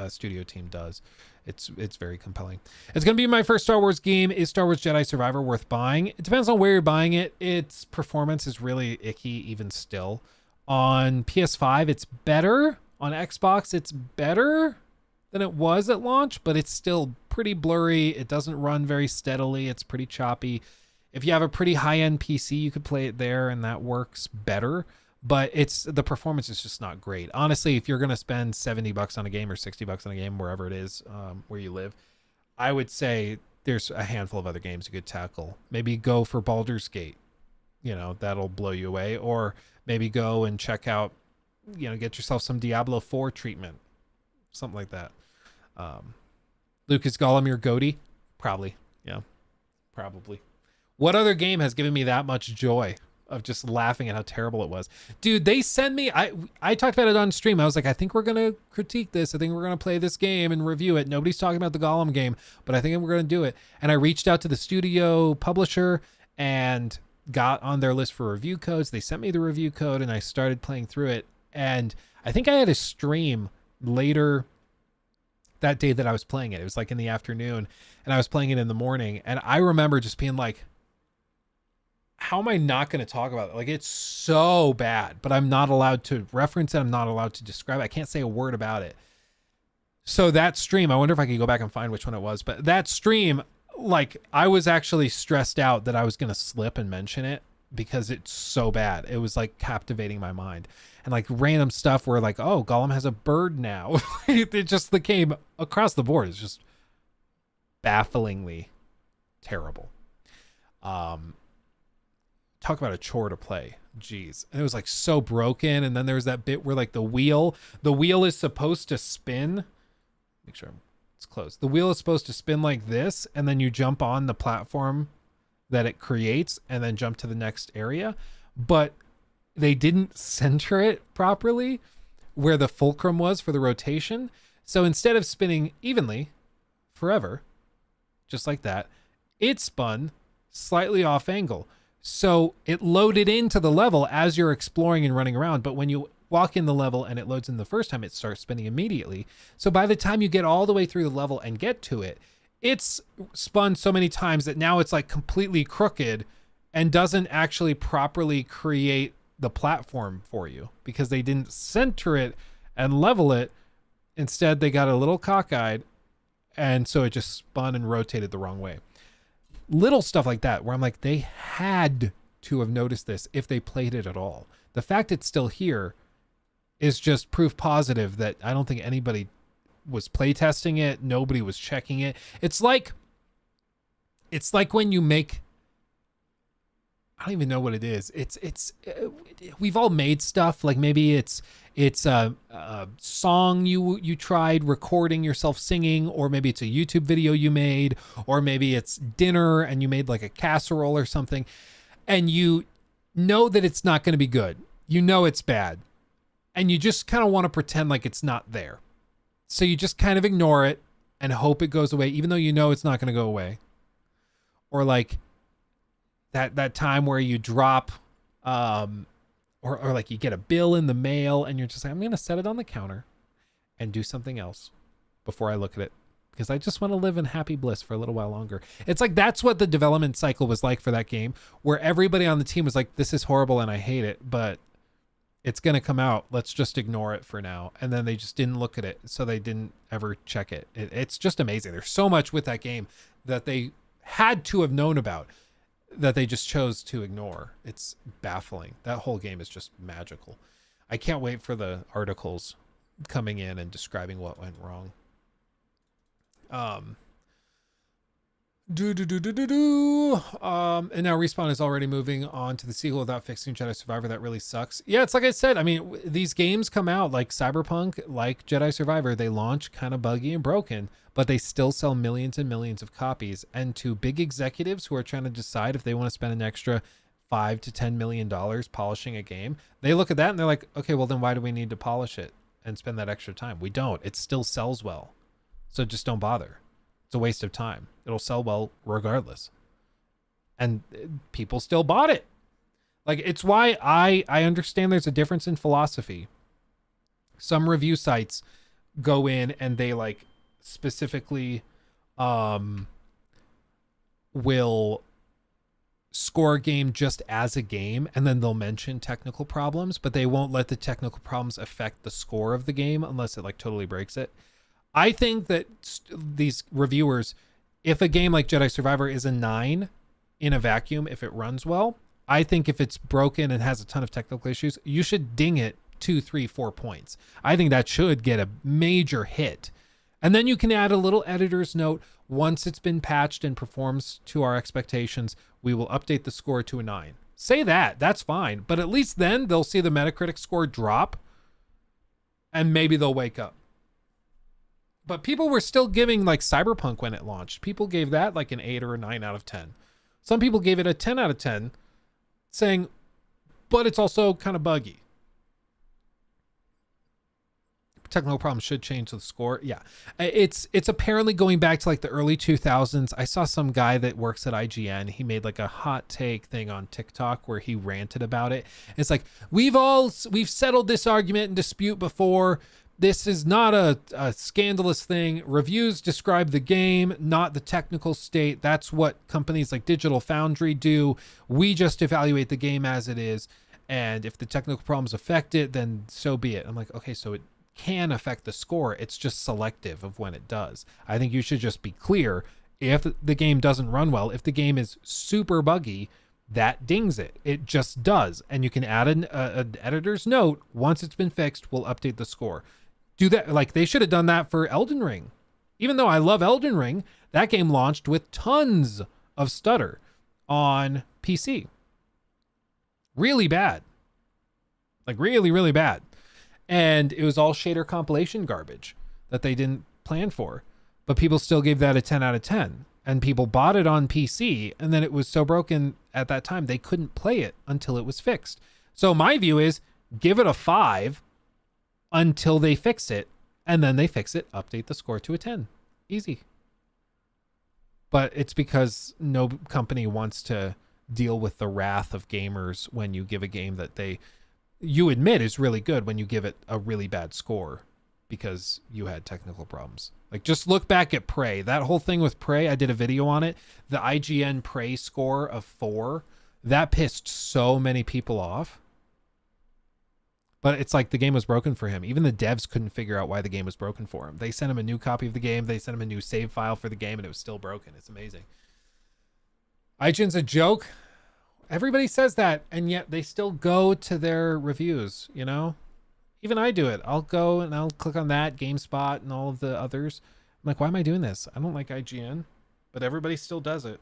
S1: studio team does. It's very compelling. It's going to be my first Star Wars game. Is Star Wars Jedi Survivor worth buying? It depends on where you're buying it. Its performance is really icky even still. On PS5, it's better. On Xbox, it's better than it was at launch, but it's still pretty blurry. It doesn't run very steadily. It's pretty choppy. If you have a pretty high-end PC, you could play it there and that works better, but the performance is just not great. Honestly, if you're going to spend $70 on a game or $60 on a game, wherever it is, where you live, I would say there's a handful of other games you could tackle. Maybe go for Baldur's Gate. That'll blow you away. Or maybe go and check out, get yourself some Diablo 4 treatment. Something like that. Lucas Gollum, your goatee? Probably. Yeah, probably. What other game has given me that much joy of just laughing at how terrible it was? Dude, they sent me, I talked about it on stream. I was like, I think we're going to critique this. I think we're going to play this game and review it. Nobody's talking about the Gollum game, but I think we're going to do it. And I reached out to the studio publisher and got on their list for review codes. They sent me the review code and I started playing through it. And I think I had a stream later that day that I was playing it. It was like in the afternoon and I was playing it in the morning. And I remember just being like, how am I not going to talk about it? Like, it's so bad, but I'm not allowed to reference it. I'm not allowed to describe it. I can't say a word about it. So that stream, I wonder if I could go back and find which one it was, but that stream, like, I was actually stressed out that I was going to slip and mention it because it's so bad. It was like captivating my mind. And like random stuff where like, oh, Gollum has a bird now. It just came across the board. It's just bafflingly terrible. Talk about a chore to play. Jeez. And it was like so broken. And then there was that bit where like the wheel is supposed to spin. Make sure it's close. The wheel is supposed to spin like this. And then you jump on the platform that it creates and then jump to the next area. But they didn't center it properly where the fulcrum was for the rotation. So instead of spinning evenly forever, just like that, it spun slightly off angle. So it loaded into the level as you're exploring and running around. But when you walk in the level and it loads in the first time, it starts spinning immediately. So by the time you get all the way through the level and get to it, it's spun so many times that now it's like completely crooked and doesn't actually properly create the platform for you because they didn't center it and level it. Instead, they got a little cockeyed. And so it just spun and rotated the wrong way. Little stuff like that where I'm like, they had to have noticed this if they played it at all. The fact it's still here is just proof positive that I don't think anybody was playtesting it. Nobody was checking it. It's like when you make, I don't even know what it is. We've all made stuff like maybe it's a song you tried recording yourself singing, or maybe it's a YouTube video you made, or maybe it's dinner and you made like a casserole or something, and you know that it's not going to be good. You know it's bad, and you just kind of want to pretend like it's not there. So you just kind of ignore it and hope it goes away, even though you know it's not going to go away. Or like that time where you drop or like you get a bill in the mail and you're just like, I'm going to set it on the counter and do something else before I look at it because I just want to live in happy bliss for a little while longer. It's like that's what the development cycle was like for that game, where everybody on the team was like, this is horrible and I hate it, but it's going to come out. Let's just ignore it for now. And then they just didn't look at it, so they didn't ever check it. It's just amazing. There's so much with that game that they had to have known about that they just chose to ignore. It's baffling. That whole game is just magical. I can't wait for the articles coming in and describing what went wrong. And now Respawn is already moving on to the sequel without fixing Jedi Survivor. That really sucks. Yeah, it's like I said. I mean, these games come out like Cyberpunk, like Jedi Survivor. They launch kind of buggy and broken, but they still sell millions and millions of copies. And to big executives who are trying to decide if they want to spend an extra $5 to $10 million polishing a game, they look at that and they're like, okay, well then why do we need to polish it and spend that extra time? We don't. It still sells well. So just don't bother. It's a waste of time. It'll sell well regardless. And people still bought it. Like, it's why I understand there's a difference in philosophy. Some review sites go in and they like specifically will score a game just as a game, and then they'll mention technical problems, but they won't let the technical problems affect the score of the game unless it like totally breaks it. I think that these reviewers, if a game like Jedi Survivor is a 9 in a vacuum, if it runs well, I think if it's broken and has a ton of technical issues, you should ding it 2, 3, 4 points. I think that should get a major hit. And then you can add a little editor's note. Once it's been patched and performs to our expectations, we will update the score to a 9. Say that. That's fine. But at least then they'll see the Metacritic score drop and maybe they'll wake up. But people were still giving like Cyberpunk when it launched. People gave that like an 8 or a 9 out of 10. Some people gave it a 10 out of 10 saying, but it's also kind of buggy. Technical problems should change the score. Yeah, it's apparently going back to like the early 2000s. I saw some guy that works at IGN. He made like a hot take thing on TikTok where he ranted about it. It's like, we've settled this argument and dispute before. This is not a scandalous thing. Reviews describe the game, not the technical state. That's what companies like Digital Foundry do. We just evaluate the game as it is, and if the technical problems affect it, then so be it. I'm like, okay, so it can affect the score. It's just selective of when it does. I think you should just be clear. If the game doesn't run well, if the game is super buggy, that dings it. It just does. And you can add an editor's note. Once it's been fixed, we'll update the score. Do that. Like they should have done that for Elden Ring. Even though I love Elden Ring, that game launched with tons of stutter on PC. Really bad. Like really, really bad. And it was all shader compilation garbage that they didn't plan for. But people still gave that a 10 out of 10. And people bought it on PC. And then it was so broken at that time, they couldn't play it until it was fixed. So my view is give it a 5 until they fix it. And then they fix it, update the score to a 10. Easy. But it's because no company wants to deal with the wrath of gamers when you give a game that you admit is really good when you give it a really bad score because you had technical problems. Like just look back at Prey. That whole thing with Prey, I did a video on it. The IGN Prey score of 4, that pissed so many people off. But it's like the game was broken for him. Even the devs couldn't figure out why the game was broken for him. They sent him a new copy of the game. They sent him a new save file for the game and it was still broken. It's amazing. IGN's a joke. Everybody says that, and yet they still go to their reviews, you know? Even I do it. I'll go and I'll click on that, GameSpot, and all of the others. I'm like, why am I doing this? I don't like IGN, but everybody still does it.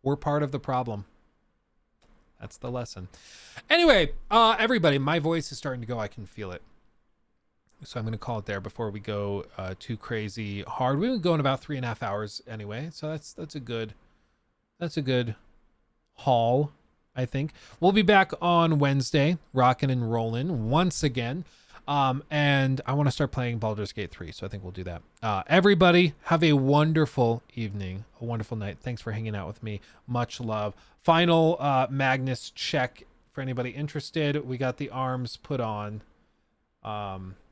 S1: We're part of the problem. That's the lesson. Anyway, everybody, my voice is starting to go. I can feel it. So I'm going to call it there before we go too crazy hard. We've been going about 3.5 hours anyway, so that's a good haul, I think. We'll be back on Wednesday, rocking and rolling once again. And I want to start playing Baldur's Gate 3, so I think we'll do that. Everybody, have a wonderful evening, a wonderful night. Thanks for hanging out with me. Much love. Final Magnus check for anybody interested. We got the arms put on.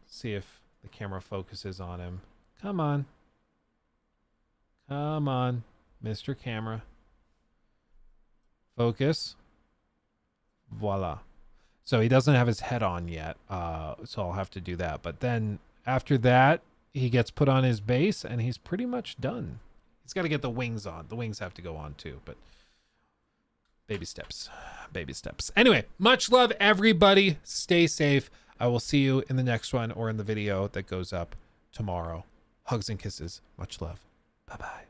S1: See if the camera focuses on him. Come on. Come on, Mr. Camera. Focus. Voila. So he doesn't have his head on yet, so I'll have to do that. But then after that, he gets put on his base, and he's pretty much done. He's got to get the wings on. The wings have to go on too, but baby steps. Baby steps. Anyway, much love, everybody. Stay safe. I will see you in the next one or in the video that goes up tomorrow. Hugs and kisses. Much love. Bye-bye.